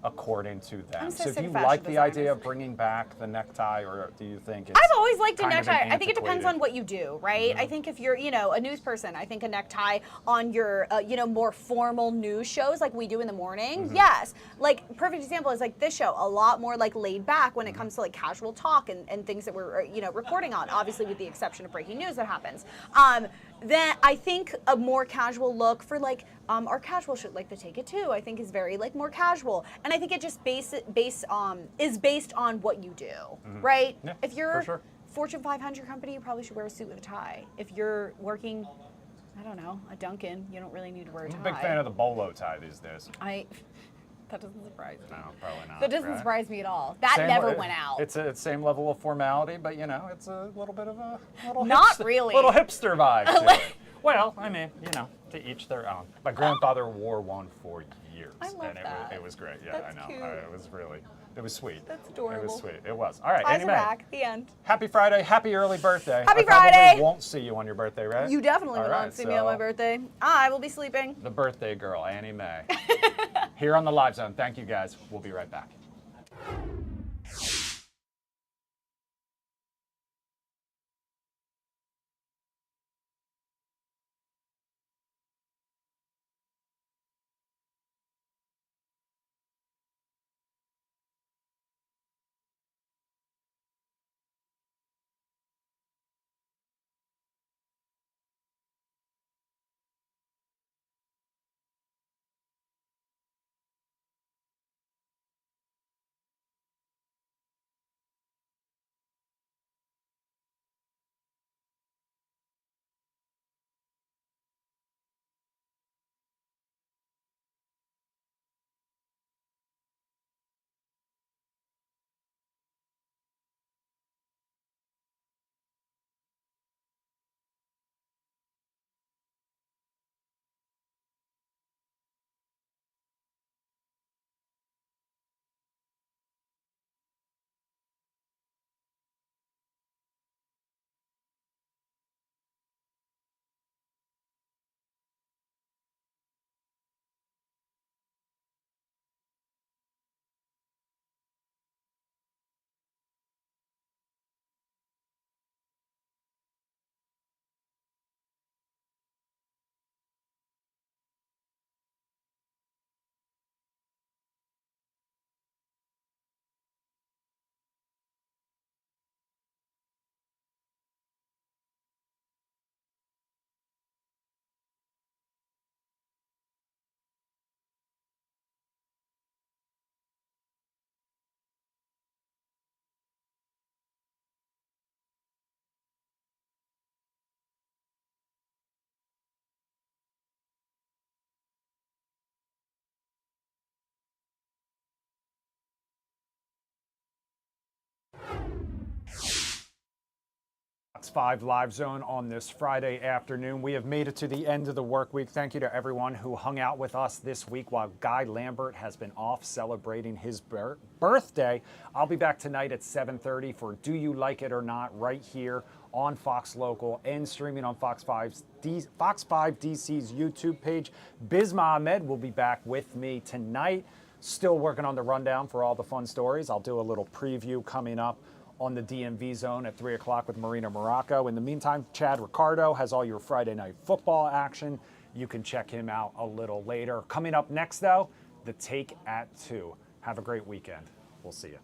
Speaker 1: according to them.
Speaker 20: I'm so
Speaker 1: So do
Speaker 20: sick
Speaker 1: you
Speaker 20: of
Speaker 1: like
Speaker 20: fashion
Speaker 1: the
Speaker 20: designers.
Speaker 1: idea of bringing back the necktie, or do you think it's
Speaker 20: I've always liked a
Speaker 1: kind of an
Speaker 20: necktie. I think it depends on
Speaker 1: antiquated-
Speaker 20: what you do, right? I think if you're, you know, a news person, I think a necktie on your, you know, more formal news shows like we do in the morning, yes. Like, perfect example is like this show, a lot more like laid back when it comes to like casual talk and things that we're, you know, reporting on, obviously with the exception of breaking news that happens. Then I think a more casual look for like our casual show, like the Take It Two, I think is very like more casual, and I think it just is based on what you do, right?
Speaker 1: Yeah,
Speaker 20: If you're
Speaker 1: for sure.
Speaker 20: Fortune 500 company, you probably should wear a suit with a tie. If you're working, I don't know, a Dunkin', you don't really need to wear a tie.
Speaker 1: I'm a big fan of the bolo tie these days.
Speaker 20: That doesn't surprise me.
Speaker 1: No, probably not.
Speaker 20: That doesn't
Speaker 1: right?
Speaker 20: surprise me at all. That
Speaker 1: Same
Speaker 20: never
Speaker 1: le-
Speaker 20: went out.
Speaker 1: It's a same level of formality, but you know, it's a little bit of a little
Speaker 20: Not
Speaker 1: hipster,
Speaker 20: really.
Speaker 1: little hipster vibe to it. Well, I mean, you know, to each their own. My grandfather wore one for years,
Speaker 20: I love
Speaker 1: and
Speaker 20: that.
Speaker 1: it was great. Yeah,
Speaker 20: That's
Speaker 1: I know.
Speaker 20: cute.
Speaker 1: It was sweet.
Speaker 20: That's
Speaker 1: It
Speaker 20: adorable.
Speaker 1: was sweet. It was. All right,
Speaker 20: Eyes
Speaker 1: Annie
Speaker 20: are
Speaker 1: Mae.
Speaker 20: back. The end.
Speaker 1: Happy Friday. Happy early birthday.
Speaker 20: Happy
Speaker 1: I probably
Speaker 20: Friday.
Speaker 1: won't see you on your birthday, right?
Speaker 20: You definitely
Speaker 1: All
Speaker 20: will
Speaker 1: right,
Speaker 20: not see me on my
Speaker 1: so
Speaker 20: birthday. I will be sleeping.
Speaker 1: The birthday girl, Annie Mae. Here on the Live Zone. Thank you guys. We'll be right back. Fox 5 Live Zone on this Friday afternoon. We have made it to the end of the work week. Thank you to everyone who hung out with us this week while Guy Lambert has been off celebrating his birthday. I'll be back tonight at 7:30 for Do You Like It or Not right here on Fox Local and streaming on Fox 5 DC's YouTube page. Bisma Ahmed will be back with me tonight. Still working on the rundown for all the fun stories. I'll do a little preview coming up on the DMV zone at 3 o'clock with Marina Morocco. In the meantime, Chad Ricardo has all your Friday night football action. You can check him out a little later. Coming up next, though, The Take at 2. Have a great weekend. We'll see you.